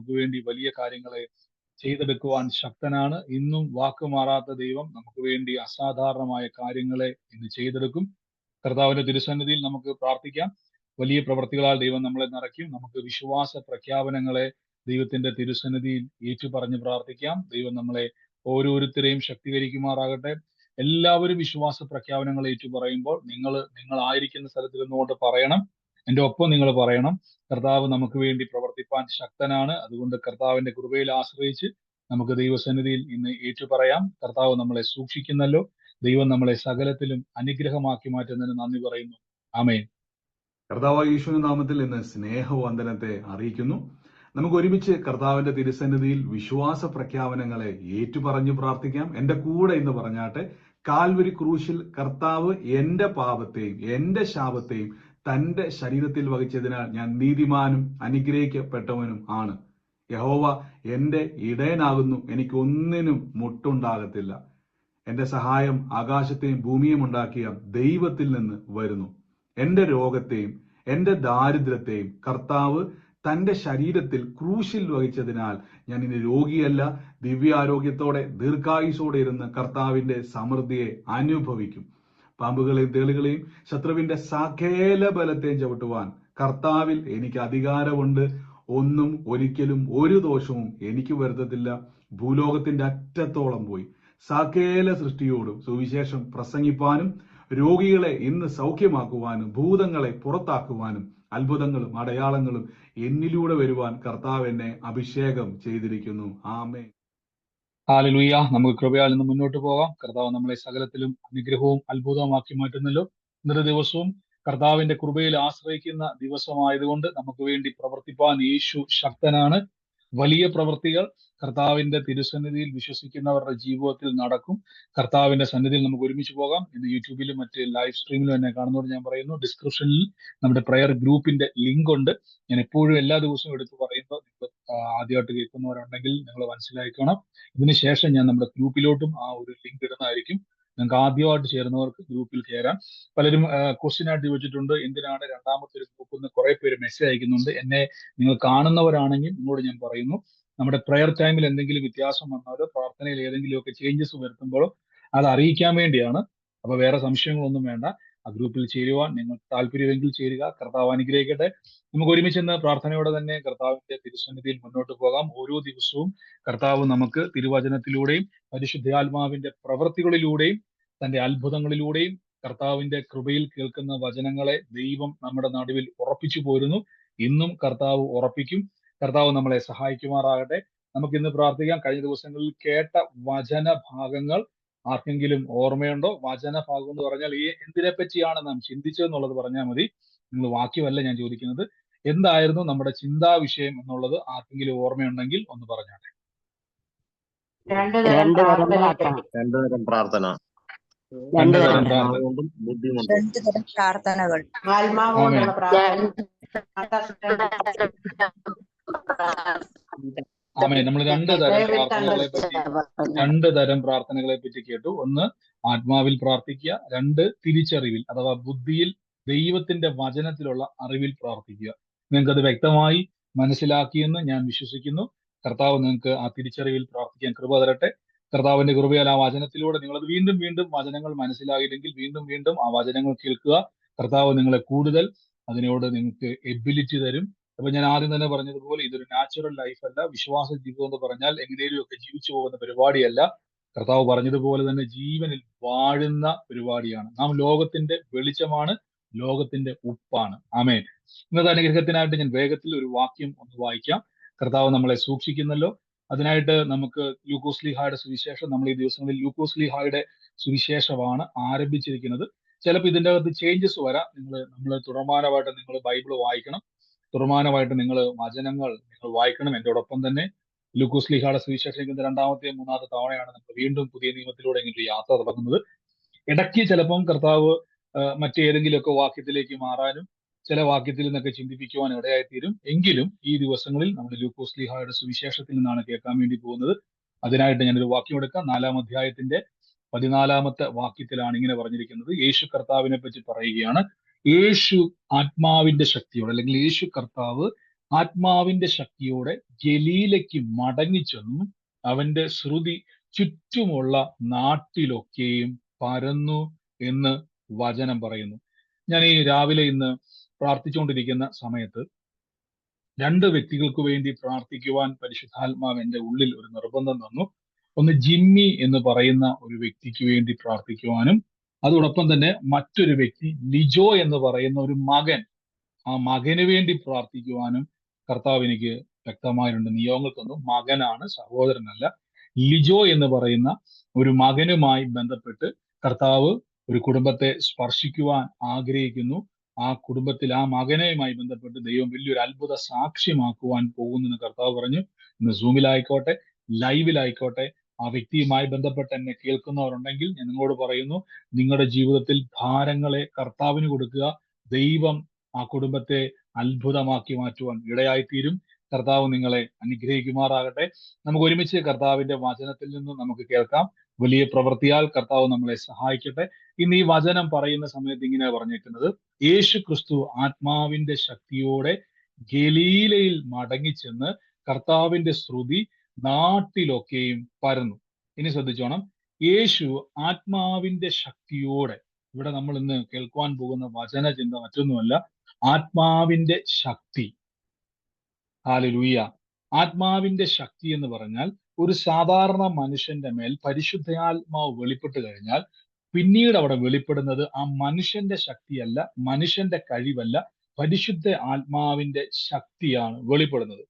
നമുക്ക് വേണ്ടി വലിയ കാര്യങ്ങളെ ചെയ്തെടുക്കുവാൻ ശക്തനാണ്. ഇന്നും വാക്ക് മാറാത്ത ദൈവം നമുക്ക് വേണ്ടി അസാധാരണമായ കാര്യങ്ങളെ ഇന്ന് ചെയ്തെടുക്കും. കർത്താവിന്റെ തിരുസന്നിധിയിൽ നമുക്ക് പ്രാർത്ഥിക്കാം. വലിയ പ്രവൃത്തികളാൽ ദൈവം നമ്മളെ നിറയ്ക്കും. നമുക്ക് വിശ്വാസ പ്രഖ്യാപനങ്ങളെ ദൈവത്തിന്റെ തിരുസന്നിധിയിൽ ഏറ്റുപറഞ്ഞ് പ്രാർത്ഥിക്കാം. ദൈവം നമ്മളെ ഓരോരുത്തരെയും ശക്തീകരിക്കുമാറാകട്ടെ. എല്ലാവരും വിശ്വാസ പ്രഖ്യാപനങ്ങൾ ഏറ്റുപറയുമ്പോൾ നിങ്ങളായിരിക്കുന്ന സ്ഥലത്ത് നിന്നുകൊണ്ട് പറയണം. എൻ്റെ ഒപ്പം നിങ്ങൾ പറയണം, കർത്താവ് നമുക്ക് വേണ്ടി പ്രവർത്തിപ്പാൻ ശക്തനാണ്. അതുകൊണ്ട് കർത്താവിന്റെ കൃപയിൽ ആശ്രയിച്ച് നമുക്ക് ദൈവസന്നിധിയിൽ ഇന്ന് ഏറ്റുപറയാം. കർത്താവ് നമ്മളെ സൂക്ഷിക്കുന്നല്ലോ. ദൈവം നമ്മളെ സകലത്തിലും അനുഗ്രഹമാക്കി മാറ്റുന്നതിന് നന്ദി പറയുന്നു. ആമേൻ. കർത്താവ് യേശുവിന്റെ നാമത്തിൽ ഇന്ന് സ്നേഹവന്ദനത്തെ അറിയിക്കുന്നു. നമുക്ക് ഒരുമിച്ച് കർത്താവിന്റെ തിരുസന്നിധിയിൽ വിശ്വാസ പ്രഖ്യാപനങ്ങളെ ഏറ്റുപറഞ്ഞു പ്രാർത്ഥിക്കാം. എന്റെ കൂടെ ഇന്ന് പറഞ്ഞാട്ടെ, കാൽവരി ക്രൂശിൽ കർത്താവ് എന്റെ പാപത്തെയും എന്റെ ശാപത്തെയും തന്റെ ശരീരത്തിൽ വഹിച്ചതിനാൽ ഞാൻ നീതിമാനും അനുഗ്രഹിക്കപ്പെട്ടവനും ആണ്. യഹോവ എന്റെ ഇടയനാകുന്നു, എനിക്ക് ഒന്നിനും മുട്ടുണ്ടാകത്തില്ല. എന്റെ സഹായം ആകാശത്തെയും ഭൂമിയും ഉണ്ടാക്കിയ ദൈവത്തിൽ നിന്ന് വരുന്നു. എന്റെ രോഗത്തെയും എന്റെ ദാരിദ്ര്യത്തെയും കർത്താവ് തന്റെ ശരീരത്തിൽ ക്രൂശിൽ വഹിച്ചതിനാൽ ഞാൻ ഇനി രോഗിയല്ല, ദിവ്യാരോഗ്യത്തോടെ ദീർഘായുസോടെ ഇരുന്ന് കർത്താവിന്റെ സമൃദ്ധിയെ അനുഭവിക്കും. പാമ്പുകളെയും തേളുകളെയും ശത്രുവിന്റെ സകല ബലത്തെയും ചവിട്ടുവാൻ കർത്താവിൽ എനിക്ക് അധികാരമുണ്ട്. ഒന്നും ഒരിക്കലും ഒരു ദോഷവും എനിക്ക് വരുത്തത്തില്ല. ഭൂലോകത്തിന്റെ അറ്റത്തോളം പോയി സകല സൃഷ്ടിയോടും സുവിശേഷം പ്രസംഗിപ്പാനും രോഗികളെ ഇന്ന് സൗഖ്യമാക്കുവാനും ഭൂതങ്ങളെ പുറത്താക്കുവാനും അത്ഭുതങ്ങളും അടയാളങ്ങളും എന്നിലൂടെ വരുവാൻ കർത്താവ് എന്നെ അഭിഷേകം ചെയ്തിരിക്കുന്നു. ആമേൻ. ഹല്ലേലൂയ. നമുക്ക് കൃപയാൽ നിന്ന് മുന്നോട്ട് പോകാം. കർത്താവ് നമ്മളെ സകലത്തിലും അനുഗ്രഹവും അത്ഭുതവുമാക്കി മാറ്റുന്നല്ലോ. ഇന്നത്തെ ദിവസവും കർത്താവിന്റെ കൃപയിൽ ആശ്രയിക്കുന്ന ദിവസമായതുകൊണ്ട് നമുക്ക് വേണ്ടി പ്രവർത്തിപ്പാൻ യേശു ശക്തനാണ്. വലിയ പ്രവൃത്തികൾ കർത്താവിന്റെ തിരുസന്നിധിയിൽ വിശ്വസിക്കുന്നവരുടെ ജീവിതത്തിൽ നടക്കും. കർത്താവിന്റെ സന്നിധിയിൽ നമുക്ക് ഒരുമിച്ച് പോകാം. ഇന്ന് യൂട്യൂബിലും മറ്റ് ലൈവ് സ്ട്രീമിലും എന്നെ കാണുന്നതോട് ഞാൻ പറയുന്നു, ഡിസ്ക്രിപ്ഷനിൽ നമ്മുടെ പ്രയർ ഗ്രൂപ്പിന്റെ ലിങ്ക് ഉണ്ട്. ഞാൻ എപ്പോഴും എല്ലാ ദിവസവും എടുത്ത് പറയുമ്പോൾ നിങ്ങൾ ആദ്യമായിട്ട് കേൾക്കുന്നവരുണ്ടെങ്കിൽ നിങ്ങൾ മനസ്സിലാക്കണം. ഇതിനുശേഷം ഞാൻ നമ്മുടെ ഗ്രൂപ്പിലോട്ടും ആ ഒരു ലിങ്ക് ഇടുന്നതായിരിക്കും. നിങ്ങൾക്ക് ആദ്യമായിട്ട് ചേരുന്നവർക്ക് ഗ്രൂപ്പിൽ കയറാം. പലരും ക്വസ്റ്റ്യൻ ആയിട്ട് ചോദിച്ചിട്ടുണ്ട്, എന്തിനാണ് രണ്ടാമത്തെ ഒരു ഗ്രൂപ്പ് എന്ന് കുറെ പേര് മെസ്സേജ് അയക്കുന്നുണ്ട്. എന്നെ നിങ്ങൾ കാണുന്നവരാണെങ്കിൽ നിങ്ങളോട് ഞാൻ പറയുന്നു, നമ്മുടെ പ്രയർ ടൈമിൽ എന്തെങ്കിലും വ്യത്യാസം വന്നാലോ പ്രാർത്ഥനയിൽ ഏതെങ്കിലുമൊക്കെ ചേഞ്ചസ് വരുത്തുമ്പോഴോ അത് അറിയിക്കാൻ വേണ്ടിയാണ്. അപ്പൊ വേറെ സംശയങ്ങളൊന്നും വേണ്ട. ആ ഗ്രൂപ്പിൽ ചേരുവാൻ നിങ്ങൾക്ക് താല്പര്യമെങ്കിൽ ചേരുക. കർത്താവ് അനുഗ്രഹിക്കട്ടെ. നമുക്ക് ഒരുമിച്ച് ഇന്ന് പ്രാർത്ഥനയോടെ തന്നെ കർത്താവിന്റെ തിരുസന്നിധിയിൽ മുന്നോട്ട് പോകാം. ഓരോ ദിവസവും കർത്താവ് നമുക്ക് തിരുവചനത്തിലൂടെയും പരിശുദ്ധാത്മാവിന്റെ പ്രവൃത്തികളിലൂടെയും തന്റെ അത്ഭുതങ്ങളിലൂടെയും കർത്താവിന്റെ കൃപയിൽ കേൾക്കുന്ന വചനങ്ങളെ ദൈവം നമ്മുടെ നടുവിൽ ഉറപ്പിച്ചു പോരുന്നു. ഇന്നും കർത്താവ് ഉറപ്പിക്കും. കർത്താവ് നമ്മളെ സഹായിക്കുമാറാകട്ടെ. നമുക്ക് ഇന്ന് പ്രാർത്ഥിക്കാം. കഴിഞ്ഞ ദിവസങ്ങളിൽ കേട്ട വചന ഭാഗങ്ങൾ ആർക്കെങ്കിലും ഓർമ്മയുണ്ടോ? വചന ഭാഗം എന്ന് പറഞ്ഞാൽ എന്തിനെ പറ്റിയാണ് നാം ചിന്തിച്ചതെന്നുള്ളത് പറഞ്ഞാൽ മതി. നിങ്ങൾ വാക്യമല്ല ഞാൻ ചോദിക്കുന്നത്. എന്തായിരുന്നു നമ്മുടെ ചിന്താ വിഷയം എന്നുള്ളത് ആർക്കെങ്കിലും ഓർമ്മയുണ്ടെങ്കിൽ ഒന്ന് പറഞ്ഞാട്ടെ. രണ്ടുതരം പ്രാർത്ഥന, രണ്ടുതരം പ്രാർത്ഥന, രണ്ടുതരം പ്രാർത്ഥനകൾ, ആത്മാവോടുള്ള പ്രാർത്ഥന. ആമേൻ. നമ്മൾ രണ്ട് തരം പ്രാർത്ഥനകളെ പറ്റി കേട്ടു. ഒന്ന് ആത്മാവിൽ പ്രാർത്ഥിക്കുക, രണ്ട് തിരിച്ചറിവിൽ അഥവാ ബുദ്ധിയിൽ ദൈവത്തിന്റെ വചനത്തിലുള്ള അറിവിൽ പ്രാർത്ഥിക്കുക. നിങ്ങൾക്ക് അത് വ്യക്തമായി മനസ്സിലാക്കിയെന്ന് ഞാൻ വിശ്വസിക്കുന്നു. കർത്താവ് നിങ്ങൾക്ക് ആ തിരിച്ചറിവിൽ പ്രാർത്ഥിക്കാൻ കൃപ തരട്ടെ. കർത്താവിന്റെ കൃപയാൽ ആ വചനത്തിലൂടെ നിങ്ങളത് വീണ്ടും വീണ്ടും വചനങ്ങൾ മനസ്സിലായില്ലെങ്കിൽ വീണ്ടും വീണ്ടും ആ വചനങ്ങൾ കേൾക്കുക. കർത്താവ് നിങ്ങളെ കൂടുതൽ അതിനോട് നിങ്ങൾക്ക് എബിലിറ്റി തരും. അപ്പൊ ഞാൻ ആദ്യം തന്നെ പറഞ്ഞതുപോലെ ഇതൊരു നാച്ചുറൽ ലൈഫ് അല്ല. വിശ്വാസ ജീവിതം എന്ന് പറഞ്ഞാൽ എങ്ങനെയും ഒക്കെ ജീവിച്ചു പോകുന്ന പരിപാടിയല്ല. കർത്താവ് പറഞ്ഞതുപോലെ തന്നെ ജീവനിൽ വാഴുന്ന പരിപാടിയാണ്. നാം ലോകത്തിന്റെ വെളിച്ചമാണ്, ലോകത്തിന്റെ ഉപ്പാണ്. ആമേൻ. ഇന്നത്തെ അനുഗ്രഹത്തിനായിട്ട് ഞാൻ വേഗത്തിൽ ഒരു വാക്യം ഒന്ന് വായിക്കാം. കർത്താവ് നമ്മളെ സൂക്ഷിക്കുന്നല്ലോ. അതിനായിട്ട് നമുക്ക് ലൂക്കോസ് ലീഹായുടെ സുവിശേഷം, നമ്മൾ ഈ ദിവസങ്ങളിൽ ലൂക്കോസ് ലീഹായുടെ സുവിശേഷമാണ് ആരംഭിച്ചിരിക്കുന്നത്. ചിലപ്പോൾ ഇതിൻ്റെ അകത്ത് ചേഞ്ചസ് വരാം. നമ്മൾ തുടർമാനമായിട്ട് നിങ്ങൾ ബൈബിൾ വായിക്കണം. തുടർമാനമായിട്ട് നിങ്ങൾ വചനങ്ങൾ വായിക്കണം. എന്നോടൊപ്പം തന്നെ ലൂക്കോസ് ലീഹായുടെ സുവിശേഷം രണ്ടാമത്തെ മൂന്നാമത്തെ തവണയാണ് നമ്മൾ വീണ്ടും പുതിയ നിയമത്തിലൂടെ ഇങ്ങനെ യാത്ര തുടങ്ങുന്നത്. ഇടയ്ക്ക് ചിലപ്പം കർത്താവ് മറ്റേതെങ്കിലുമൊക്കെ വാക്യത്തിലേക്ക് മാറാനും ചില വാക്യത്തിൽ നിന്നൊക്കെ ചിന്തിപ്പിക്കുവാൻ ഇടയായിത്തീരും. എങ്കിലും ഈ ദിവസങ്ങളിൽ നമ്മൾ ലൂക്കോസ് ലീഹായുടെ സുവിശേഷത്തിൽ നിന്നാണ് കേൾക്കാൻ വേണ്ടി പോകുന്നത്. അതിനായിട്ട് ഞാനൊരു വാക്യം എടുക്കാം. 4-ാം അധ്യായത്തിന്റെ 14-ാമത്തെ വാക്യത്തിലാണ് ഇങ്ങനെ പറഞ്ഞിരിക്കുന്നത്. യേശു കർത്താവിനെ പറ്റി പറയുകയാണ്. യേശു ആത്മാവിന്റെ ശക്തിയോടെ, അല്ലെങ്കിൽ യേശു കർത്താവ് ആത്മാവിന്റെ ശക്തിയോടെ ഗലീലയ്ക്ക് മടങ്ങിച്ചെന്നും അവന്റെ ശ്രുതി ചുറ്റുമുള്ള നാട്ടിലൊക്കെയും പരന്നു എന്ന് വചനം പറയുന്നു. ഞാൻ ഈ രാവിലെ ഇന്ന് പ്രാർത്ഥിച്ചുകൊണ്ടിരിക്കുന്ന സമയത്ത് രണ്ട് വ്യക്തികൾക്ക് വേണ്ടി പ്രാർത്ഥിക്കുവാൻ പരിശുദ്ധാത്മാവ് എൻ്റെ ഉള്ളിൽ ഒരു നിർബന്ധം തന്നു. ഒന്ന് ജിമ്മി എന്ന് പറയുന്ന ഒരു വ്യക്തിക്ക് വേണ്ടി പ്രാർത്ഥിക്കുവാനും, അതോടൊപ്പം തന്നെ മറ്റൊരു വ്യക്തി ലിജോ എന്ന് പറയുന്ന ഒരു മകൻ, ആ മകന് വേണ്ടി പ്രാർത്ഥിക്കുവാനും കർത്താവ് എനിക്ക് വ്യക്തമായ രണ്ട് നിയോഗങ്ങൾ തന്നു. മകനാണ്, സഹോദരനല്ല. ലിജോ എന്ന് പറയുന്ന ഒരു മകനുമായി ബന്ധപ്പെട്ട് കർത്താവ് ഒരു കുടുംബത്തെ സ്പർശിക്കുവാൻ ആഗ്രഹിക്കുന്നു. ആ കുടുംബത്തിൽ ആ മകനുമായി ബന്ധപ്പെട്ട് ദൈവം വലിയൊരു അത്ഭുത സാക്ഷ്യമാക്കുവാൻ പോകുന്നു കർത്താവ് പറഞ്ഞു. ഇന്ന് സൂമിലായിക്കോട്ടെ, ലൈവിലായിക്കോട്ടെ, ആ വ്യക്തിയുമായി ബന്ധപ്പെട്ട് എന്നെ കേൾക്കുന്നവരുണ്ടെങ്കിൽ ഞാൻ നിങ്ങളോട് പറയുന്നു, നിങ്ങളുടെ ജീവിതത്തിൽ ഭാരങ്ങളെ കർത്താവിന് കൊടുക്കുക. ദൈവം ആ കുടുംബത്തെ അത്ഭുതമാക്കി മാറ്റുവാൻ ഇടയായിത്തീരും. കർത്താവ് നിങ്ങളെ അനുഗ്രഹിക്കുമാറാകട്ടെ. നമുക്ക് ഒരുമിച്ച് കർത്താവിന്റെ വചനത്തിൽ നിന്ന് നമുക്ക് കേൾക്കാം. വലിയ പ്രവൃത്തിയാൽ കർത്താവ് നമ്മളെ സഹായിക്കട്ടെ. ഇന്ന് ഈ വചനം പറയുന്ന സമയത്ത് ഇങ്ങനെ പറഞ്ഞേക്കുന്നത്, യേശു ക്രിസ്തു ആത്മാവിന്റെ ശക്തിയോടെ ഗലീലയിൽ മടങ്ങിച്ചെന്ന് കർത്താവിന്റെ ശ്രുതി നാട്ടിലൊക്കെയും പരന്നു. ഇനി ശ്രദ്ധിച്ചോണം, യേശു ആത്മാവിന്റെ ശക്തിയോടെ, ഇവിടെ നമ്മൾ ഇന്ന് കേൾക്കുവാൻ പോകുന്ന വചന ചിന്ത മറ്റൊന്നുമല്ല, ആത്മാവിന്റെ ശക്തി. ഹല്ലേലൂയ. ആത്മാവിന്റെ ശക്തി എന്ന് പറഞ്ഞാൽ ഒരു സാധാരണ മനുഷ്യന്റെ മേൽ പരിശുദ്ധാത്മാവ് വെളിപ്പെട്ട് കഴിഞ്ഞാൽ പിന്നീട് അവിടെ വെളിപ്പെടുന്നത് ആ മനുഷ്യന്റെ ശക്തിയല്ല, മനുഷ്യന്റെ കഴിവല്ല, പരിശുദ്ധ ആത്മാവിന്റെ ശക്തിയാണ് വെളിപ്പെടുന്നത്.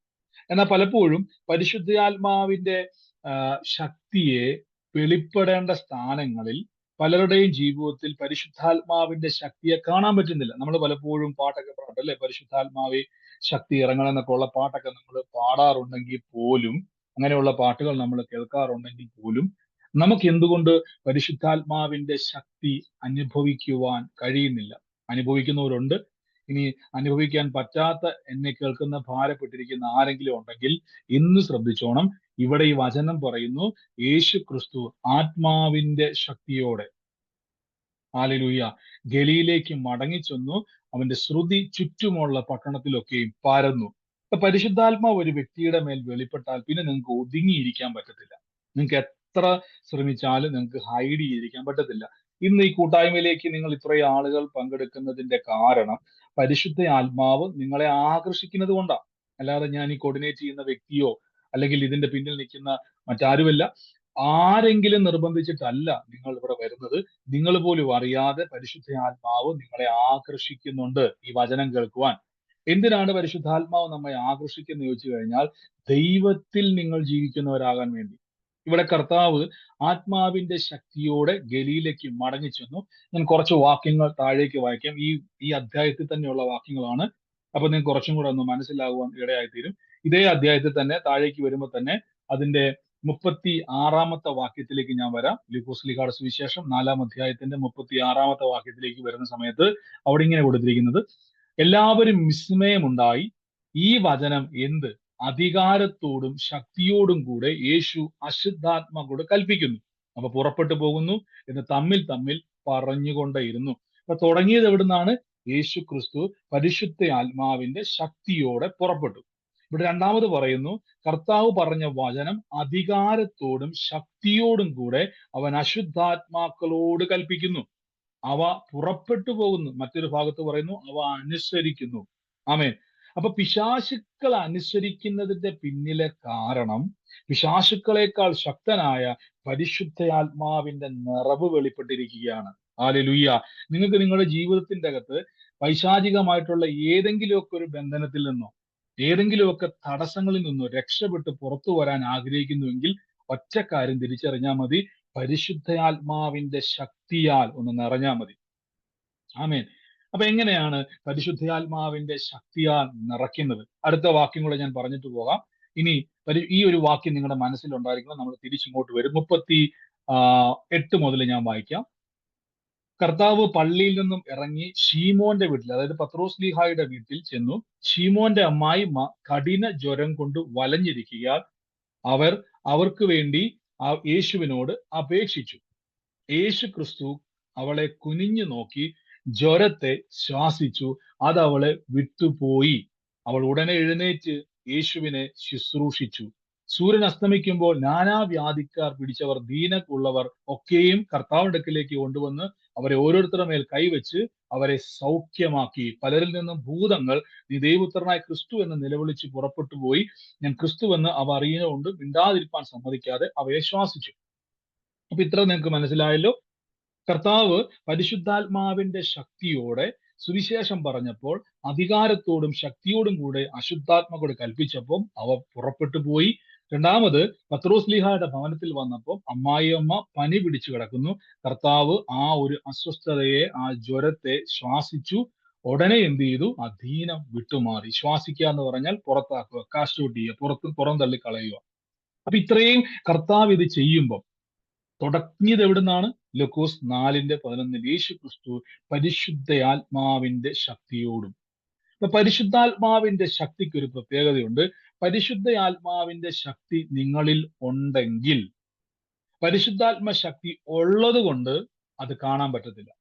എന്നാൽ പലപ്പോഴും പരിശുദ്ധാത്മാവിന്റെ ശക്തിയെ വെളിപ്പെടേണ്ട സ്ഥാനങ്ങളിൽ പലരുടെയും ജീവിതത്തിൽ പരിശുദ്ധാത്മാവിന്റെ ശക്തിയെ കാണാൻ പറ്റുന്നില്ല. നമ്മൾ പലപ്പോഴും പാട്ടൊക്കെ പാടും അല്ലെ, പരിശുദ്ധാത്മാവെ ശക്തി ഇറങ്ങണം എന്നൊക്കെ ഉള്ള പാട്ടൊക്കെ നമ്മൾ പാടാറുണ്ടെങ്കിൽ പോലും, അങ്ങനെയുള്ള പാട്ടുകൾ നമ്മൾ കേൾക്കാറുണ്ടെങ്കിൽ പോലും നമുക്ക് എന്തുകൊണ്ട് പരിശുദ്ധാത്മാവിന്റെ ശക്തി അനുഭവിക്കുവാൻ കഴിയുന്നില്ല? അനുഭവിക്കുന്നവരുണ്ട്. ഇനി അനുഭവിക്കാൻ പറ്റാത്ത എന്നെ കേൾക്കുന്ന ഭാരപ്പെട്ടിരിക്കുന്ന ആരെങ്കിലും ഉണ്ടെങ്കിൽ ഇന്ന് ശ്രദ്ധിച്ചോണം. ഇവിടെ ഈ വചനം പറയുന്നു, യേശു ക്രിസ്തു ആത്മാവിന്റെ ശക്തിയോടെ, ഹല്ലേലൂയ, ഗലീലയ്ക്ക് മടങ്ങിച്ചെന്നു അവന്റെ ശ്രുതി ചുറ്റുമുള്ള പട്ടണത്തിലൊക്കെയും പരന്നു. അപ്പൊ പരിശുദ്ധാത്മാവ് ഒരു വ്യക്തിയുടെ മേൽ വെളിപ്പെട്ടാൽ പിന്നെ നിങ്ങൾക്ക് ഒതുങ്ങിയിരിക്കാൻ പറ്റത്തില്ല. നിങ്ങൾക്ക് എത്ര ശ്രമിച്ചാലും നിങ്ങൾക്ക് ഹൈഡ് ചെയ്തിരിക്കാൻ പറ്റത്തില്ല. ഇന്ന് ഈ കൂട്ടായ്മയിലേക്ക് നിങ്ങൾ ഇത്രയും ആളുകൾ പങ്കെടുക്കുന്നതിന്റെ കാരണം പരിശുദ്ധ ആത്മാവ് നിങ്ങളെ ആകർഷിക്കുന്നത് കൊണ്ടാണ്. അല്ലാതെ ഞാൻ ഈ കോർഡിനേറ്റ് ചെയ്യുന്ന വ്യക്തിയോ അല്ലെങ്കിൽ ഇതിന്റെ പിന്നിൽ നിൽക്കുന്ന മറ്റാരുമല്ല. ആരെങ്കിലും നിർബന്ധിച്ചിട്ടല്ല നിങ്ങൾ ഇവിടെ വരുന്നത്. നിങ്ങൾ പോലും അറിയാതെ പരിശുദ്ധ ആത്മാവ് നിങ്ങളെ ആകർഷിക്കുന്നുണ്ട് ഈ വചനം കേൾക്കുവാൻ. എന്തിനാണ് പരിശുദ്ധാത്മാവ് നമ്മെ ആകർഷിക്കുന്നത് ചോദിച്ചു കഴിഞ്ഞാൽ, ദൈവത്തിൽ നിങ്ങൾ ജീവിക്കുന്നവരാകാൻ വേണ്ടി. ഇവിടെ കർത്താവ് ആത്മാവിന്റെ ശക്തിയോടെ ഗലീലയ്ക്ക് മടങ്ങിച്ചെന്നു. ഞാൻ കുറച്ച് വാക്യങ്ങൾ താഴേക്ക് വായിക്കാം. ഈ അധ്യായത്തിൽ തന്നെയുള്ള വാക്യങ്ങളാണ്. അപ്പൊ നിങ്ങൾക്ക് കുറച്ചും കൂടെ ഒന്ന് മനസ്സിലാകുവാൻ ഇടയായിത്തീരും. ഇതേ അധ്യായത്തിൽ തന്നെ താഴേക്ക് വരുമ്പോൾ തന്നെ അതിന്റെ 36 വാക്യത്തിലേക്ക് ഞാൻ വരാം. ലൂക്കോസ്ലീഹായുടെ സുവിശേഷം 4 അധ്യായത്തിന്റെ 36 വാക്യത്തിലേക്ക് വരുന്ന സമയത്ത് അവിടെ ഇങ്ങനെ കൊടുത്തിരിക്കുന്നത്, എല്ലാവരും വിസ്മയമുണ്ടായി. ഈ വചനം എന്ത്? അധികാരത്തോടും ശക്തിയോടും കൂടെ യേശു അശുദ്ധാത്മാക്കളോട് കൽപ്പിക്കുന്നു, അപ്പൊ പുറപ്പെട്ടു പോകുന്നു എന്ന് തമ്മിൽ തമ്മിൽ പറഞ്ഞുകൊണ്ടേയിരുന്നു. അപ്പൊ തുടങ്ങിയത് എവിടുന്നാണ്? യേശു ക്രിസ്തു പരിശുദ്ധ ആത്മാവിന്റെ ശക്തിയോടെ പുറപ്പെട്ടു. ഇവിടെ രണ്ടാമത് പറയുന്നു, കർത്താവ് പറഞ്ഞ വചനം അധികാരത്തോടും ശക്തിയോടും കൂടെ അവൻ അശുദ്ധാത്മാക്കളോട് കൽപ്പിക്കുന്നു. അവ പുറപ്പെട്ടു പോകുന്നു. മറ്റൊരു ഭാഗത്ത് പറയുന്നു, അവ അനുസരിക്കുന്നു. ആമേൻ. അപ്പൊ പിശാചുക്കൾ അനുസരിക്കുന്നതിന്റെ പിന്നിലെ കാരണം പിശാചുക്കളെക്കാൾ ശക്തനായ പരിശുദ്ധാത്മാവിന്റെ നിറവ് വെളിപ്പെട്ടിരിക്കുകയാണ്. ഹല്ലേലൂയ. നിങ്ങൾക്ക് നിങ്ങളുടെ ജീവിതത്തിന്റെ അകത്ത് പൈശാചികമായിട്ടുള്ള ഏതെങ്കിലുമൊക്കെ ഒരു ബന്ധനത്തിൽ നിന്നോ ഏതെങ്കിലുമൊക്കെ തടസ്സങ്ങളിൽ നിന്നോ രക്ഷപ്പെട്ട് പുറത്തു വരാൻ ആഗ്രഹിക്കുന്നുവെങ്കിൽ ഒറ്റ കാര്യം തിരിച്ചറിഞ്ഞാൽ മതി, പരിശുദ്ധാത്മാവിന്റെ ശക്തിയാൽ ഒന്ന് നിറഞ്ഞാൽ മതി. ആമേൻ. അപ്പൊ എങ്ങനെയാണ് പരിശുദ്ധാത്മാവിന്റെ ശക്തിയാൽ നിറയ്ക്കുന്നത്? അടുത്ത വാക്യം കൂടെ ഞാൻ പറഞ്ഞിട്ട് പോകാം. ഇനി ഈ ഒരു വാക്യം നിങ്ങളുടെ മനസ്സിലുണ്ടായിരിക്കണം. നമ്മൾ തിരിച്ചിങ്ങോട്ട് വരും. 38 മുതൽ ഞാൻ വായിക്കാം. കർത്താവ് പള്ളിയിൽ നിന്നും ഇറങ്ങി ഷീമോന്റെ വീട്ടിൽ, അതായത് പത്രോസ്ലീഹായുടെ വീട്ടിൽ ചെന്നു. ഷീമോന്റെ അമ്മായിമ്മ കഠിന ജ്വരം കൊണ്ട് വലഞ്ഞിരിക്കുകയാൽ അവർക്ക് വേണ്ടി യേശുവിനോട് അപേക്ഷിച്ചു. യേശു ക്രിസ്തു അവളെ കുനിഞ്ഞു നോക്കി ജ്വരത്തെ ശ്വാസിച്ചു, അത് അവളെ വിട്ടുപോയി. അവൾ ഉടനെ എഴുന്നേറ്റ് യേശുവിനെ ശുശ്രൂഷിച്ചു. സൂര്യൻ അസ്തമിക്കുമ്പോൾ നാനാവ്യാധിക്കാർ പിടിച്ചവർ, ദീനക്കുള്ളവർ ഒക്കെയും കർത്താവിന്റെ അടുക്കലേക്ക് കൊണ്ടുവന്ന് അവരെ ഓരോരുത്തരുടെ മേൽ കൈവച്ച് അവരെ സൗഖ്യമാക്കി. പലരിൽ നിന്നും ഭൂതങ്ങൾ നീ ദൈവപുത്രനായ ക്രിസ്തു എന്ന് നിലവിളിച്ച് പുറപ്പെട്ടു പോയി. ഞാൻ ക്രിസ്തുവെന്ന് അവ അറിയുന്നതുകൊണ്ട് മിണ്ടാതിരിപ്പാൻ സമ്മതിക്കാതെ അവയെ ശ്വാസിച്ചു. അപ്പൊ ഇത്ര നിങ്ങൾക്ക് മനസ്സിലായല്ലോ. കർത്താവ് പരിശുദ്ധാത്മാവിന്റെ ശക്തിയോടെ സുവിശേഷം പറഞ്ഞപ്പോൾ അധികാരത്തോടും ശക്തിയോടും കൂടെ അശുദ്ധാത്മാക്കളോട് കൽപ്പിച്ചപ്പോൾ അവ പുറപ്പെട്ടു പോയി. രണ്ടാമത് പത്രോസ്ലീഹായുടെ ഭവനത്തിൽ വന്നപ്പോൾ അമ്മായിയമ്മ പനി പിടിച്ചു കിടക്കുന്നു. കർത്താവ് ആ ഒരു അസ്വസ്ഥതയെ, ആ ജ്വരത്തെ ശ്വാസിച്ചു. ഉടനെ എന്ത് ചെയ്തു? അധീനം വിട്ടുമാറി. ശ്വാസിക്കുക എന്ന് പറഞ്ഞാൽ പുറത്താക്കുക, കാസ്റ്റ് ഔട്ട് ചെയ്യുക, പുറം തള്ളി കളയുക. അപ്പൊ ഇത്രയും കർത്താവ് ഇത് ചെയ്യുമ്പോൾ തുടങ്ങിയത് എവിടുന്നാണ്? ലൂക്കോസ് 4:11 യേശു ക്രിസ്തു പരിശുദ്ധ ശക്തിയോടും. അപ്പൊ പരിശുദ്ധാത്മാവിന്റെ ശക്തിക്ക് ഒരു പ്രത്യേകതയുണ്ട്. പരിശുദ്ധ ശക്തി നിങ്ങളിൽ ഉണ്ടെങ്കിൽ, പരിശുദ്ധാത്മ ശക്തി ഉള്ളത് കൊണ്ട് അത് കാണാൻ പറ്റത്തില്ല.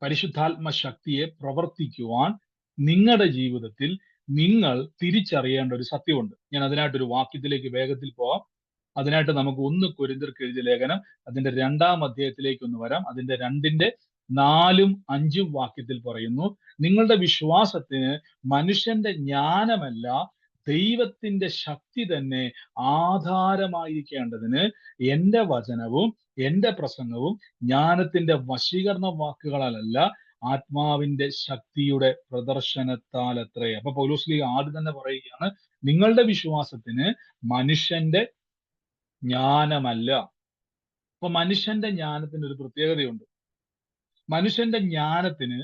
പരിശുദ്ധാത്മ ശക്തിയെ പ്രവർത്തിക്കുവാൻ നിങ്ങളുടെ ജീവിതത്തിൽ നിങ്ങൾ തിരിച്ചറിയേണ്ട ഒരു സത്യമുണ്ട്. ഞാൻ അതിനായിട്ടൊരു വാക്യത്തിലേക്ക് വേഗത്തിൽ പോവാം. അതിനായിട്ട് നമുക്ക് 1 കൊരിന്ത്യർക്ക് എഴുതിയ ലേഖനം അതിന്റെ 2-ാം അധ്യായത്തിലേക്ക് ഒന്ന് വരാം. അതിന്റെ 2-4-5 വാക്യത്തിൽ പറയുന്നു, നിങ്ങളുടെ വിശ്വാസത്തിന് മനുഷ്യന്റെ ജ്ഞാനമല്ല ദൈവത്തിന്റെ ശക്തി തന്നെ ആധാരമായിരിക്കേണ്ടതിന് എന്റെ വചനവും എന്റെ പ്രസംഗവും ജ്ഞാനത്തിന്റെ വശീകരണ വാക്കുകളല്ല, ആത്മാവിന്റെ ശക്തിയുടെ പ്രദർശനത്താൽ അത്രേ. അപ്പൊ പൗലോസ്ലീഹ ആദ്യം തന്നെ പറയുകയാണ്, നിങ്ങളുടെ വിശ്വാസത്തിന് മനുഷ്യന്റെ ജ്ഞാനമല്ല. അപ്പൊ മനുഷ്യന്റെ ജ്ഞാനത്തിന് ഒരു പ്രത്യേകതയുണ്ട്. മനുഷ്യന്റെ ജ്ഞാനത്തിന്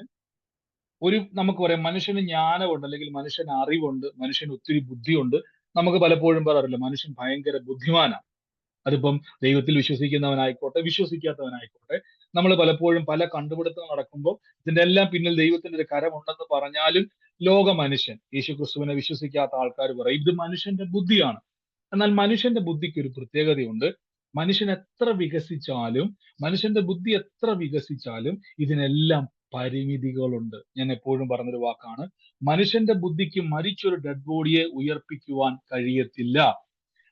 നമുക്ക് പറയാം, മനുഷ്യന് ജ്ഞാനമുണ്ട്, അല്ലെങ്കിൽ മനുഷ്യന് അറിവുണ്ട്, മനുഷ്യന് ഒത്തിരി ബുദ്ധിയുണ്ട്. നമുക്ക് പലപ്പോഴും പറയാറില്ല, മനുഷ്യൻ ഭയങ്കര ബുദ്ധിമാനാണ്. അതിപ്പം ദൈവത്തിൽ വിശ്വസിക്കുന്നവനായിക്കോട്ടെ വിശ്വസിക്കാത്തവനായിക്കോട്ടെ. നമ്മൾ പലപ്പോഴും പല കണ്ടുപിടുത്തങ്ങൾ നടക്കുമ്പോൾ ഇതിന്റെ എല്ലാം പിന്നിൽ ദൈവത്തിന്റെ ഒരു കരമുണ്ടെന്ന് പറഞ്ഞാലും ലോക മനുഷ്യൻ, യേശുക്രിസ്തുവിനെ വിശ്വസിക്കാത്ത ആൾക്കാർ പറയും ഇത് മനുഷ്യന്റെ ബുദ്ധിയാണ്. എന്നാൽ മനുഷ്യന്റെ ബുദ്ധിക്ക് ഒരു പ്രത്യേകതയുണ്ട്. മനുഷ്യൻ എത്ര വികസിച്ചാലും, മനുഷ്യന്റെ ബുദ്ധി എത്ര വികസിച്ചാലും ഇതിനെല്ലാം പരിമിതികളുണ്ട്. ഞാൻ എപ്പോഴും പറഞ്ഞൊരു വാക്കാണ്, മനുഷ്യന്റെ ബുദ്ധിക്ക് മരിച്ചൊരു ഡെഡ് ബോഡിയെ ഉയർപ്പിക്കുവാൻ കഴിയത്തില്ല.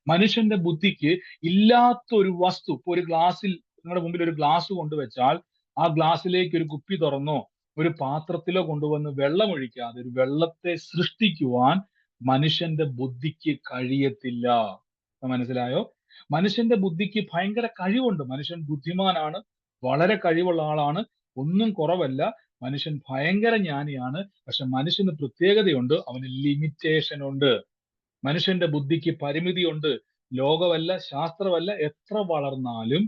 മനുഷ്യന്റെ ബുദ്ധിക്ക് ഇല്ലാത്തൊരു വസ്തു, ഇപ്പൊ ഒരു ഗ്ലാസ്സിൽ, നിങ്ങളുടെ മുമ്പിൽ ഒരു ഗ്ലാസ് കൊണ്ടുവച്ചാൽ ആ ഗ്ലാസ്സിലേക്ക് ഒരു കുപ്പി തുറന്നോ ഒരു പാത്രത്തിലോ കൊണ്ടുവന്ന് വെള്ളം ഒഴിക്കാതെ ഒരു വെള്ളത്തെ സൃഷ്ടിക്കുവാൻ മനുഷ്യന്റെ ബുദ്ധിക്ക് കഴിയത്തില്ല. മനസ്സിലായോ? മനുഷ്യന്റെ ബുദ്ധിക്ക് ഭയങ്കര കഴിവുണ്ട്. മനുഷ്യൻ ബുദ്ധിമാനാണ്, വളരെ കഴിവുള്ള ആളാണ്, ഒന്നും കുറവല്ല. മനുഷ്യൻ ഭയങ്കര ജ്ഞാനിയാണ്. പക്ഷെ മനുഷ്യന് പ്രത്യേകതയുണ്ട്, അവന് ലിമിറ്റേഷൻ ഉണ്ട്. മനുഷ്യന്റെ ബുദ്ധിക്ക് പരിമിതിയുണ്ട്. ലോകമല്ല, ശാസ്ത്രമല്ല, എത്ര വളർന്നാലും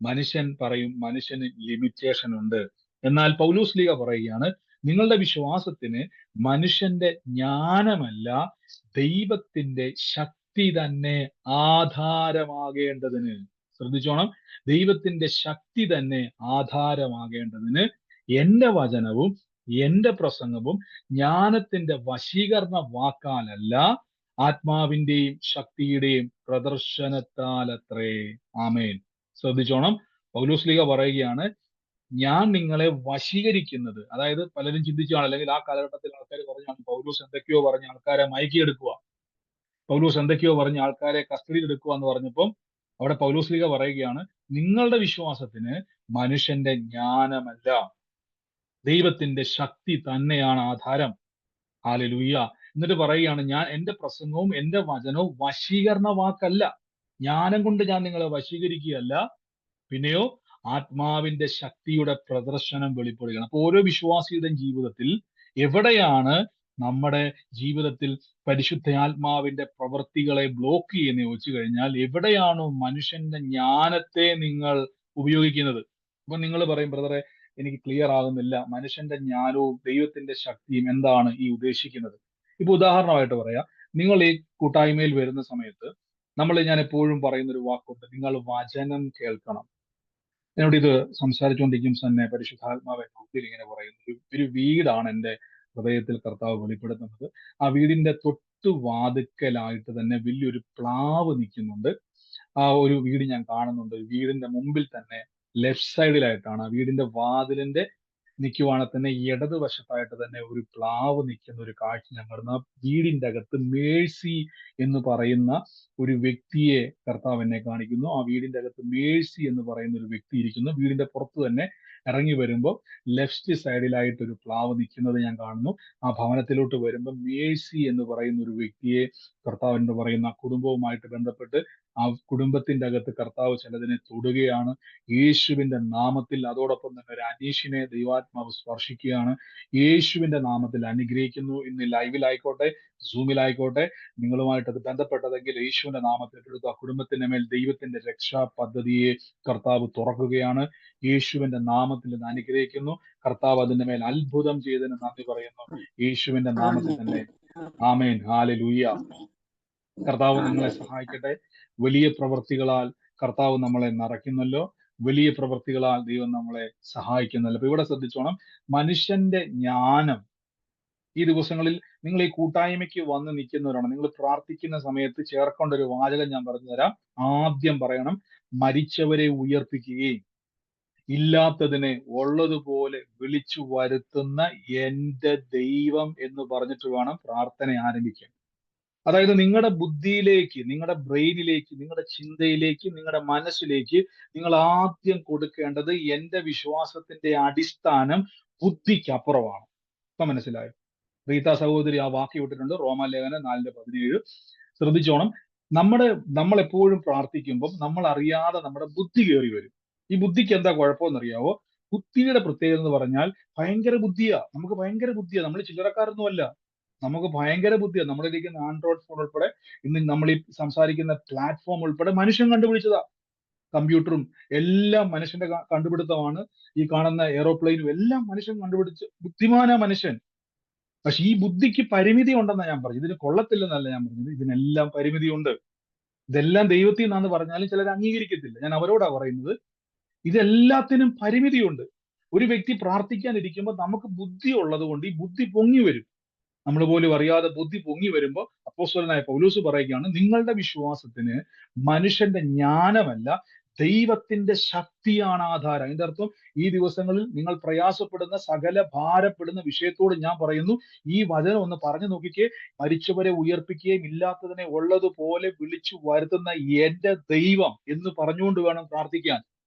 മനുഷ്യൻ പറയും മനുഷ്യന് ലിമിറ്റേഷൻ ഉണ്ട്. എന്നാൽ പൗലോസ്ലീഹ പറയുകയാണ്, നിങ്ങളുടെ വിശ്വാസത്തിന് മനുഷ്യന്റെ ജ്ഞാനമല്ല ദൈവത്തിന്റെ ശക്തി തന്നെ ആധാരമാകേണ്ടതിന്. ശ്രദ്ധിച്ചോണം, ദൈവത്തിന്റെ ശക്തി തന്നെ ആധാരമാകേണ്ടതിന് എന്റെ വചനവും എന്റെ പ്രസംഗവും ജ്ഞാനത്തിന്റെ വശീകരണ വാക്കാലല്ല, ആത്മാവിന്റെയും ശക്തിയുടെയും പ്രദർശനത്താലത്രേ. ആമേൻ. ശ്രദ്ധിച്ചോണം, പൗലോസ്ലീഹ പറയുകയാണ്, ഞാൻ നിങ്ങളെ വശീകരിക്കുന്നത്. അതായത് പലരും ചിന്തിച്ചാണ്, അല്ലെങ്കിൽ ആ കാലഘട്ടത്തിൽ ആൾക്കാർ പറഞ്ഞാണ്, പൗലോസ് എന്തൊക്കെയോ പറഞ്ഞ് ആൾക്കാരെ മയക്കിയെടുക്കുക, പൗലോസ് എന്തൊക്കെയോ പറഞ്ഞ് ആൾക്കാരെ കസ്റ്റഡിയിൽ എടുക്കുക എന്ന് പറഞ്ഞപ്പം അവിടെ പൗലോസ്ലീഹ പറയുകയാണ്, നിങ്ങളുടെ വിശ്വാസത്തിന് മനുഷ്യന്റെ ജ്ഞാനമല്ല ദൈവത്തിന്റെ ശക്തി തന്നെയാണ് ആധാരം. ഹല്ലേലൂയ. എന്നിട്ട് പറയുകയാണ്, ഞാൻ എന്റെ പ്രസംഗവും എന്റെ വചനവും വശീകരണ വാക്കല്ല, ജ്ഞാനം കൊണ്ട് ഞാൻ നിങ്ങളെ വശീകരിക്കുകയല്ല, പിന്നെയോ ആത്മാവിന്റെ ശക്തിയുടെ പ്രദർശനം വെളിപ്പെടുകയാണ്. അപ്പൊ ഓരോ വിശ്വാസിയുടെയും ജീവിതത്തിൽ എവിടെയാണ് നമ്മുടെ ജീവിതത്തിൽ പരിശുദ്ധാത്മാവിന്റെ പ്രവൃത്തികളെ ബ്ലോക്ക് ചെയ്യുന്ന ചോദിച്ചു കഴിഞ്ഞാൽ, എവിടെയാണോ മനുഷ്യന്റെ ജ്ഞാനത്തെ നിങ്ങൾ ഉപയോഗിക്കുന്നത്. അപ്പൊ നിങ്ങൾ പറയും, ബ്രദറെ എനിക്ക് ക്ലിയർ ആകുന്നില്ല, മനുഷ്യന്റെ ജ്ഞാനവും ദൈവത്തിന്റെ ശക്തിയും എന്താണ് ഈ ഉദ്ദേശിക്കുന്നത്? ഇപ്പൊ ഉദാഹരണമായിട്ട് പറയാം, നിങ്ങൾ ഈ കൂട്ടായ്മയിൽ വരുന്ന സമയത്ത് ഞാൻ എപ്പോഴും പറയുന്ന ഒരു വാക്കുണ്ട്, നിങ്ങൾ വചനം കേൾക്കണം. എന്നോട് ഇത് സംസാരിച്ചുകൊണ്ടിരിക്കും തന്നെ പരിശുദ്ധാത്മാവ് ഉള്ളിൽ ഇങ്ങനെ പറയുന്നു, ഒരു വീടാണ് എൻ്റെ ഹൃദയത്തിൽ കർത്താവ് വെളിപ്പെടുത്തുന്നത്. ആ വീടിന്റെ തൊട്ടുവാതുക്കലായിട്ട് തന്നെ വലിയൊരു പ്ലാവ് നിൽക്കുന്നുണ്ട്. ആ ഒരു വീട് ഞാൻ കാണുന്നുണ്ട്. വീടിന്റെ മുമ്പിൽ തന്നെ ലെഫ്റ്റ് സൈഡിലായിട്ടാണ്, ആ വീടിന്റെ വാതിലിന്റെ നിൽക്കുവാണെങ്കിൽ തന്നെ ഇടതുവശത്തായിട്ട് തന്നെ ഒരു പ്ലാവ് നിൽക്കുന്ന ഒരു കാഴ്ച ഞാൻ കാണുന്നു. ആ വീടിന്റെ അകത്ത് മേഴ്സി എന്ന് പറയുന്ന ഒരു വ്യക്തിയെ കർത്താവ് എന്നെ കാണിക്കുന്നു. ആ വീടിന്റെ അകത്ത് മേഴ്സി എന്ന് പറയുന്ന ഒരു വ്യക്തി ഇരിക്കുന്നു. വീടിന്റെ പുറത്ത് തന്നെ ഇറങ്ങി വരുമ്പോൾ ലെഫ്റ്റ് സൈഡിലായിട്ട് ഒരു പ്ലാവ് നിൽക്കുന്നത് ഞാൻ കാണുന്നു. ആ ഭവനത്തിലോട്ട് വരുമ്പോൾ മേഴ്സി എന്ന് പറയുന്ന ഒരു വ്യക്തിയെ കർത്താവ് എന്ന് പറയുന്ന കുടുംബവുമായിട്ട് ബന്ധപ്പെട്ട് ആ കുടുംബത്തിന്റെ അകത്ത് കർത്താവ് ചിലതിനെ തൊടുകയാണ് യേശുവിന്റെ നാമത്തിൽ. അതോടൊപ്പം തന്നെ ഒരു അനീഷിനെ ദൈവാത്മാവ് സ്പർശിക്കുകയാണ്. യേശുവിന്റെ നാമത്തിൽ അനുഗ്രഹിക്കുന്നു. ഇന്ന് ലൈവിലായിക്കോട്ടെ, സൂമിലായിക്കോട്ടെ, നിങ്ങളുമായിട്ട് അത് ബന്ധപ്പെട്ടതെങ്കിൽ യേശുവിന്റെ നാമത്തിൽ എടുത്ത് ആ കുടുംബത്തിന്റെ മേൽ ദൈവത്തിന്റെ രക്ഷാ പദ്ധതിയെ കർത്താവ് തുറക്കുകയാണ്. യേശുവിന്റെ നാമത്തിൽ ഇത് അനുഗ്രഹിക്കുന്നു. കർത്താവ് അതിന്റെ മേൽ അത്ഭുതം ചെയ്തതിന് നന്ദി പറയുന്നു. യേശുവിന്റെ നാമത്തിൽ തന്നെ ആമേൻ. ഹല്ലേലൂയ. കർത്താവ് നിങ്ങളെ സഹായിക്കട്ടെ. വലിയ പ്രവൃത്തികളാൽ കർത്താവ് നമ്മളെ നിറയ്ക്കുന്നല്ലോ. വലിയ പ്രവൃത്തികളാൽ ദൈവം നമ്മളെ സഹായിക്കുന്നല്ലോ. അപ്പൊ ഇവിടെ ശ്രദ്ധിച്ചോണം, മനുഷ്യന്റെ ജ്ഞാനം. ഈ ദിവസങ്ങളിൽ നിങ്ങൾ ഈ കൂട്ടായ്മയ്ക്ക് വന്ന് നിൽക്കുന്നവരാണ്. നിങ്ങൾ പ്രാർത്ഥിക്കുന്ന സമയത്ത് ചേർക്കേണ്ട ഒരു വാചകം ഞാൻ പറഞ്ഞുതരാം. ആദ്യം പറയണം, മരിച്ചവരെ ഉയർപ്പിക്കുകയും ഇല്ലാത്തതിനെ ഉള്ളതുപോലെ വിളിച്ചു വരുത്തുന്ന എന്റെ ദൈവം എന്ന് പറഞ്ഞിട്ട് വേണം പ്രാർത്ഥന ആരംഭിക്കാൻ. അതായത് നിങ്ങളുടെ ബുദ്ധിയിലേക്ക്, നിങ്ങളുടെ ബ്രെയിനിലേക്ക്, നിങ്ങളുടെ ചിന്തയിലേക്ക്, നിങ്ങളുടെ മനസ്സിലേക്ക് നിങ്ങൾ ആദ്യം കൊടുക്കേണ്ടത് എന്റെ വിശ്വാസത്തിന്റെ അടിസ്ഥാനം ബുദ്ധിക്കപ്പുറമാണ്. ഇപ്പൊ മനസ്സിലായോ? റീത്ത സഹോദരി ആ വാക്യം ഇട്ടിട്ടുണ്ട്, റോമാലേഖനം 4:17. ശ്രദ്ധിച്ചോണം, നമ്മൾ എപ്പോഴും പ്രാർത്ഥിക്കുമ്പോൾ നമ്മൾ അറിയാതെ നമ്മുടെ ബുദ്ധി കയറി വരും. ഈ ബുദ്ധിക്ക് എന്താ കുഴപ്പമെന്നറിയാവോ? ബുദ്ധിയുടെ പ്രത്യേകത എന്ന് പറഞ്ഞാൽ ഭയങ്കര ബുദ്ധിയാ. നമുക്ക് ഭയങ്കര ബുദ്ധിയാ. നമ്മൾ ചില്ലറക്കാരൊന്നും അല്ല. നമുക്ക് ഭയങ്കര ബുദ്ധിയാണ്. നമ്മളിരിക്കുന്ന ആൻഡ്രോയിഡ് ഫോൺ ഉൾപ്പെടെ, ഇന്ന് നമ്മൾ ഈ സംസാരിക്കുന്ന പ്ലാറ്റ്ഫോം ഉൾപ്പെടെ മനുഷ്യൻ കണ്ടുപിടിച്ചതാ. കമ്പ്യൂട്ടറും എല്ലാം മനുഷ്യന്റെ കണ്ടുപിടുത്തമാണ്. ഈ കാണുന്ന എയറോപ്ലെയിനും എല്ലാം മനുഷ്യൻ കണ്ടുപിടിച്ച് ബുദ്ധിമാനാ മനുഷ്യൻ. പക്ഷെ ഈ ബുദ്ധിക്ക് പരിമിതി ഉണ്ടെന്നാ ഞാൻ പറഞ്ഞു. ഇതിന് കൊള്ളത്തില്ലെന്നല്ല ഞാൻ പറഞ്ഞത്, ഇതിനെല്ലാം പരിമിതിയുണ്ട്. ഇതെല്ലാം ദൈവത്തിൽ നിന്നാന്ന് പറഞ്ഞാലും ചിലർ അംഗീകരിക്കത്തില്ല. ഞാൻ അവരോടാ പറയുന്നത്, ഇതെല്ലാത്തിനും പരിമിതിയുണ്ട്. ഒരു വ്യക്തി പ്രാർത്ഥിക്കാനിരിക്കുമ്പോൾ നമുക്ക് ബുദ്ധി ഉള്ളത് കൊണ്ട് ഈ ബുദ്ധി പൊങ്ങി വരും. നമ്മൾ പോലും അറിയാതെ ബുദ്ധി പൊങ്ങി വരുമ്പോൾ അപ്പോസ്തലനായ പൗലോസ് പറയുകയാണ്, നിങ്ങളുടെ വിശ്വാസത്തിന് മനുഷ്യന്റെ ജ്ഞാനമല്ല ദൈവത്തിന്റെ ശക്തിയാണ് ആധാരം. അതിന്റെ അർത്ഥം, ഈ ദിവസങ്ങളിൽ നിങ്ങൾ പ്രയാസപ്പെടുന്ന സകല ഭാരപ്പെടുന്ന വിഷയത്തോട് ഞാൻ പറയുന്നു, ഈ വചനം ഒന്ന് പറഞ്ഞു നോക്കിക്കേ. മരിച്ചവരെ ഉയർപ്പിക്കുകയും ഇല്ലാത്തതിനെ ഉള്ളതുപോലെ വിളിച്ചു വരുത്തുന്ന എന്റെ ദൈവം എന്ന് പറഞ്ഞുകൊണ്ട് വേണം പ്രാർത്ഥിക്കാൻ.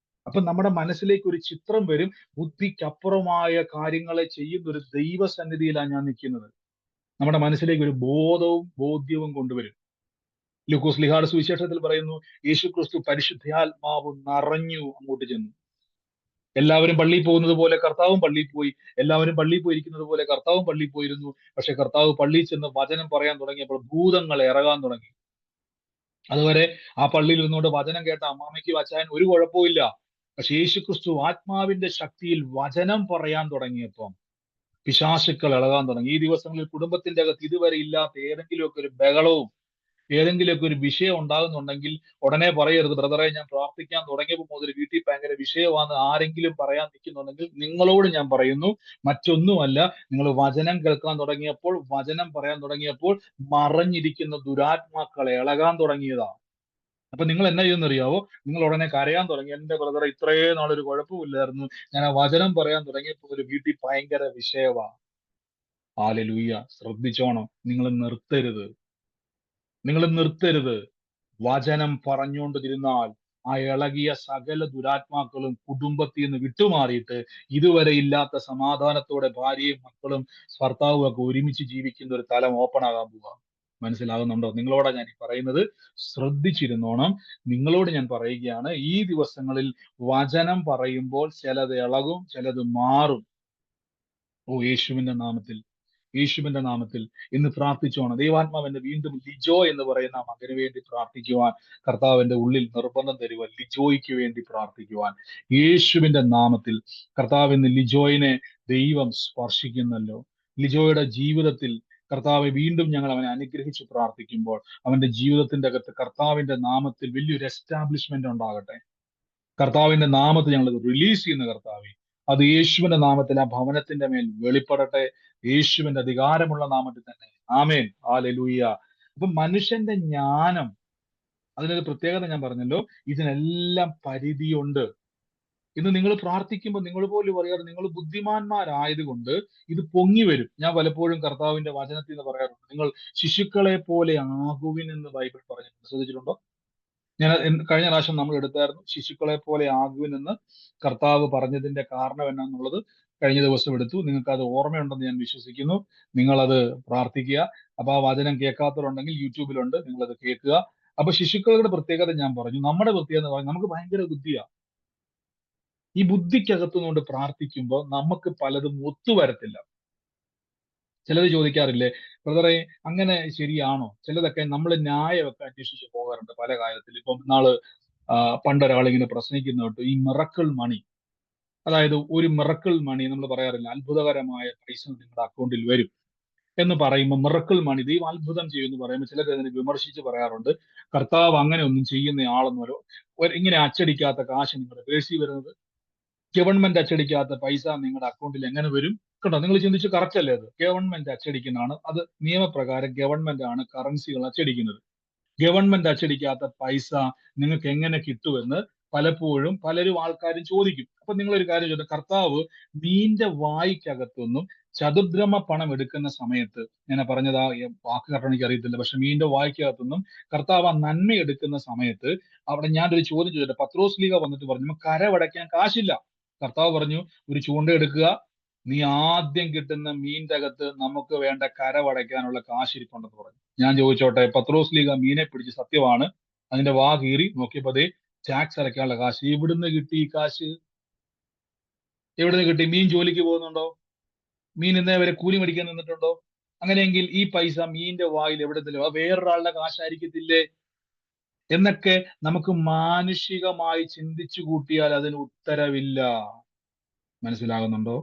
അപ്പൊ നമ്മുടെ മനസ്സിലേക്ക് ഒരു ചിത്രം വരും, ബുദ്ധിക്കപ്പുറമായ കാര്യങ്ങളെ ചെയ്യുന്ന ഒരു ദൈവസന്നിധിയിലാണ് ഞാൻ നിൽക്കുന്നത്. നമ്മുടെ മനസ്സിലേക്ക് ഒരു ബോധ്യവും കൊണ്ടുവരും. ലൂക്കോസ് ലീഹായുടെ സുവിശേഷത്തിൽ പറയുന്നു, യേശു ക്രിസ്തു പരിശുദ്ധാത്മാവ് നിറഞ്ഞു അങ്ങോട്ട് ചെന്നു. എല്ലാവരും പള്ളിയിൽ പോകുന്നത് പോലെ കർത്താവും പള്ളിയിൽ പോയി. എല്ലാവരും പള്ളിയിൽ പോയിരിക്കുന്നത് പോലെ കർത്താവും പള്ളിയിൽ പോയിരുന്നു. പക്ഷെ കർത്താവ് പള്ളിയിൽ ചെന്ന് വചനം പറയാൻ തുടങ്ങിയപ്പോൾ ഭൂതങ്ങൾ ഇറങ്ങാൻ തുടങ്ങി. അതുവരെ ആ പള്ളിയിൽ നിന്നുകൊണ്ട് വചനം കേട്ട അമ്മാമയ്ക്ക് അച്ചായൻ ഒരു കുഴപ്പമില്ല. പക്ഷെ യേശു ക്രിസ്തു ആത്മാവിന്റെ ശക്തിയിൽ വചനം പറയാൻ തുടങ്ങിയപ്പം പിശാചുക്കൾ ഇളകാൻ തുടങ്ങി. ഈ ദിവസങ്ങളിൽ കുടുംബത്തിന്റെ അകത്ത് ഇതുവരെ ഇല്ലാത്ത ഏതെങ്കിലുമൊക്കെ ഒരു ബഹളവും ഏതെങ്കിലുമൊക്കെ ഒരു വിഷയം ഉണ്ടാകുന്നുണ്ടെങ്കിൽ ഉടനെ പറയരുത്, ബ്രദറെ ഞാൻ പ്രാർത്ഥിക്കാൻ തുടങ്ങിയപ്പോൾ മുതൽ വീട്ടിൽ ഭയങ്കര വിഷയമാണെന്ന് ആരെങ്കിലും പറയാൻ നിൽക്കുന്നുണ്ടെങ്കിൽ നിങ്ങളോട് ഞാൻ പറയുന്നു, മറ്റൊന്നുമല്ല, നിങ്ങൾ വചനം കേൾക്കാൻ തുടങ്ങിയപ്പോൾ, വചനം പറയാൻ തുടങ്ങിയപ്പോൾ മറഞ്ഞിരിക്കുന്ന ദുരാത്മാക്കളെ ഇളകാൻ തുടങ്ങിയതാ. അപ്പൊ നിങ്ങൾ എന്നാ ചെയ്യുന്നറിയാവോ? നിങ്ങൾ ഉടനെ കരയാൻ തുടങ്ങി, എന്റെ ബ്രദറെ ഇത്രയും നാളൊരു കുഴപ്പമില്ലായിരുന്നു, ഞാൻ ആ വചനം പറയാൻ തുടങ്ങിയപ്പോൾ ഒരു വീട്ടിൽ ഭയങ്കര വിഷയവാ. ഹല്ലേലൂയ. ശ്രദ്ധിച്ചോണം, നിങ്ങൾ നിർത്തരുത്. വചനം പറഞ്ഞുകൊണ്ടിരുന്നാൽ ആ ഇളകിയ സകല ദുരാത്മാക്കളും കുടുംബത്തിൽ നിന്ന് വിട്ടുമാറിയിട്ട് ഇതുവരെ ഇല്ലാത്ത സമാധാനത്തോടെ ഭാര്യയും മക്കളും ഭർത്താവും ഒക്കെ ഒരുമിച്ച് ജീവിക്കുന്ന ഒരു തലം ഓപ്പൺ ആകാൻ പോവുക. മനസ്സിലാകുന്നുണ്ടോ? നിങ്ങളോടാ ഞാൻ ഈ പറയുന്നത്, ശ്രദ്ധിച്ചിരുന്നോണം. നിങ്ങളോട് ഞാൻ പറയുകയാണ്, ഈ ദിവസങ്ങളിൽ വചനം പറയുമ്പോൾ ചിലത് ഇളകും, ചിലത് മാറും. ഓ യേശുവിന്റെ നാമത്തിൽ ഇന്ന് പ്രാർത്ഥിച്ചോണം. ദൈവാത്മാവിന്റെ വീണ്ടും ലിജോ എന്ന് പറയുന്ന മകന് വേണ്ടി പ്രാർത്ഥിക്കുവാൻ കർത്താവിന്റെ ഉള്ളിൽ നിർബന്ധം തരുവാൻ, ലിജോയ്ക്ക് വേണ്ടി പ്രാർത്ഥിക്കുവാൻ യേശുവിന്റെ നാമത്തിൽ. കർത്താവ് ഇന്ന് ലിജോയിനെ ദൈവം സ്പർശിക്കുന്നല്ലോ. ലിജോയുടെ ജീവിതത്തിൽ കർത്താവെ വീണ്ടും ഞങ്ങൾ അവനെ അനുഗ്രഹിച്ച് പ്രാർത്ഥിക്കുമ്പോൾ അവന്റെ ജീവിതത്തിന്റെ അകത്ത് കർത്താവിന്റെ നാമത്തിൽ വലിയൊരു എസ്റ്റാബ്ലിഷ്മെന്റ് ഉണ്ടാകട്ടെ. കർത്താവിന്റെ നാമത്തിൽ ഞങ്ങൾ റിലീസ് ചെയ്യുന്ന കർത്താവെ, അത് യേശുവിന്റെ നാമത്തിൽ ആ ഭവനത്തിന്റെ മേൽ വെളിപ്പെടട്ടെ. യേശുവിന്റെ അധികാരമുള്ള നാമത്തിൽ തന്നെ. ആമേൻ. ഹല്ലേലൂയ. അപ്പൊ മനുഷ്യന്റെ ജ്ഞാനം, അതിനൊരു പ്രത്യേകത ഞാൻ പറഞ്ഞല്ലോ, ഇതിനെല്ലാം പരിധിയുണ്ട്. ഇന്ന് നിങ്ങൾ പ്രാർത്ഥിക്കുമ്പോൾ നിങ്ങൾ പോലും പറയാറ് നിങ്ങൾ ബുദ്ധിമാന്മാരായതുകൊണ്ട് ഇത് പൊങ്ങി വരും. ഞാൻ പലപ്പോഴും കർത്താവിന്റെ വചനത്തിൽ നിന്ന് പറയാറുണ്ട്, നിങ്ങൾ ശിശുക്കളെ പോലെ ആകുവിൻ എന്ന് ബൈബിൾ പറഞ്ഞിട്ടുണ്ട്. ശ്രദ്ധിച്ചിട്ടുണ്ടോ? ഞാൻ കഴിഞ്ഞ പ്രാവശ്യം നമ്മൾ എടുത്തായിരുന്നു, ശിശുക്കളെ പോലെ ആകുവിൻ എന്ന് കർത്താവ് പറഞ്ഞതിന്റെ കാരണം എന്നാന്നുള്ളത് കഴിഞ്ഞ ദിവസം എടുത്തു. നിങ്ങൾക്ക് അത് ഓർമ്മയുണ്ടെന്ന് ഞാൻ വിശ്വസിക്കുന്നു. നിങ്ങളത് പ്രാർത്ഥിക്കുക. അപ്പൊ ആ വചനം കേൾക്കാത്തവരുണ്ടെങ്കിൽ യൂട്യൂബിലുണ്ട്, നിങ്ങളത് കേൾക്കുക. അപ്പൊ ശിശുക്കളുടെ പ്രത്യേകത ഞാൻ പറഞ്ഞു. നമ്മുടെ പ്രത്യേകത എന്ന് പറഞ്ഞാൽ നമുക്ക് ഭയങ്കര ബുദ്ധിയാണ്. ഈ ബുദ്ധിക്കകത്തുനിന്നുകൊണ്ട് പ്രാർത്ഥിക്കുമ്പോൾ നമുക്ക് പലതും ഒത്തുവരത്തില്ല. ചിലത് ചോദിക്കാറില്ലേ, ബ്രദറെ അങ്ങനെ ശരിയാണോ? ചിലതൊക്കെ നമ്മൾ ന്യായമൊക്കെ അന്വേഷിച്ച് പോകാറുണ്ട് പല കാര്യത്തിൽ. ഇപ്പം പണ്ടൊരാൾ ഇങ്ങനെ പ്രസംഗിക്കുന്ന കേട്ടു, ഈ മിറക്കിൾ മണി, അതായത് ഒരു മിറക്കിൾ മണി നമ്മൾ പറയാറില്ല, അത്ഭുതകരമായ പൈസ നിങ്ങളുടെ അക്കൗണ്ടിൽ വരും എന്ന് പറയുമ്പോൾ മിറക്കിൾ മണി, ദൈവം അത്ഭുതം ചെയ്യുമെന്ന് പറയുമ്പോൾ ചിലർ അതിനെ വിമർശിച്ച് പറയാറുണ്ട്, കർത്താവ് അങ്ങനെ ഒന്നും ചെയ്യുന്ന ആളൊന്നുമല്ലോ, ഇങ്ങനെ അച്ചടിക്കാത്ത കാശ് നിങ്ങളുടെ പേഴ്സിൽ വരുന്നത്, ഗവൺമെന്റ് അച്ചടിക്കാത്ത പൈസ നിങ്ങളുടെ അക്കൗണ്ടിൽ എങ്ങനെ വരും? കണ്ടോ, നിങ്ങൾ ചിന്തിച്ച് കറക്റ്റ് അല്ലേ? അത് ഗവൺമെന്റ് അച്ചടിക്കുന്നതാണ്, അത് നിയമപ്രകാരം ഗവൺമെന്റ് ആണ് കറൻസികൾ അച്ചടിക്കുന്നത്. ഗവൺമെന്റ് അച്ചടിക്കാത്ത പൈസ നിങ്ങൾക്ക് എങ്ങനെ കിട്ടുമെന്ന് പലപ്പോഴും പലരും ആൾക്കാരും ചോദിക്കും. അപ്പൊ നിങ്ങളൊരു കാര്യം ചോദിച്ചു, കർത്താവ് മീന്റെ വായിക്കകത്തൊന്നും ചതുർദ്രമ പണം എടുക്കുന്ന സമയത്ത്, ഞാൻ പറഞ്ഞത് ആ വാക്ക് കറക്റ്റ് എനിക്ക് അറിയത്തില്ല, പക്ഷെ മീന്റെ വായിക്കകത്തൊന്നും കർത്താവ് ആ നന്മ എടുക്കുന്ന സമയത്ത് അവിടെ ഞാനൊരു ചോദ്യം ചോദിച്ചിട്ട്, പത്രോസ് ലീഗ വന്നിട്ട് പറഞ്ഞു, നമുക്ക് കരവടയ്ക്കാൻ കാശില്ല. കർത്താവ് പറഞ്ഞു, ഒരു ചൂണ്ട എടുക്കുക, നീ ആദ്യം കിട്ടുന്ന മീൻ്റെ അകത്ത് നമുക്ക് വേണ്ട കരവടയ്ക്കാനുള്ള കാശിരിപ്പുണ്ടെന്ന് പറഞ്ഞു. ഞാൻ ചോദിച്ചോട്ടെ, പത്രോസ് ലീഗ മീനെ പിടിച്ച് സത്യമാണ്, അതിന്റെ വാ കീറി നോക്കിയപ്പോ അതേ ടാക്സ് അടയ്ക്കാനുള്ള കാശ്. എവിടുന്ന് കിട്ടി ഈ കാശ്? എവിടുന്ന് കിട്ടി? മീൻ ജോലിക്ക് പോകുന്നുണ്ടോ? മീൻ ഇന്നേ വരെ കൂലി മേടിക്കാൻ നിന്നിട്ടുണ്ടോ? അങ്ങനെയെങ്കിൽ ഈ പൈസ മീന്റെ വായിൽ എവിടെ നിന്നില്ല? വേറൊരാളുടെ കാശായിരിക്കത്തില്ലേ? എന്നൊക്കെ നമുക്ക് മാനുഷികമായി ചിന്തിച്ചു കൂട്ടിയാൽ അതിന് ഉത്തരവില്ല. മനസ്സിലാകുന്നുണ്ടോ?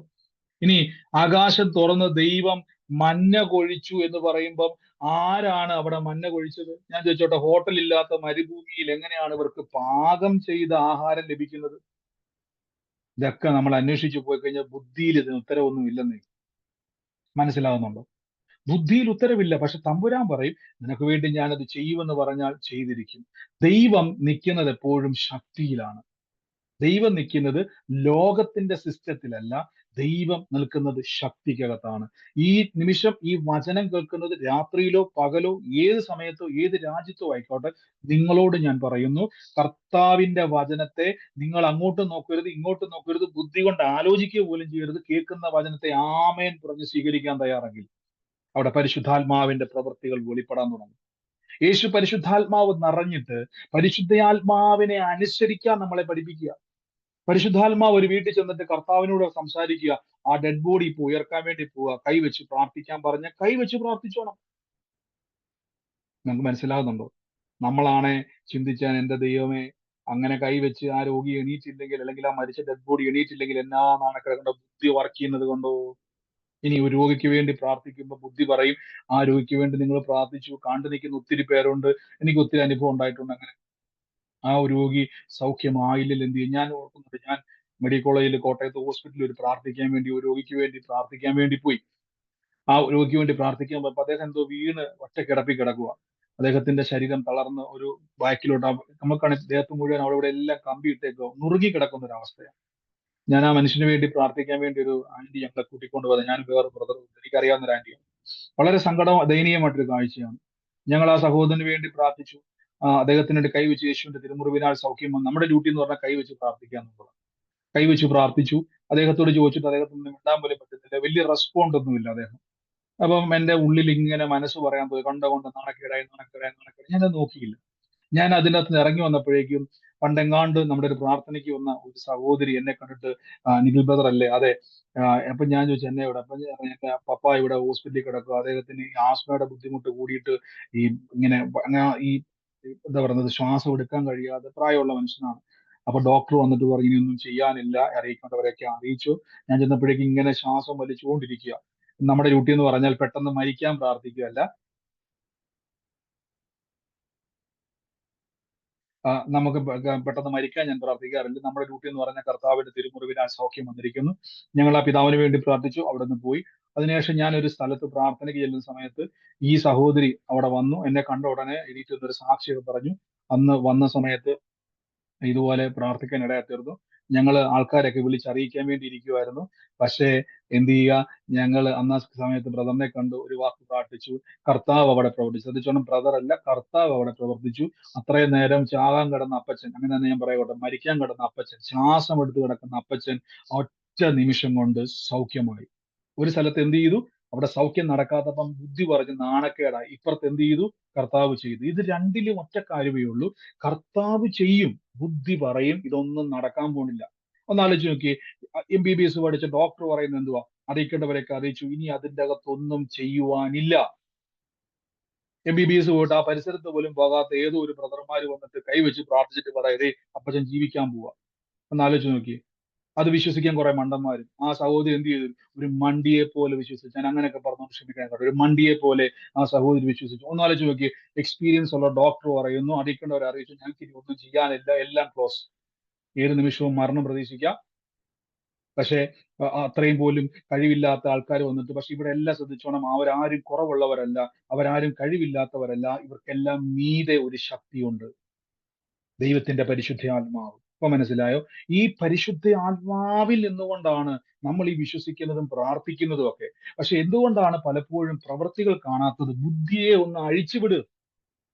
ഇനി ആകാശം തുറന്ന് ദൈവം മഞ്ഞ കൊഴിച്ചു എന്ന് പറയുമ്പം ആരാണ് അവിടെ മഞ്ഞ കൊഴിച്ചത്? ഞാൻ ചോദിച്ചോട്ടെ, ഹോട്ടൽ ഇല്ലാത്ത മരുഭൂമിയിൽ എങ്ങനെയാണ് ഇവർക്ക് പാകം ചെയ്ത ആഹാരം ലഭിക്കുന്നത്? ഇതൊക്കെ നമ്മൾ അന്വേഷിച്ചു പോയി കഴിഞ്ഞാൽ ബുദ്ധിയിൽ ഇതിന് ഉത്തരവൊന്നും ഇല്ലെന്നേ. മനസ്സിലാകുന്നുണ്ടോ? ബുദ്ധിയിൽ ഉത്തരവില്ല. പക്ഷെ തമ്പുരാൻ പറയും, നിനക്ക് വേണ്ടി ഞാനത് ചെയ്യുമെന്ന് പറഞ്ഞാൽ ചെയ്തിരിക്കും. ദൈവം നിൽക്കുന്നത് എപ്പോഴും ശക്തിയിലാണ്. ദൈവം നിൽക്കുന്നത് ലോകത്തിന്റെ സിസ്റ്റത്തിലല്ല, ദൈവം നിൽക്കുന്നത് ശക്തിക്കകത്താണ്. ഈ നിമിഷം ഈ വചനം കേൾക്കുന്നത് രാത്രിയിലോ പകലോ ഏത് സമയത്തോ ഏത് രാജ്യത്തോ ആയിക്കോട്ടെ, നിങ്ങളോട് ഞാൻ പറയുന്നു, കർത്താവിന്റെ വചനത്തെ നിങ്ങൾ അങ്ങോട്ടും നോക്കരുത് ഇങ്ങോട്ടും നോക്കരുത്, ബുദ്ധി കൊണ്ട് ആലോചിക്കുക പോലും ചെയ്യരുത്. കേൾക്കുന്ന വചനത്തെ ആമേൻ പറഞ്ഞ് സ്വീകരിക്കാൻ തയ്യാറെങ്കിൽ അവിടെ പരിശുദ്ധാത്മാവിന്റെ പ്രവൃത്തികൾ വെളിപ്പെടാൻ തുടങ്ങും. യേശു പരിശുദ്ധാത്മാവ് നിറഞ്ഞിട്ട് പരിശുദ്ധാത്മാവിനെ അനുസരിക്കാൻ നമ്മളെ പഠിപ്പിക്കുക. പരിശുദ്ധാത്മാവ് ഒരു വീട്ടിൽ ചെന്നിട്ട് കർത്താവിനോട് സംസാരിക്കുക, ആ ഡെഡ് ബോഡി ഇപ്പൊ ഉയർക്കാൻ വേണ്ടി പോവുക, കൈവച്ച് പ്രാർത്ഥിക്കാൻ പറഞ്ഞ കൈവച്ച് പ്രാർത്ഥിച്ചോണം. നമുക്ക് മനസ്സിലാകുന്നുണ്ടോ? നമ്മളാണെ ചിന്തിച്ചാൻ, എന്റെ ദൈവമേ, അങ്ങനെ കൈവച്ച് ആ രോഗി എണീറ്റില്ലെങ്കിൽ, അല്ലെങ്കിൽ ആ മരിച്ച ഡെഡ് ബോഡി എണീറ്റില്ലെങ്കിൽ എന്നാ നാണക്കിടക്കേണ്ട, ബുദ്ധി വർക്ക് ചെയ്യുന്നത് കൊണ്ടോ? ഇനി ഒരു രോഗിക്ക് വേണ്ടി പ്രാർത്ഥിക്കുമ്പോൾ ബുദ്ധി പറയും, ആ രോഗിക്ക് വേണ്ടി നിങ്ങൾ പ്രാർത്ഥിച്ചു, കണ്ടു നിൽക്കുന്ന ഒത്തിരി പേരുണ്ട്, എനിക്ക് ഒത്തിരി അനുഭവം ഉണ്ടായിട്ടുണ്ട്. അങ്ങനെ ആ ഒരു രോഗി സൗഖ്യമായില്ലെങ്കിൽ എന്ത് ചെയ്യും? ഞാൻ ഓർക്കുന്നുണ്ട്, ഞാൻ മെഡിക്കൽ കോളേജിൽ കോട്ടയത്ത് ഹോസ്പിറ്റലിൽ ഒരു പ്രാർത്ഥിക്കാൻ വേണ്ടി ഒരു രോഗിക്ക് വേണ്ടി പ്രാർത്ഥിക്കാൻ വേണ്ടി പോയി. ആ രോഗിക്ക് വേണ്ടി പ്രാർത്ഥിക്കാൻ പോയപ്പോൾ അദ്ദേഹം എന്തോ വീണ് ഒറ്റക്കിടപ്പി കിടക്കുക. അദ്ദേഹത്തിന്റെ ശരീരം തളർന്ന് ഒരു ബാക്കിലോട്ട്, നമുക്കാണെങ്കിൽ ദേഹത്ത് മുഴുവൻ അവിടെ ഇവിടെ എല്ലാം കമ്പി ഇട്ടേക്കോ, നുറുകി കിടക്കുന്ന ഒരു അവസ്ഥയാണ്. ഞാൻ ആ മനുഷ്യന് വേണ്ടി പ്രാർത്ഥിക്കാൻ വേണ്ടി ഒരു ആന്റി ഞങ്ങളെ കൂട്ടിക്കൊണ്ട് പോയത്, ഞാൻ വേറെ ബ്രദർ, എനിക്കറിയാവുന്ന ഒരു ആന്റിയാണ്. വളരെ ദയനീയമായിട്ടൊരു കാഴ്ചയാണ്. ഞങ്ങൾ ആ സഹോദരന് വേണ്ടി പ്രാർത്ഥിച്ചു. അദ്ദേഹത്തിന് വേണ്ടി കൈവച്ച് യേശുവിന്റെ തിരുമുറിവിനാൽ സൗഖ്യം വന്നു. നമ്മുടെ ഡ്യൂട്ടി എന്ന് പറഞ്ഞാൽ കൈവച്ച് പ്രാർത്ഥിക്കുക എന്നുള്ളത്. കൈവച്ച് പ്രാർത്ഥിച്ചു. അദ്ദേഹത്തോട് ചോദിച്ചിട്ട് അദ്ദേഹത്തിന് മിണ്ടാൻ പോലും പറ്റുന്നില്ല, വലിയ റെസ്പോണ്ട് ഒന്നുമില്ല അദ്ദേഹം. അപ്പം എന്റെ ഉള്ളിൽ ഇങ്ങനെ മനസ്സ് പറയാൻ പോയി, കൊണ്ട് നാണക്കേടായി നാണക്കേടായി നാണക്കേടായി. ഞാനത് നോക്കിയില്ല. ഞാൻ അതിനകത്ത് നിന്ന് ഇറങ്ങി വന്നപ്പോഴേക്കും പണ്ടെങ്ങാണ്ട് നമ്മുടെ ഒരു പ്രാർത്ഥനയ്ക്ക് വന്ന ഒരു സഹോദരി എന്നെ കണ്ടിട്ട്, നിഖിൽ ബ്രദർ അല്ലേ? അതെ. അപ്പൊ ഞാൻ ചോദിച്ചു, എന്നെ ഇവിടെ? അപ്പൊ എന്റെ പപ്പ ഇവിടെ ഹോസ്പിറ്റലിൽ കിടക്കുക, അദ്ദേഹത്തിന് ഈ ആസ്മയുടെ ബുദ്ധിമുട്ട് കൂടിയിട്ട് ഈ ഇങ്ങനെ ഈ എന്താ പറയുന്നത്, ശ്വാസം എടുക്കാൻ കഴിയാതെ പ്രായമുള്ള മനുഷ്യനാണ്. അപ്പൊ ഡോക്ടർ വന്നിട്ട് പറഞ്ഞു, ഇനിയൊന്നും ചെയ്യാനില്ല, അറിയിക്കേണ്ടവരെയൊക്കെ അറിയിച്ചു. ഞാൻ ചെന്നപ്പോഴേക്കും ഇങ്ങനെ ശ്വാസം വലിച്ചുകൊണ്ടിരിക്കുക. നമ്മുടെ ഡ്യൂട്ടി എന്ന് പറഞ്ഞാൽ പെട്ടെന്ന് മരിക്കാൻ പ്രാർത്ഥിക്കുകയല്ല, നമുക്ക് പെട്ടെന്ന് മരിക്കാൻ ഞാൻ പ്രാർത്ഥിക്കാറില്ല. നമ്മുടെ ഡ്യൂട്ടി എന്ന് പറഞ്ഞാൽ കർത്താവിന്റെ തിരുമുറിവിനാൽ സൗഖ്യം വന്നിരിക്കുന്നു. ഞങ്ങൾ ആ പിതാവിന് വേണ്ടി പ്രാർത്ഥിച്ചു, അവിടെ നിന്ന് പോയി. അതിനുശേഷം ഞാൻ ഒരു സ്ഥലത്ത് പ്രാർത്ഥനയ്ക്ക് ചെല്ലുന്ന സമയത്ത് ഈ സഹോദരി അവിടെ വന്നു. എന്നെ കണ്ട ഉടനെ എണീറ്റ് ഒരു സാക്ഷിയൊക്കെ പറഞ്ഞു. അന്ന് വന്ന സമയത്ത് ഇതുപോലെ പ്രാർത്ഥിക്കാൻ ഇടയായി തീർന്നു. ഞങ്ങൾ ആൾക്കാരൊക്കെ വിളിച്ചറിയിക്കാൻ വേണ്ടി ഇരിക്കുമായിരുന്നു. പക്ഷേ എന്ത് ചെയ്യുക, ഞങ്ങൾ അന്ന് ആ സമയത്ത് ബ്രദറിനെ കണ്ടു, ഒരു വാക്ക് പ്രാർത്ഥിച്ചു, കർത്താവ് അവിടെ പ്രവർത്തിച്ചു. ശ്രദ്ധിച്ചോണം, ബ്രദർ അല്ല, കർത്താവ് അവിടെ പ്രവർത്തിച്ചു. അത്രയും നേരം ചാകാൻ കിടന്ന അപ്പച്ചൻ, അങ്ങനെ തന്നെ ഞാൻ പറയട്ടെ, മരിക്കാൻ കിടന്ന അപ്പച്ചൻ, ശ്വാസം എടുത്ത് കിടക്കുന്ന അപ്പച്ചൻ ഒറ്റ നിമിഷം കൊണ്ട് സൗഖ്യമായി. ഒരു സ്ഥലത്ത് എന്ത് ചെയ്തു, അവിടെ സൗഖ്യം നടക്കാത്തപ്പം ബുദ്ധി പറഞ്ഞ് നാണക്കേടായി. ഇപ്പുറത്ത് എന്ത് ചെയ്തു, കർത്താവ് ചെയ്തു. ഇത് രണ്ടിലും ഒറ്റ കാര്യമേ ഉള്ളൂ, കർത്താവ് ചെയ്യും, ബുദ്ധി പറയും ഇതൊന്നും നടക്കാൻ പോണില്ല. ഒന്നാലോചിച്ച് നോക്കിയേ, MBBS പഠിച്ച ഡോക്ടർ പറയുന്നത് എന്തുവാ, അറിയിക്കേണ്ടവരൊക്കെ അറിയിച്ചു, ഇനി അതിൻ്റെ അകത്തൊന്നും ചെയ്യുവാനില്ല. MBBS പോയിട്ട് ആ പരിസരത്ത് പോലും പോകാത്ത ഏതോ ഒരു ബ്രദർമാര് വന്നിട്ട് കൈവച്ച് പ്രാർത്ഥിച്ചിട്ട് പറയതേ അപ്പച്ചൻ ജീവിക്കാൻ പോവാ. ഒന്നാലോചിച്ച് നോക്കിയേ, അത് വിശ്വസിക്കാൻ കുറെ മണ്ടന്മാരും. ആ സഹോദരി എന്ത് ചെയ്തു, ഒരു മണ്ടിയെ പോലെ വിശ്വസിച്ചു. ഞാൻ അങ്ങനെയൊക്കെ പറഞ്ഞു ക്ഷമിക്കാൻ കേട്ടോ, ഒരു മണ്ടിയെ പോലെ ആ സഹോദരി വിശ്വസിച്ചു. ഒന്നാലോചിച്ച് നോക്കി, എക്സ്പീരിയൻസ് ഉള്ള ഡോക്ടർ പറയുന്നു, അറിയിക്കേണ്ടവരെ അറിയിച്ചു, ഞങ്ങൾക്ക് ഇനി ഒന്നും ചെയ്യാനില്ല, എല്ലാം ക്ലോസ്, ഏത് നിമിഷവും മരണം പ്രതീക്ഷിക്കാം. പക്ഷേ അത്രയും പോലും കഴിവില്ലാത്ത ആൾക്കാർ വന്നിട്ട്, പക്ഷെ ഇവിടെ എല്ലാം ശ്രദ്ധിച്ചോണം, അവരാരും കുറവുള്ളവരല്ല, അവരാരും കഴിവില്ലാത്തവരല്ല, ഇവർക്കെല്ലാം മീതെ ഒരു ശക്തിയുണ്ട്, ദൈവത്തിന്റെ പരിശുദ്ധാത്മാവ്. ഇപ്പൊ മനസ്സിലായോ? ഈ പരിശുദ്ധ ആത്മാവിൽ നിന്നുകൊണ്ടാണ് നമ്മൾ ഈ വിശ്വസിക്കുന്നതും പ്രാർത്ഥിക്കുന്നതും ഒക്കെ. പക്ഷെ എന്തുകൊണ്ടാണ് പലപ്പോഴും പ്രവൃത്തികൾ കാണാത്തത്? ബുദ്ധിയെ ഒന്ന് അഴിച്ചുവിട്.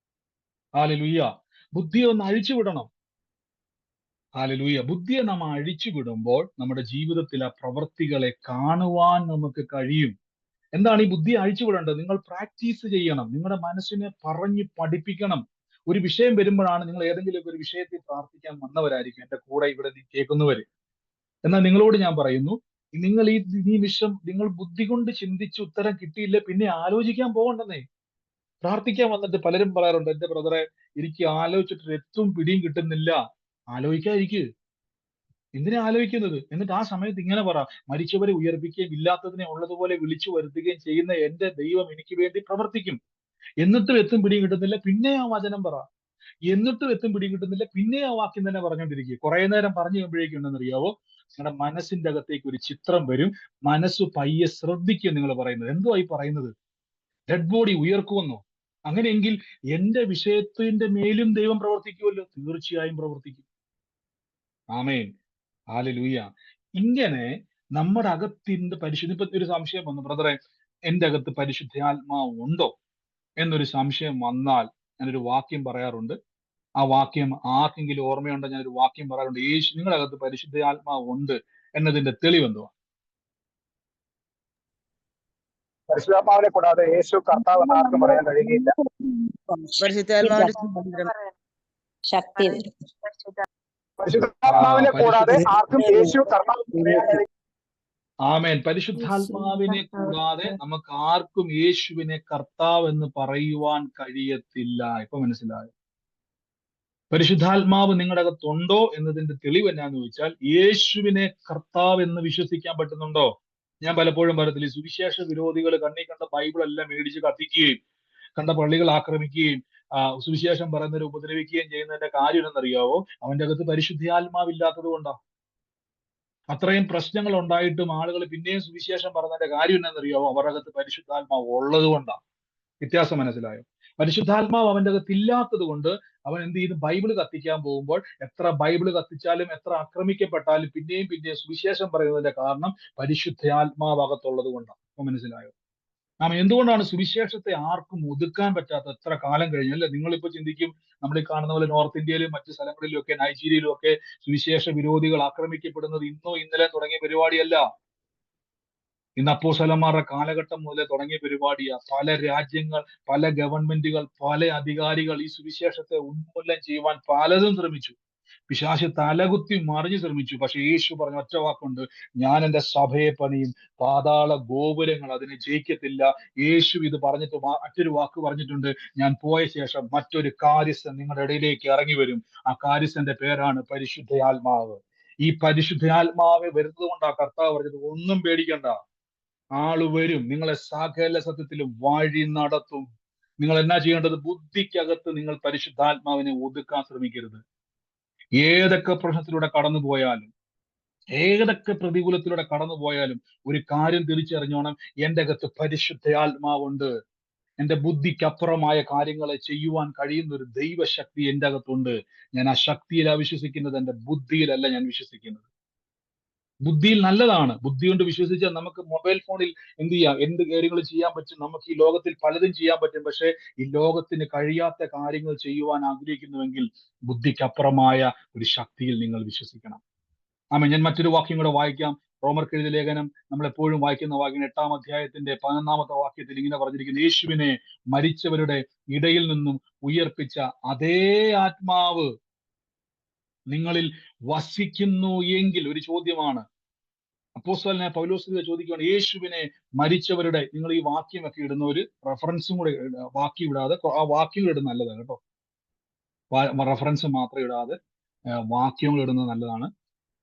ഹല്ലേലൂയ. ബുദ്ധിയെ ഒന്ന് അഴിച്ചുവിടണം. ഹല്ലേലൂയ. ബുദ്ധിയെ നാം അഴിച്ചുവിടുമ്പോൾ നമ്മുടെ ജീവിതത്തിൽ ആ പ്രവൃത്തികളെ കാണുവാൻ നമുക്ക് കഴിയും. എന്താണ് ഈ ബുദ്ധിയെ അഴിച്ചുവിടേണ്ടത്? നിങ്ങൾ പ്രാക്ടീസ് ചെയ്യണം, നിങ്ങളുടെ മനസ്സിനെ പറഞ്ഞ് പഠിപ്പിക്കണം. ഒരു വിഷയം വരുമ്പോഴാണ്, നിങ്ങൾ ഏതെങ്കിലും ഒരു വിഷയത്തിൽ പ്രാർത്ഥിക്കാൻ വന്നവരായിരിക്കും എന്റെ കൂടെ ഇവിടെ കേൾക്കുന്നവര്. എന്നാൽ നിങ്ങളോട് ഞാൻ പറയുന്നു, നിങ്ങൾ ഈ നിമിഷം നിങ്ങൾ ബുദ്ധി കൊണ്ട് ചിന്തിച്ച് ഉത്തരം കിട്ടിയില്ല, പിന്നെ ആലോചിക്കാൻ പോകണ്ടെന്നേ. പ്രാർത്ഥിക്കാൻ വന്നിട്ട് പലരും പറയാറുണ്ട്, എന്റെ ബ്രദറെ എനിക്ക് ആലോചിച്ചിട്ട് എത്തും പിടിയും കിട്ടുന്നില്ല. ആലോചിക്കാതിരിക്കുക. എന്തിനാ ആലോചിക്കുന്നത്? എന്നിട്ട് ആ സമയത്ത് ഇങ്ങനെ പറ, മരിച്ചവരെ ഉയർപ്പിക്കുകയും ഇല്ലാത്തതിനെ ഉള്ളതുപോലെ വിളിച്ചു വരുത്തുകയും ചെയ്യുന്ന എന്റെ ദൈവം എനിക്ക് വേണ്ടി പ്രവർത്തിക്കും. എന്നിട്ടും എത്തും പിടിയും കിട്ടുന്നില്ല, പിന്നെ ആ വചനം പറ. എന്നിട്ടും എത്തും പിടിയും കിട്ടുന്നില്ല, പിന്നെ ആ വാക്യം തന്നെ പറഞ്ഞുകൊണ്ടിരിക്കുക. കുറെ നേരം പറഞ്ഞു കഴിയുമ്പോഴേക്കും ഉണ്ടെന്നറിയാവോ, നിങ്ങളുടെ മനസ്സിന്റെ അകത്തേക്ക് ഒരു ചിത്രം വരും. മനസ്സ് പയ്യെ ശ്രദ്ധിക്കുക. നിങ്ങൾ പറയുന്നത് എന്തുവാ ഈ പറയുന്നത്? ഡെഡ് ബോഡി ഉയർക്കുമെന്നോ? അങ്ങനെയെങ്കിൽ എന്റെ വിഷയത്തിന്റെ മേലും ദൈവം പ്രവർത്തിക്കുമല്ലോ. തീർച്ചയായും പ്രവർത്തിക്കും. ആമേൻ. ഹല്ലേലൂയ. ഇങ്ങനെ നമ്മുടെ അകത്തിന്റെ പരിശുദ്ധ, ഇപ്പൊ ഒരു സംശയം വന്നു, ബ്രദറെ എന്റെ അകത്ത് പരിശുദ്ധാത്മാവ് ഉണ്ടോ എന്നൊരു സംശയം വന്നാൽ ഞാനൊരു വാക്യം പറയാറുണ്ട്. ആ വാക്യം ആർക്കെങ്കിലും ഓർമ്മയുണ്ടോ? ഞാനൊരു വാക്യം പറയാറുണ്ട്. യേശു, നിങ്ങളുടെ അകത്ത് പരിശുദ്ധാത്മാവ് ഉണ്ട് എന്നതിന്റെ തെളിവെന്തുവാ? പരിശുദ്ധാത്മാവിനെ കൂടാതെ യേശു കർത്താവ് എന്ന് ആർക്കും പറയാൻ കഴിയുകയില്ല. ശക്തി വരും. പരിശുദ്ധാത്മാവിനെ കൂടാതെ ആർക്കും യേശു കർത്താവ്. ആമേൻ. പരിശുദ്ധാത്മാവിനെ കൂടാതെ നമുക്ക് ആർക്കും യേശുവിനെ കർത്താവ് എന്ന് പറയുവാൻ കഴിയത്തില്ല. ഇപ്പൊ മനസ്സിലായോ? പരിശുദ്ധാത്മാവ് നിങ്ങളുടെ അകത്തുണ്ടോ എന്നതിന്റെ തെളിവ് എന്നാന്ന് ചോദിച്ചാൽ, യേശുവിനെ കർത്താവ് എന്ന് വിശ്വസിക്കാൻ പറ്റുന്നുണ്ടോ? ഞാൻ പലപ്പോഴും പറയത്തില്ല, സുവിശേഷ വിരോധികൾ കണ്ണി കണ്ട ബൈബിൾ എല്ലാം മേടിച്ച് കത്തിക്കുകയും കണ്ട പള്ളികൾ ആക്രമിക്കുകയും സുവിശേഷം പറയുന്നവരെ ഉപദ്രവിക്കുകയും ചെയ്യുന്നതിന്റെ കാര്യം എന്നറിയാവോ? അവന്റെ അകത്ത് പരിശുദ്ധാത്മാവില്ലാത്തത് കൊണ്ടാണ്. അത്രയും പ്രശ്നങ്ങൾ ഉണ്ടായിട്ടും ആളുകൾ പിന്നെയും സുവിശേഷം പറഞ്ഞതിന്റെ കാര്യം എന്നറിയാവോ? അവരുടെ അകത്ത് പരിശുദ്ധാത്മാവ് ഉള്ളത് കൊണ്ടാണ്. വ്യത്യാസം മനസ്സിലായോ? പരിശുദ്ധാത്മാവ് അവന്റെ അകത്ത് ഇല്ലാത്തത് കൊണ്ട് അവൻ എന്ത് ചെയ്തു? ബൈബിള് കത്തിക്കാൻ പോകുമ്പോൾ എത്ര ബൈബിള് കത്തിച്ചാലും എത്ര ആക്രമിക്കപ്പെട്ടാലും പിന്നെയും സുവിശേഷം പറയുന്നതിന്റെ കാരണം പരിശുദ്ധാത്മാവ് അകത്തുള്ളത് കൊണ്ടാണ്. അപ്പൊ മനസ്സിലായോ? നാം എന്തുകൊണ്ടാണ് സുവിശേഷത്തെ ആർക്കും ഒതുക്കാൻ പറ്റാത്ത? എത്ര കാലം കഴിഞ്ഞു അല്ലെ? നിങ്ങളിപ്പോ ചിന്തിക്കും, നമ്മൾ ഈ കാണുന്ന പോലെ നോർത്ത് ഇന്ത്യയിലും മറ്റു സ്ഥലങ്ങളിലും ഒക്കെ, നൈജീരിയയിലും ഒക്കെ സുവിശേഷ വിരോധികൾ ആക്രമിക്കപ്പെടുന്നത് ഇന്നോ ഇന്നലെ തുടങ്ങിയ പരിപാടിയല്ല. ഇന്ന് അപ്പോസ്തലന്മാരുടെ കാലഘട്ടം മുതലേ തുടങ്ങിയ പരിപാടിയാ. പല രാജ്യങ്ങൾ, പല ഗവൺമെന്റുകൾ, പല അധികാരികൾ ഈ സുവിശേഷത്തെ ഉന്മൂലനം ചെയ്യുവാൻ പലതും ശ്രമിച്ചു. പിശാച് തലകുത്തി മറിഞ്ഞു ശ്രമിച്ചു. പക്ഷെ യേശു പറഞ്ഞ ഒറ്റ വാക്കുണ്ട്, ഞാൻ എന്റെ സഭയെ പണിയും, പാതാള ഗോപുരങ്ങൾ അതിനെ ജയിക്കത്തില്ല. യേശു ഇത് പറഞ്ഞിട്ട് മറ്റൊരു വാക്ക് പറഞ്ഞിട്ടുണ്ട്, ഞാൻ പോയ ശേഷം മറ്റൊരു കാര്യസ്ഥൻ നിങ്ങളുടെ ഇടയിലേക്ക് ഇറങ്ങി വരും. ആ കാര്യസ്ഥന്റെ പേരാണ് പരിശുദ്ധാത്മാവ്. ഈ പരിശുദ്ധാത്മാവ് വരുന്നത് കൊണ്ടാ കർത്താവ് പറഞ്ഞത്, ഒന്നും പേടിക്കണ്ട, ആള് വരും, നിങ്ങളെ സകല സത്യത്തിലും വഴി നടത്തും. നിങ്ങൾ എന്നാ ചെയ്യേണ്ടത്? ബുദ്ധിക്കകത്ത് നിങ്ങൾ പരിശുദ്ധാത്മാവിനെ ഒതുക്കാൻ ശ്രമിക്കരുത്. ഏതൊക്കെ പ്രശ്നത്തിലൂടെ കടന്നു പോയാലും, ഏതൊക്കെ പ്രതികൂലത്തിലൂടെ കടന്നു പോയാലും ഒരു കാര്യം തിരിച്ചറിഞ്ഞോണം, എന്റെ അകത്ത് പരിശുദ്ധാത്മാവുണ്ട്. എന്റെ ബുദ്ധിക്കപ്പുറമായ കാര്യങ്ങളെ ചെയ്യുവാൻ കഴിയുന്ന ഒരു ദൈവശക്തി എന്റെ അകത്തുണ്ട്. ഞാൻ ആ ശക്തിയിലാണ് വിശ്വസിക്കുന്നത്, എന്റെ ബുദ്ധിയിലല്ല ഞാൻ വിശ്വസിക്കുന്നത്. ബുദ്ധിയിൽ നല്ലതാണ്, ബുദ്ധി കൊണ്ട് വിശ്വസിച്ചാൽ നമുക്ക് മൊബൈൽ ഫോണിൽ എന്ത് ചെയ്യാം, എന്ത് കാര്യങ്ങൾ ചെയ്യാൻ പറ്റും, നമുക്ക് ഈ ലോകത്തിൽ പലതും ചെയ്യാൻ പറ്റും. പക്ഷെ ഈ ലോകത്തിന് കഴിയാത്ത കാര്യങ്ങൾ ചെയ്യുവാൻ ആഗ്രഹിക്കുന്നുവെങ്കിൽ ബുദ്ധിക്കപ്പുറമായ ഒരു ശക്തിയിൽ നിങ്ങൾ വിശ്വസിക്കണം. ഞാൻ മറ്റൊരു വാക്യം കൂടെ വായിക്കാം. റോമർക്ക് എഴുതിയ ലേഖനം നമ്മൾ എപ്പോഴും വായിക്കുന്ന വാക്യം 8-ാം അധ്യായത്തിന്റെ 11-ാമത്തെ വാക്യത്തിൽ ഇങ്ങനെ പറഞ്ഞിരിക്കുന്നു: യേശുവിനെ മരിച്ചവരുടെ ഇടയിൽ നിന്നും ഉയർപ്പിച്ച അതേ ആത്മാവ് നിങ്ങളിൽ വസിക്കുന്നു എങ്കിൽ. ഒരു ചോദ്യമാണ്, അപ്പോസ്തലനായ പൗലോസ് ചോദിക്കുകയാണ്, യേശുവിനെ മരിച്ചവരുടെ, നിങ്ങൾ ഈ വാക്യമൊക്കെ ഇടുന്ന ഒരു റെഫറൻസും കൂടെ വാക്യം ഇടാതെ, ആ വാക്യങ്ങൾ ഇടുന്നത് നല്ലതാണ് കേട്ടോ, റെഫറൻസ് മാത്രം ഇടാതെ വാക്യങ്ങൾ ഇടുന്നത് നല്ലതാണ്.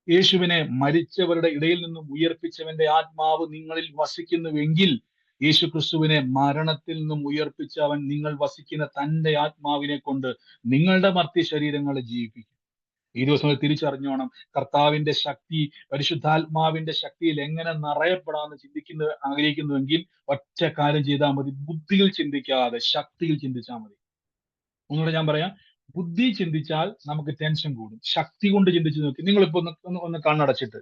യേശുവിനെ മരിച്ചവരുടെ ഇടയിൽ നിന്നും ഉയർപ്പിച്ചവന്റെ ആത്മാവ് നിങ്ങളിൽ വസിക്കുന്നുവെങ്കിൽ, യേശു ക്രിസ്തുവിനെ മരണത്തിൽ നിന്നും ഉയർപ്പിച്ചവൻ നിങ്ങൾ വസിക്കുന്ന തന്റെ ആത്മാവിനെ കൊണ്ട് നിങ്ങളുടെ മർത്യ ശരീരങ്ങളെ ജീവിപ്പിക്കും. ഈ ദിവസം തിരിച്ചറിഞ്ഞോണം, കർത്താവിന്റെ ശക്തി, പരിശുദ്ധാത്മാവിന്റെ ശക്തിയിൽ എങ്ങനെ നിറയപ്പെടാമെന്ന് ആഗ്രഹിക്കുന്നുവെങ്കിൽ ഒറ്റ കാര്യം ചെയ്താൽ മതി: ബുദ്ധിയിൽ ചിന്തിക്കാതെ ശക്തിയിൽ ചിന്തിച്ചാൽ മതി. ഒന്നുകൂടെ ഞാൻ പറയാം, ബുദ്ധി ചിന്തിച്ചാൽ നമുക്ക് ടെൻഷൻ കൂടും. ശക്തി കൊണ്ട് ചിന്തിച്ച് നോക്കി. നിങ്ങളിപ്പോ ഒന്ന് കണ്ണടച്ചിട്ട്,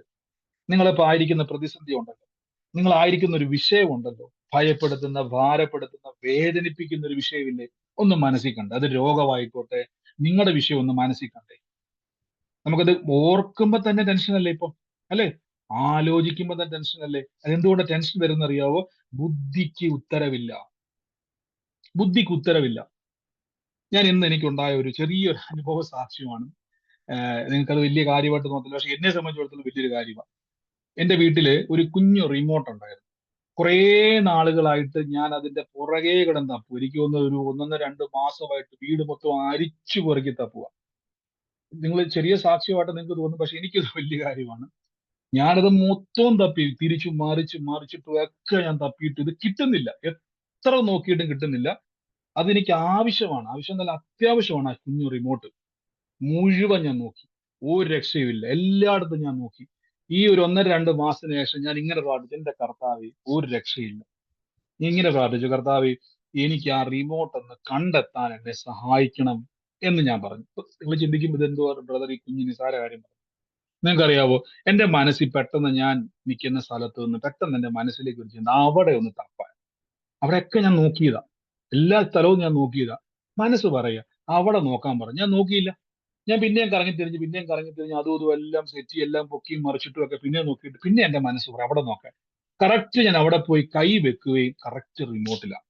നിങ്ങളിപ്പോ ആയിരിക്കുന്ന പ്രതിസന്ധി ഉണ്ടല്ലോ, നിങ്ങൾ ആയിരിക്കുന്ന ഒരു വിഷയം ഉണ്ടല്ലോ, ഭയപ്പെടുത്തുന്ന, ഭാരപ്പെടുത്തുന്ന, വേദനിപ്പിക്കുന്ന ഒരു വിഷയമില്ലേ, ഒന്ന് മനസ്സിൽ കണ്ടേ. അത് രോഗമായിക്കോട്ടെ, നിങ്ങളുടെ വിഷയം ഒന്ന് മനസ്സിൽ കണ്ടേ. നമുക്കത് ഓർക്കുമ്പോ തന്നെ ടെൻഷനല്ലേ ഇപ്പൊ, അല്ലെ? ആലോചിക്കുമ്പോ തന്നെ ടെൻഷനല്ലേ? അതെന്തുകൊണ്ട് ടെൻഷൻ വരുന്ന അറിയാവോ? ബുദ്ധിക്ക് ഉത്തരവില്ല. ബുദ്ധിക്ക് ഉത്തരവില്ല. ഞാൻ ഇന്ന് എനിക്കുണ്ടായ ഒരു ചെറിയൊരു അനുഭവ സാക്ഷ്യമാണ്. നിങ്ങൾക്കത് വലിയ കാര്യമായിട്ട് തോന്നത്തില്ല, പക്ഷെ എന്നെ സംബന്ധിച്ചിടത്തോളം വലിയൊരു കാര്യമാണ്. എന്റെ വീട്ടില് ഒരു കുഞ്ഞു റിമോട്ട് ഉണ്ടായിരുന്നു. കുറേ നാളുകളായിട്ട് ഞാൻ അതിന്റെ പുറകെ കിടന്ന് തപ്പുക. എനിക്ക് തോന്നുന്നു ഒരു 1-2 മാസമായിട്ട് വീട് മൊത്തം അരിച്ചു പെറുക്കി തപ്പുക. നിങ്ങൾ ചെറിയ സാക്ഷ്യമായിട്ട് നിങ്ങൾക്ക് തോന്നും, പക്ഷെ എനിക്കത് വലിയ കാര്യമാണ്. ഞാനത് മൊത്തം തപ്പി, തിരിച്ചു മറിച്ചിട്ടും ഒക്കെ ഞാൻ തപ്പിയിട്ട് ഇത് കിട്ടുന്നില്ല. എത്ര നോക്കിയിട്ടും കിട്ടുന്നില്ല. അതെനിക്ക് ആവശ്യമാണ്, ആവശ്യം നല്ല അത്യാവശ്യമാണ്. ആ കുഞ്ഞു റിമോട്ട് മുഴുവൻ ഞാൻ നോക്കി, ഒരു രക്ഷയുമില്ല. എല്ലായിടത്തും ഞാൻ നോക്കി. ഈ ഒരു 1-2 മാസത്തിന് ശേഷം ഞാൻ ഇങ്ങനെ പ്രാർത്ഥിച്ചു: എന്റെ കർത്താവേ, ഒരു രക്ഷയില്ല. ഇങ്ങനെ പ്രാർത്ഥിച്ചു: കർത്താവേ, എനിക്ക് ആ റിമോട്ട് ഒന്ന് കണ്ടെത്താൻ എന്നെ സഹായിക്കണം എന്ന് ഞാൻ പറഞ്ഞു. നിങ്ങൾ ചിന്തിക്കുമ്പോൾ ഇതെന്തോ ബ്രദർ, ഈ കുഞ്ഞു നിസാര കാര്യം പറഞ്ഞു. നിങ്ങൾക്കറിയാവോ, എന്റെ മനസ്സിൽ പെട്ടെന്ന്, ഞാൻ നിൽക്കുന്ന സ്ഥലത്ത് നിന്ന് പെട്ടെന്ന് എന്റെ മനസ്സിലേക്ക് ഒരു ചിന്ത, അവിടെ ഒന്ന് തപ്പാൻ. അവിടെയൊക്കെ ഞാൻ നോക്കിയതാ, എല്ലാ സ്ഥലവും ഞാൻ നോക്കിയതാ. മനസ്സ് പറയാ അവിടെ നോക്കാൻ പറഞ്ഞു. ഞാൻ നോക്കിയില്ല. ഞാൻ പിന്നെയും കറങ്ങിത്തിരിഞ്ഞ് അതും ഇതും എല്ലാം സെറ്റ്, എല്ലാം പൊക്കിയും മറിച്ചിട്ടും ഒക്കെ പിന്നെ നോക്കിയിട്ട് പിന്നെ എന്റെ മനസ്സ് പറയാം അവിടെ നോക്കാൻ. കറക്റ്റ് ഞാൻ അവിടെ പോയി കൈ വെക്കുകയും കറക്റ്റ് റിമോട്ടിലാണ്.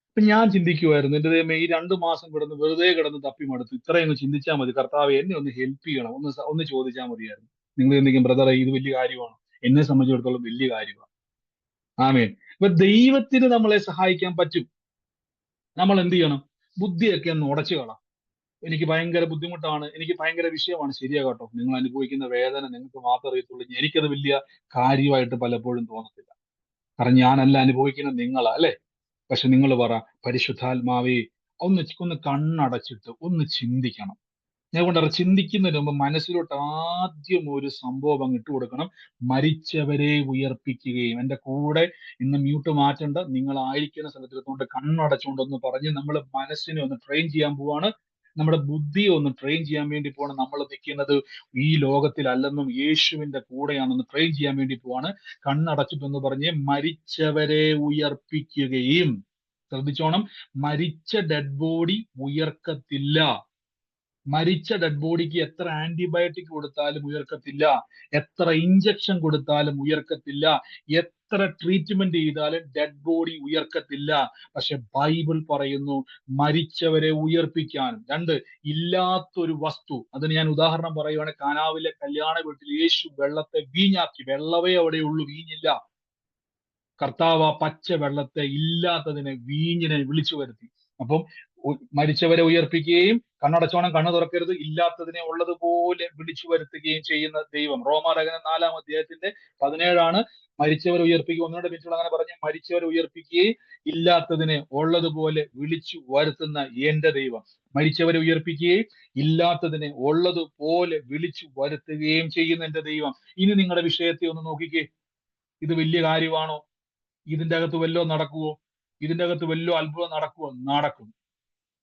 അപ്പൊ ഞാൻ ചിന്തിക്കുമായിരുന്നു, എന്റെ ദൈവമേ, ഈ 2 മാസം വെറുതെ കിടന്ന് തപ്പി മടുത്തു. ഇത്രയൊന്ന് ചിന്തിച്ചാൽ മതി, കർത്താവെ എന്നെ ഒന്ന് ഹെൽപ്പ് ചെയ്യണം, ഒന്ന് ചോദിച്ചാൽ മതിയായിരുന്നു. നിങ്ങൾ ചിന്തിക്കും, ബ്രദറെ ഇത് വലിയ കാര്യമാണ്. എന്നെ സംബന്ധിച്ചിടത്തോളം വലിയ കാര്യമാണ്. ആമേൻ. അപ്പൊ ദൈവത്തിന് നമ്മളെ സഹായിക്കാൻ പറ്റും. നമ്മൾ എന്ത് ചെയ്യണം? ബുദ്ധിയൊക്കെ ഒന്ന് ഉടച്ചു കളാം. എനിക്ക് ഭയങ്കര ബുദ്ധിമുട്ടാണ്, എനിക്ക് ഭയങ്കര വിഷയമാണ്. ശരിയാ കേട്ടോ, നിങ്ങൾ അനുഭവിക്കുന്ന വേദന നിങ്ങൾക്ക് മാത്രമേ അറിയത്തുള്ളൂ. എനിക്കത് വലിയ കാര്യമായിട്ട് പലപ്പോഴും തോന്നത്തില്ല, കാരണം ഞാനല്ല അനുഭവിക്കുന്നത്, നിങ്ങളാ, അല്ലെ? പക്ഷെ നിങ്ങൾ പറ, പരിശുദ്ധാത്മാവേ, ഒന്ന് കണ്ണടച്ചിട്ട് ഒന്ന് ചിന്തിക്കണം. ഞാൻ കൊണ്ടറിയാം, ചിന്തിക്കുന്നതിന് മുമ്പ് മനസ്സിലോട്ട് ആദ്യം ഒരു സംഭവം അങ്ങ് ഇട്ട് കൊടുക്കണം: മരിച്ചവരെ ഉയർപ്പിക്കുകയും. എന്റെ കൂടെ ഇന്ന് മ്യൂട്ട് മാറ്റേണ്ട, നിങ്ങളായിരിക്കുന്ന സ്ഥലത്തിലെത്തുകൊണ്ട് കണ്ണടച്ചുകൊണ്ടൊന്ന് പറഞ്ഞ് നമ്മൾ മനസ്സിനെ ഒന്ന് ട്രെയിൻ ചെയ്യാൻ പോവാണ്. നമ്മുടെ ബുദ്ധിയെ ഒന്ന് ട്രെയിൻ ചെയ്യാൻ വേണ്ടി പോവാണ്. നമ്മൾ നിൽക്കുന്നത് ഈ ലോകത്തിലല്ലെന്നും യേശുവിന്റെ കൂടെയാണെന്ന് ട്രെയിൻ ചെയ്യാൻ വേണ്ടി പോവാണ്. കണ്ണടച്ചിട്ടൊന്ന് പറഞ്ഞ്, മരിച്ചവരെ ഉയർപ്പിക്കുകയും. ശ്രദ്ധിച്ചോണം, മരിച്ച ഡെഡ് ബോഡി ഉയർക്കത്തില്ല. മരിച്ച ഡെഡ് ബോഡിക്ക് എത്ര ആന്റിബയോട്ടിക് കൊടുത്താലും ഉയർക്കത്തില്ല, എത്ര ഇഞ്ചക്ഷൻ കൊടുത്താലും ഉയർക്കത്തില്ല, എത്ര ട്രീറ്റ്മെന്റ് ചെയ്താലും ഡെഡ് ബോഡി ഉയർക്കത്തില്ല. പക്ഷെ ബൈബിൾ പറയുന്നു മരിച്ചവരെ ഉയർപ്പിക്കാനും. 2, ഇല്ലാത്തൊരു വസ്തു. അതിന് ഞാൻ ഉദാഹരണം പറയുവാണെങ്കിൽ, കാനാവിലെ കല്യാണ വീട്ടിൽ യേശു വെള്ളത്തെ വീഞ്ഞാക്കി. വെള്ളവേ അവിടെയുള്ളൂ, വീഞ്ഞില്ല. കർത്താവ് ആ പച്ച വെള്ളത്തെ, ഇല്ലാത്തതിനെ, വീഞ്ഞിനെ വിളിച്ചു വരുത്തി. അപ്പം മരിച്ചവരെ ഉയർപ്പിക്കുകയും, കണ്ണടച്ചോണം, കണ്ണു തുറക്കരുത്, ഇല്ലാത്തതിനെ ഉള്ളതുപോലെ വിളിച്ചു വരുത്തുകയും ചെയ്യുന്ന ദൈവം. റോമാലേഖനം 4-ാം അധ്യായത്തിന്റെ 17 മരിച്ചവരെ ഉയർപ്പിക്കുക. ഒന്നുകൂടെ മിനിറ്റുകൾ അങ്ങനെ പറഞ്ഞ്, മരിച്ചവരെ ഉയർപ്പിക്കുകയും ഇല്ലാത്തതിനെ ഉള്ളതുപോലെ വിളിച്ചു വരുത്തുന്ന എന്റെ ദൈവം. മരിച്ചവരെ ഉയർപ്പിക്കുകയും ഇല്ലാത്തതിനെ ഉള്ളതുപോലെ വിളിച്ചു വരുത്തുകയും ചെയ്യുന്ന എന്റെ ദൈവം. ഇനി നിങ്ങളുടെ വിഷയത്തെ ഒന്ന് നോക്കിക്കേ. ഇത് വലിയ കാര്യമാണോ? ഇതിന്റെ അകത്ത് വല്ലതും നടക്കുവോ? ഇതിന്റെ അകത്ത് വലിയ അത്ഭുതം നടക്കുമോ?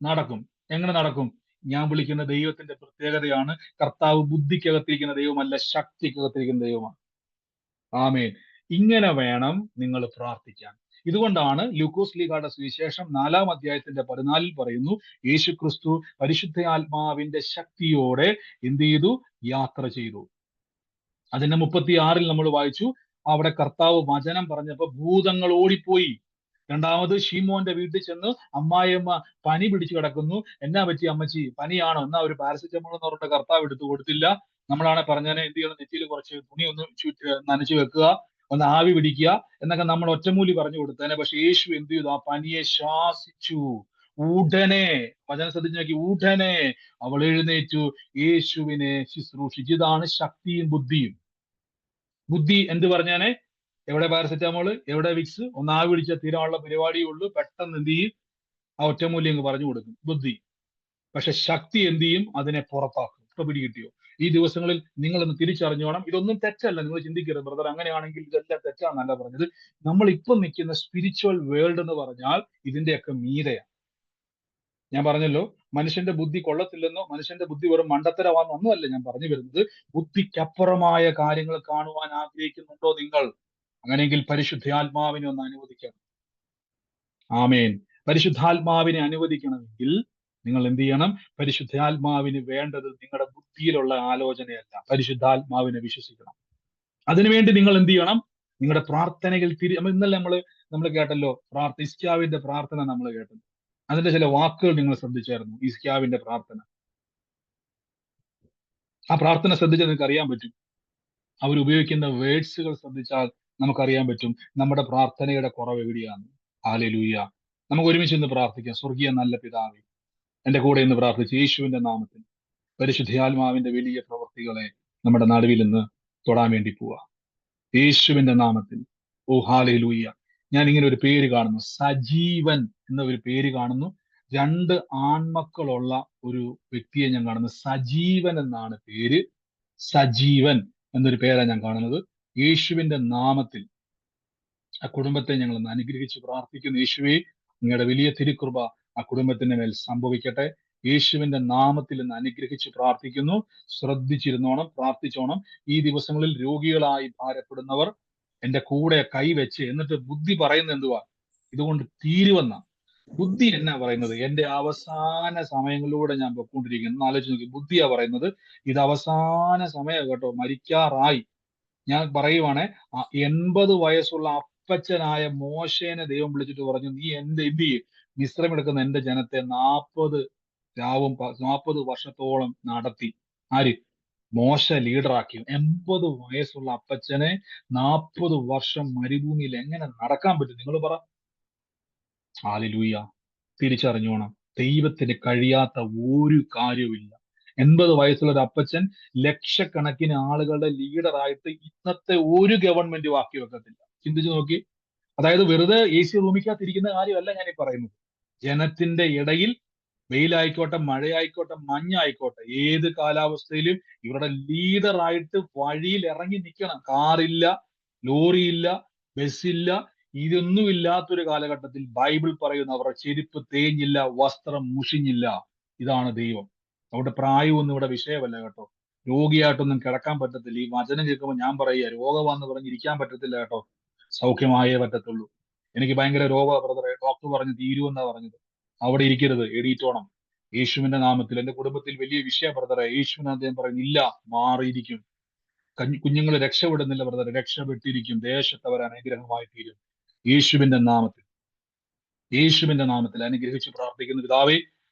നടക്കും. എങ്ങനെ നടക്കും? ഞാൻ വിളിക്കുന്ന ദൈവത്തിന്റെ പ്രത്യേകതയാണ്, കർത്താവ് ബുദ്ധിക്കകത്തിരിക്കുന്ന ദൈവമല്ല, ശക്തിക്കകത്തിരിക്കുന്ന ദൈവമാണ്. ആമേൻ. ഇങ്ങനെ വേണം നിങ്ങൾ പ്രാർത്ഥിക്കാൻ. ഇതുകൊണ്ടാണ് ലൂക്കോസ് ലീഗയുടെ സുവിശേഷം 4-ാം അധ്യായത്തിന്റെ 14 പറയുന്നു, യേശു ക്രിസ്തു പരിശുദ്ധാത്മാവിന്റെ ശക്തിയോടെ എന്ത് ചെയ്തു? യാത്ര ചെയ്തു. അതിന്റെ 36 നമ്മൾ വായിച്ചു, അവിടെ കർത്താവ് വചനം പറഞ്ഞപ്പോ ഭൂതങ്ങൾ ഓടിപ്പോയി. രണ്ടാമത് ഷീമോന്റെ വീട്ടിൽ ചെന്ന് അമ്മായിയമ്മ പനി പിടിച്ചു കിടക്കുന്നു. എന്നാ പറ്റി അമ്മച്ചി? പനിയാണോ? എന്നാ ഒരു പാരസെറ്റമോൾ എന്ന് പറഞ്ഞിട്ട് കർത്താവ് എടുത്തു കൊടുത്തില്ല. നമ്മളാണ് പറഞ്ഞാൽ എന്ത് ചെയ്യണം? നെറ്റിയിൽ കുറച്ച് തുണി ഒന്ന് നനച്ചു വെക്കുക, ഒന്ന് ആവി പിടിക്കുക എന്നൊക്കെ നമ്മൾ ഒറ്റമൂലി പറഞ്ഞു കൊടുത്തേനെ. പക്ഷെ യേശു എന്ത് ചെയ്തു? ആ പനിയെ ശാസിച്ചു. ഉടനെ, വചനം ശ്രദ്ധിച്ചു നോക്കി, ഉടനെ അവൾ എഴുന്നേറ്റു യേശുവിനെ ശുശ്രൂഷിച്ചു. ഇതാണ് ശക്തിയും ബുദ്ധിയും. ബുദ്ധി എന്ത് പറഞ്ഞാനെ? എവിടെ പാരസെറ്റാമോള്, എവിടെ വിക്സ്, ഒന്ന് ആവി പിടിച്ചാൽ തീരാനുള്ള പരിപാടിയേ ഉള്ളൂ. പെട്ടെന്ന് എന്ത് ചെയ്യും? ആ ഒറ്റമൂല്യം അങ്ങ് പറഞ്ഞു കൊടുക്കും, ബുദ്ധി. പക്ഷെ ശക്തി എന്ത് ചെയ്യും? അതിനെ പുറത്താക്കും. ഇപ്പൊ പിടികിട്ടിയോ? ഈ ദിവസങ്ങളിൽ നിങ്ങളൊന്ന് തിരിച്ചറിഞ്ഞോണം. ഇതൊന്നും തെറ്റല്ല, നിങ്ങൾ ചിന്തിക്കരുത് ബ്രദർ അങ്ങനെയാണെങ്കിൽ ഇതെല്ലാം തെറ്റാന്നല്ല പറഞ്ഞത്. നമ്മൾ ഇപ്പൊ നിൽക്കുന്ന സ്പിരിച്വൽ വേൾഡ് എന്ന് പറഞ്ഞാൽ ഇതിന്റെയൊക്കെ മീതയാണ്. ഞാൻ പറഞ്ഞല്ലോ, മനുഷ്യന്റെ ബുദ്ധി കൊള്ളത്തില്ലെന്നോ മനുഷ്യന്റെ ബുദ്ധി വെറും മണ്ടത്തരമാണെന്നോ അല്ല ഞാൻ പറഞ്ഞു വരുന്നത്. ബുദ്ധിക്കപ്പുറമായ കാര്യങ്ങൾ കാണുവാൻ ആഗ്രഹിക്കുന്നുണ്ടോ നിങ്ങൾ? അങ്ങനെയെങ്കിൽ പരിശുദ്ധാത്മാവിനെ ഒന്ന് അനുവദിക്കണം. ആമേൻ. പരിശുദ്ധാത്മാവിനെ അനുവദിക്കണമെങ്കിൽ നിങ്ങൾ എന്ത് ചെയ്യണം? പരിശുദ്ധാത്മാവിന് വേണ്ടത് നിങ്ങളുടെ ബുദ്ധിയിലുള്ള ആലോചനയല്ല, പരിശുദ്ധാത്മാവിനെ വിശ്വസിക്കണം. അതിനുവേണ്ടി നിങ്ങൾ എന്ത് ചെയ്യണം? നിങ്ങളുടെ പ്രാർത്ഥനകൾ ഇന്നലെ നമ്മൾ കേട്ടല്ലോ, ഇസ്ക്യാവിന്റെ പ്രാർത്ഥന നമ്മൾ കേട്ടല്ലോ. അതിന്റെ ചില വാക്കുകൾ നിങ്ങൾ ശ്രദ്ധിച്ചായിരുന്നു. ഇസ്ക്യാവിന്റെ പ്രാർത്ഥന, ആ പ്രാർത്ഥന ശ്രദ്ധിച്ചാൽ നിങ്ങൾക്ക് അറിയാൻ പറ്റും. അവരുപയോഗിക്കുന്ന വേർഡ്സുകൾ ശ്രദ്ധിച്ചാൽ നമുക്കറിയാൻ പറ്റും നമ്മുടെ പ്രാർത്ഥനയുടെ കുറവ് എവിടെയാണ്. ഹല്ലേലൂയ. നമുക്ക് ഒരുമിച്ച് ഇന്ന് പ്രാർത്ഥിക്കാം. സ്വർഗീയ നല്ല പിതാവേ, എന്റെ കൂടെ ഇന്ന് പ്രാർത്ഥിച്ച് യേശുവിന്റെ നാമത്തിൽ പരിശുദ്ധാത്മാവിന്റെ വലിയ പ്രവൃത്തികളെ നമ്മുടെ നടുവിൽ ഇന്ന് തൊടാൻ വേണ്ടി പോവാ. യേശുവിന്റെ നാമത്തിൽ. ഓ ഹല്ലേലൂയ. ഞാൻ ഇങ്ങനെ ഒരു പേര് കാണുന്നു, സജീവൻ എന്ന ഒരു പേര് കാണുന്നു. 2 ആൺമക്കളുള്ള ഒരു വ്യക്തിയെ ഞാൻ കാണുന്നു. സജീവൻ എന്നാണ് പേര്. സജീവൻ എന്നൊരു പേരാണ് ഞാൻ കാണുന്നത്. യേശുവിന്റെ നാമത്തിൽ ആ കുടുംബത്തെ ഞങ്ങൾ ഒന്ന് അനുഗ്രഹിച്ച് പ്രാർത്ഥിക്കുന്നു. യേശുവേ, നിങ്ങളുടെ വലിയ തിരുകൃപ ആ കുടുംബത്തിന്റെ മേൽ സംഭവിക്കട്ടെ. യേശുവിന്റെ നാമത്തിൽ ഇന്ന് അനുഗ്രഹിച്ച് പ്രാർത്ഥിക്കുന്നു. ശ്രദ്ധിച്ചിരുന്നോണം, പ്രാർത്ഥിച്ചോണം. ഈ ദിവസങ്ങളിൽ രോഗികളായി ഭാരപ്പെടുന്നവർ എന്റെ കൂടെ കൈവച്ച്, എന്നിട്ട് ബുദ്ധി പറയുന്നത് എന്തുവാ? ഇതുകൊണ്ട് തീരുവെന്ന ബുദ്ധി എന്നാ പറയുന്നത്? എന്റെ അവസാന സമയങ്ങളിലൂടെ ഞാൻ പൊയ്ക്കൊണ്ടിരിക്കുന്നു. ആലോചിച്ച് നോക്കി, ബുദ്ധിയാ പറയുന്നത് ഇത് അവസാന സമയം കേട്ടോ, മരിക്കാറായി. ഞാൻ പറയുവാണെ, 80 വയസ്സുള്ള അപ്പച്ചനായ മോശേനെ ദൈവം വിളിച്ചിട്ട് പറഞ്ഞു, നീ എന്ത് ചെയ്യും? മിശ്രം എടുക്കുന്ന എന്റെ ജനത്തെ 40 വർഷത്തോളം നടത്തി. ആര്? മോശ ലീഡറാക്കി. 80 വയസ്സുള്ള അപ്പച്ചനെ 40 വർഷം മരുഭൂമിയിൽ എങ്ങനെ നടക്കാൻ പറ്റും? നിങ്ങൾ പറ. ഹല്ലേലൂയ. തിരിച്ചറിഞ്ഞോണം, ദൈവത്തിന് കഴിയാത്ത ഒരു കാര്യവുമില്ല. 80 വയസ്സുള്ള ഒരു അപ്പച്ചൻ ലക്ഷക്കണക്കിന് ആളുകളുടെ ലീഡറായിട്ട് ഇന്നത്തെ ഒരു ഗവൺമെന്റ് ആക്കി വെക്കത്തില്ല. ചിന്തിച്ചു നോക്കി. അതായത് വെറുതെ AC റൂമിക്കകത്തിരിക്കുന്ന കാര്യമല്ല ഞാൻ ഈ പറയുന്നത്. ജനത്തിന്റെ ഇടയിൽ വെയിലായിക്കോട്ടെ, മഴയായിക്കോട്ടെ, മഞ്ഞായിക്കോട്ടെ, ഏത് കാലാവസ്ഥയിലും ഇവരുടെ ലീഡറായിട്ട് വഴിയിൽ ഇറങ്ങി നിൽക്കണം. കാറില്ല, ലോറിയില്ല, ബസ്സില്ല, ഇതൊന്നും ഇല്ലാത്തൊരു കാലഘട്ടത്തിൽ ബൈബിൾ പറയുന്ന അവരുടെ ചെരുപ്പ് തേഞ്ഞില്ല, വസ്ത്രം മുഷിഞ്ഞില്ല. ഇതാണ് ദൈവം. അവിടെ പ്രായമൊന്നും ഇവിടെ വിഷയമല്ല കേട്ടോ. രോഗിയായിട്ടൊന്നും കിടക്കാൻ പറ്റത്തില്ല. ഈ വചനം കേൾക്കുമ്പോൾ ഞാൻ പറയുക, രോഗമാണെന്ന് പറഞ്ഞിരിക്കാൻ പറ്റത്തില്ല കേട്ടോ. സൗഖ്യമായേ പറ്റത്തുള്ളൂ. എനിക്ക് ഭയങ്കര രോഗ ബ്രദറെ, ഡോക്ടർ പറഞ്ഞ് തീരുമെന്നാ പറഞ്ഞത്. അവിടെ ഇരിക്കരുത്, എടീറ്റോണം. യേശുവിന്റെ നാമത്തിൽ. എന്റെ കുടുംബത്തിൽ വലിയ വിഷയ ബ്രദറെ, യേശുവിനെ അദ്ദേഹം പറയുന്നില്ല, മാറിയിരിക്കും. കുഞ്ഞുങ്ങൾ രക്ഷപ്പെടുന്നില്ല ബ്രദറെ, രക്ഷപ്പെട്ടിരിക്കും. ദേശത്ത് അവർ അനുഗ്രഹമായി തീരും. യേശുവിന്റെ നാമത്തിൽ, യേശുവിന്റെ നാമത്തിൽ അനുഗ്രഹിച്ച് പ്രാർത്ഥിക്കുന്ന പിതാവേ,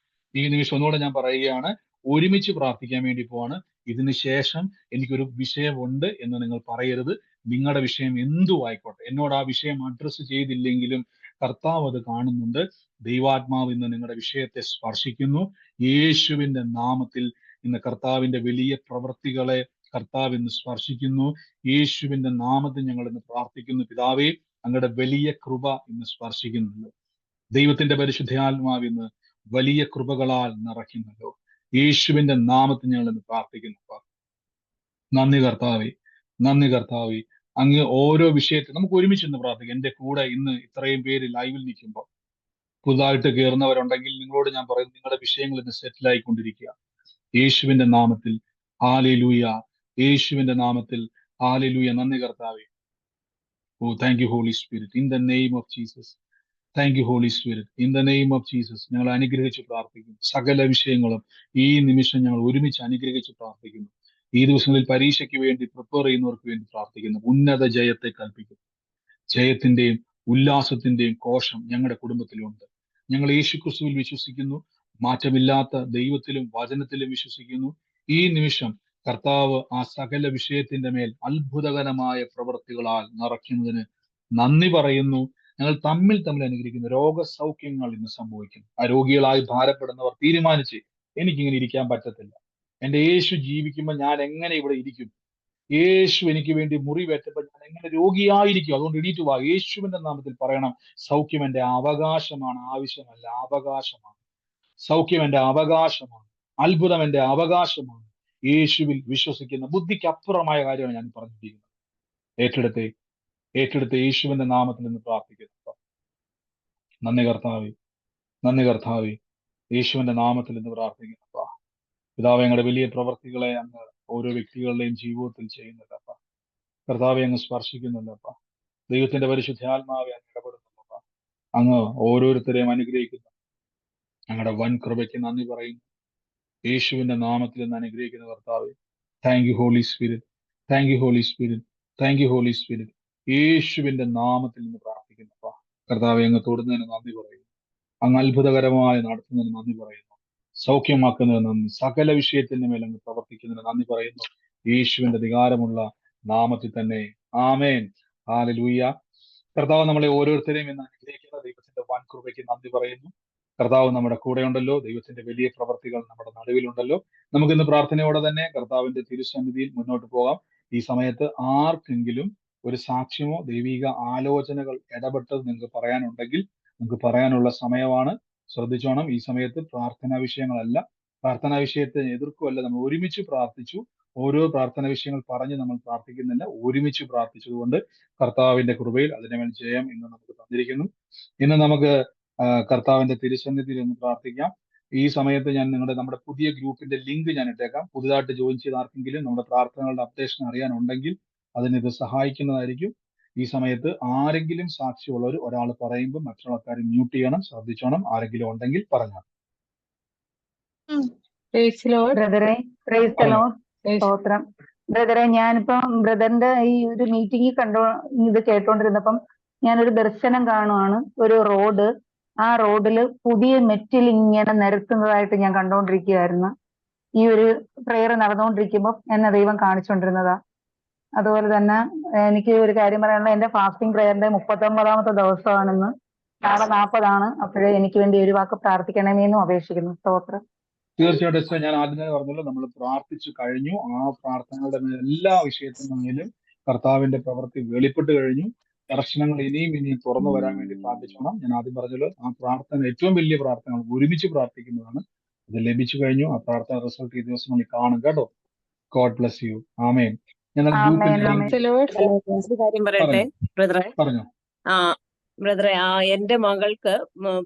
ഈ നിമിഷം ഒന്നുകൂടെ ഞാൻ പറയുകയാണ്, ഒരുമിച്ച് പ്രാർത്ഥിക്കാൻ വേണ്ടി പോവാണ്. ഇതിന് ശേഷം എനിക്കൊരു വിഷയമുണ്ട് എന്ന് നിങ്ങൾ പറയരുത്. നിങ്ങളുടെ വിഷയം എന്തു ആയിക്കോട്ടെ, എന്നോട് ആ വിഷയം അഡ്രസ്സ് ചെയ്തില്ലെങ്കിലും കർത്താവ് അത് കാണുന്നുണ്ട്. ദൈവാത്മാവ് ഇന്ന് നിങ്ങളുടെ വിഷയത്തെ സ്പർശിക്കുന്നു. യേശുവിന്റെ നാമത്തിൽ ഇന്ന് കർത്താവിന്റെ വലിയ പ്രവൃത്തികളെ കർത്താവ് ഇന്ന് സ്പർശിക്കുന്നു. യേശുവിന്റെ നാമത്തിൽ ഞങ്ങൾ ഇന്ന് പ്രാർത്ഥിക്കുന്നു. പിതാവേ, അങ്ങയുടെ വലിയ കൃപ ഇന്ന് സ്പർശിക്കുന്നുണ്ട്. ദൈവത്തിന്റെ പരിശുദ്ധാത്മാവ് ഇന്ന് വലിയ കൃപകളാൽ നിറയ്ക്കുന്നല്ലോ. യേശുവിന്റെ നാമത്തിൽ ഞങ്ങൾ ഇന്ന് പ്രാർത്ഥിക്കുന്നു. നന്ദി കർത്താവേ, നന്ദി കർത്താവേ. അങ്ങ് ഓരോ വിഷയത്തിൽ നമുക്ക് ഒരുമിച്ച് ഇന്ന് പ്രാർത്ഥിക്കാം. എന്റെ കൂടെ ഇന്ന് ഇത്രയും പേര് ലൈവിൽ നിൽക്കുമ്പോൾ പുതുതായിട്ട് കയറുന്നവരുണ്ടെങ്കിൽ നിങ്ങളോട് ഞാൻ പറയുന്നത്, നിങ്ങളുടെ വിഷയങ്ങൾ ഇന്ന് സെറ്റിൽ ആയിക്കൊണ്ടിരിക്കുക യേശുവിന്റെ നാമത്തിൽ. ഹല്ലേലൂയ. യേശുവിന്റെ നാമത്തിൽ. ഹല്ലേലൂയ. നന്ദി കർത്താവേ. Oh thank you Holy Spirit, in the name of Jesus. Thank you Holy Spirit, in the name of Jesus. ഞങ്ങൾ അനുഗ്രഹിച്ച് പ്രാർത്ഥിക്കുന്നു. സകല വിഷയങ്ങളും ഈ നിമിഷം ഞങ്ങൾ ഒരുമിച്ച് അനുഗ്രഹിച്ച് പ്രാർത്ഥിക്കുന്നു. ഈ ദിവസങ്ങളിൽ പരീക്ഷയ്ക്ക് വേണ്ടി പ്രിപ്പയർ ചെയ്യുന്നവർക്ക് വേണ്ടി പ്രാർത്ഥിക്കുന്നു. ഉന്നത ജയത്തെ കൽപ്പിക്കുന്നു. ജയത്തിന്റെയും ഉല്ലാസത്തിന്റെയും കോശം ഞങ്ങളുടെ കുടുംബത്തിലുണ്ട്. ഞങ്ങൾ യേശു ക്രിസ്തുവിൽ വിശ്വസിക്കുന്നു. മാറ്റമില്ലാത്ത ദൈവത്തിലും വചനത്തിലും വിശ്വസിക്കുന്നു. ഈ നിമിഷം കർത്താവ് ആ സകല വിഷയത്തിന്റെ മേൽ അത്ഭുതകരമായ പ്രവൃത്തികളാൽ നിറയ്ക്കുന്നതിന് നന്ദി പറയുന്നു. ഞങ്ങൾ തമ്മിൽ അനുഗ്രഹിക്കുന്നു. രോഗസൗഖ്യങ്ങൾ ഇന്ന് സംഭവിക്കുന്നു. ആ രോഗികളായി ഭാരപ്പെടുന്നവർ തീരുമാനിച്ച് എനിക്കിങ്ങനെ ഇരിക്കാൻ പറ്റത്തില്ല, എന്റെ യേശു ജീവിക്കുമ്പോൾ ഞാൻ എങ്ങനെ ഇവിടെ ഇരിക്കും, യേശു എനിക്ക് വേണ്ടി മുറിവേറ്റപ്പോൾ ഞാൻ എങ്ങനെ രോഗിയായിരിക്കും, അതുകൊണ്ട് എണീറ്റ് വാ. യേശുവിന്റെ നാമത്തിൽ പറയണം, സൗഖ്യം എന്റെ അവകാശമാണ്, ആവശ്യമല്ല, അവകാശമാണ്. സൗഖ്യം എന്റെ അവകാശമാണ്, അത്ഭുതം എന്റെ അവകാശമാണ്. യേശുവിൽ വിശ്വസിക്കുന്ന ബുദ്ധിക്ക് അപ്പുറമായ കാര്യമാണ് ഞാൻ പറഞ്ഞിരിക്കുന്നത്. ഏറ്റെടുത്ത് യേശുവിന്റെ നാമത്തിൽ നിന്ന് പ്രാർത്ഥിക്കുന്നു. നന്ദി കർത്താവേ, നന്ദി കർത്താവേ. യേശുവിന്റെ നാമത്തിൽ നിന്ന് പ്രാർത്ഥിക്കുന്നു. പിതാവേ, ഞങ്ങളുടെ വലിയ പ്രവർത്തികളെ അങ്ങ് ഓരോ വ്യക്തികളുടെയും ജീവിതത്തിൽ ചെയ്യുന്നില്ലപ്പ. കർത്താവെ, അങ്ങ് സ്പർശിക്കുന്നില്ലപ്പ. ദൈവത്തിന്റെ പരിശുദ്ധാത്മാവെ അങ്ങ് ഇടപെടുന്നുള്ളപ്പ. അങ്ങ് ഓരോരുത്തരെയും അനുഗ്രഹിക്കുന്നു. ഞങ്ങളുടെ വൻ കൃപയ്ക്ക് നന്ദി പറയുന്നു. യേശുവിന്റെ നാമത്തിൽ നിന്ന് അനുഗ്രഹിക്കുന്ന കർത്താവെ, thank you Holy Spirit, thank you Holy Spirit, thank you Holy Spirit. യേശുവിന്റെ നാമത്തിൽ നിന്ന് പ്രാർത്ഥിക്കുന്നപ്പ. കർത്താവെ, അങ്ങ് തൊടുന്നതിന് നന്ദി പറയുന്നു. അങ്ങ് അത്ഭുതകരമായി നടത്തുന്നതിന് നന്ദി പറയുന്നു. സൗഖ്യമാക്കുന്നതിന് നന്ദി. സകല വിഷയത്തിന്റെ മേൽ അങ്ങ് പ്രവർത്തിക്കുന്നതിന് നന്ദി പറയുന്നു. യേശുവിന്റെ അധികാരമുള്ള നാമത്തിൽ തന്നെ. ആമേൻ. ഹല്ലേലൂയ. കർത്താവ് നമ്മളെ ഓരോരുത്തരെയും ഇന്ന് അനുഗ്രഹിക്കുന്ന ദൈവത്തിന്റെ വൻ കൃപയ്ക്ക് നന്ദി പറയുന്നു. കർത്താവ് നമ്മുടെ കൂടെ ഉണ്ടല്ലോ. ദൈവത്തിന്റെ വലിയ പ്രവർത്തികൾ നമ്മുടെ നടുവിലുണ്ടല്ലോ. നമുക്കിന്ന് പ്രാർത്ഥനയോടെ തന്നെ കർത്താവിന്റെ തിരുസന്നിധിയിൽ മുന്നോട്ട് പോകാം. ഈ സമയത്ത് ആർക്കെങ്കിലും ഒരു സാക്ഷ്യമോ ദൈവിക ആലോചനകൾ ഇടപെട്ടത് നിങ്ങൾക്ക് പറയാനുണ്ടെങ്കിൽ നിങ്ങൾക്ക് പറയാനുള്ള സമയമാണ്. ശ്രദ്ധിച്ചോണം, ഈ സമയത്ത് പ്രാർത്ഥനാ വിഷയങ്ങളല്ല, പ്രാർത്ഥനാ വിഷയത്തെ എതിർക്കുമല്ല, നമ്മൾ ഒരുമിച്ച് പ്രാർത്ഥിച്ചു. ഓരോ പ്രാർത്ഥന വിഷയങ്ങൾ പറഞ്ഞ് നമ്മൾ പ്രാർത്ഥിക്കുന്നില്ല, ഒരുമിച്ച് പ്രാർത്ഥിച്ചതുകൊണ്ട് കർത്താവിന്റെ കൃപയിൽ അതിന്റെ മേൽ ജയം ഇന്ന് നമുക്ക് തന്നിരിക്കുന്നു. ഇന്ന് നമുക്ക് കർത്താവിന്റെ തിരുസന്നിധിയിൽ ഒന്ന് പ്രാർത്ഥിക്കാം. ഈ സമയത്ത് ഞാൻ നമ്മുടെ പുതിയ ഗ്രൂപ്പിന്റെ ലിങ്ക് ഞാൻ ഇട്ടേക്കാം. പുതുതായിട്ട് ജോയിൻ ചെയ്ത ആർക്കെങ്കിലും നമ്മുടെ പ്രാർത്ഥനകളുടെ അപ്ഡേഷൻ അറിയാനുണ്ടെങ്കിൽ അതിനിത് സഹായിക്കുന്നതായിരിക്കും. ഈ സമയത്ത് ആരെങ്കിലും സാക്ഷിയുള്ളവർ ഒരാൾ പറയുമ്പോൾ മറ്റുള്ള ആൾക്കാർ മ്യൂട്ട് ചെയ്യണം. ശ്രദ്ധിച്ചോണം, ആരെങ്കിലും ഉണ്ടെങ്കിൽ പറഞ്ഞാൽ. ബ്രദറെ, പ്രൈസ് ദി ലോർഡ്. സ്തോത്രം. ബ്രദറെ, ഞാനിപ്പം ബ്രദറിന്റെ ഈ ഒരു മീറ്റിംഗ് ഇത് കേട്ടോണ്ടിരുന്നപ്പം ഞാനൊരു ദർശനം കാണുവാണ്. ഒരു റോഡ്, ആ റോഡിൽ പുതിയ മെറ്റിൽ ഇങ്ങനെ നിരത്തുന്നതായിട്ട് ഞാൻ കണ്ടോണ്ടിരിക്കുകയായിരുന്നു. ഈ ഒരു പ്രെയർ നടന്നുകൊണ്ടിരിക്കുമ്പോൾ എന്നെ ദൈവം കാണിച്ചുകൊണ്ടിരുന്നതാ. അതുപോലെ തന്നെ എനിക്ക് ഒരു കാര്യം പറയാനുള്ള, എന്റെ ഫാസ്റ്റിംഗ് പ്രയറിന്റെ 39ാമത്തെ ദിവസമാണെന്ന്. നാളെ 40 അപ്പോഴേ എനിക്ക് വേണ്ടി ഒരു വാക്ക് പ്രാർത്ഥിക്കണമെന്നും അപേക്ഷിക്കുന്നു. സ്തോത്രം. തീർച്ചയായിട്ടും ഞാൻ ആദ്യം തന്നെ പറഞ്ഞല്ലോ, നമ്മൾ പ്രാർത്ഥിച്ചു കഴിഞ്ഞു. ആ പ്രാർത്ഥനകളുടെ എല്ലാ വിഷയത്തിനും മേലും കർത്താവിന്റെ പ്രവൃത്തി വെളിപ്പെട്ട് കഴിഞ്ഞു. ദർശനങ്ങൾ ഇനിയും തുറന്നു വരാൻ വേണ്ടി പ്രാർത്ഥിച്ചോണം. ഞാൻ ആദ്യം പറഞ്ഞല്ലോ, ആ പ്രാർത്ഥന ഏറ്റവും വലിയ പ്രാർത്ഥനകൾ ഒരുമിച്ച് പ്രാർത്ഥിക്കുന്നതാണ്. അത് ലഭിച്ചു കഴിഞ്ഞു. ആ പ്രാർത്ഥന റിസൾട്ട് ഈ ദിവസങ്ങളിൽ കാണും കേട്ടോ. God bless you. ആമേൻ. ഞാൻ കാര്യം പറയട്ടെ ബ്രദറെ. പറഞ്ഞോ. ബ്രദറെ, എന്റെ മകൾക്ക്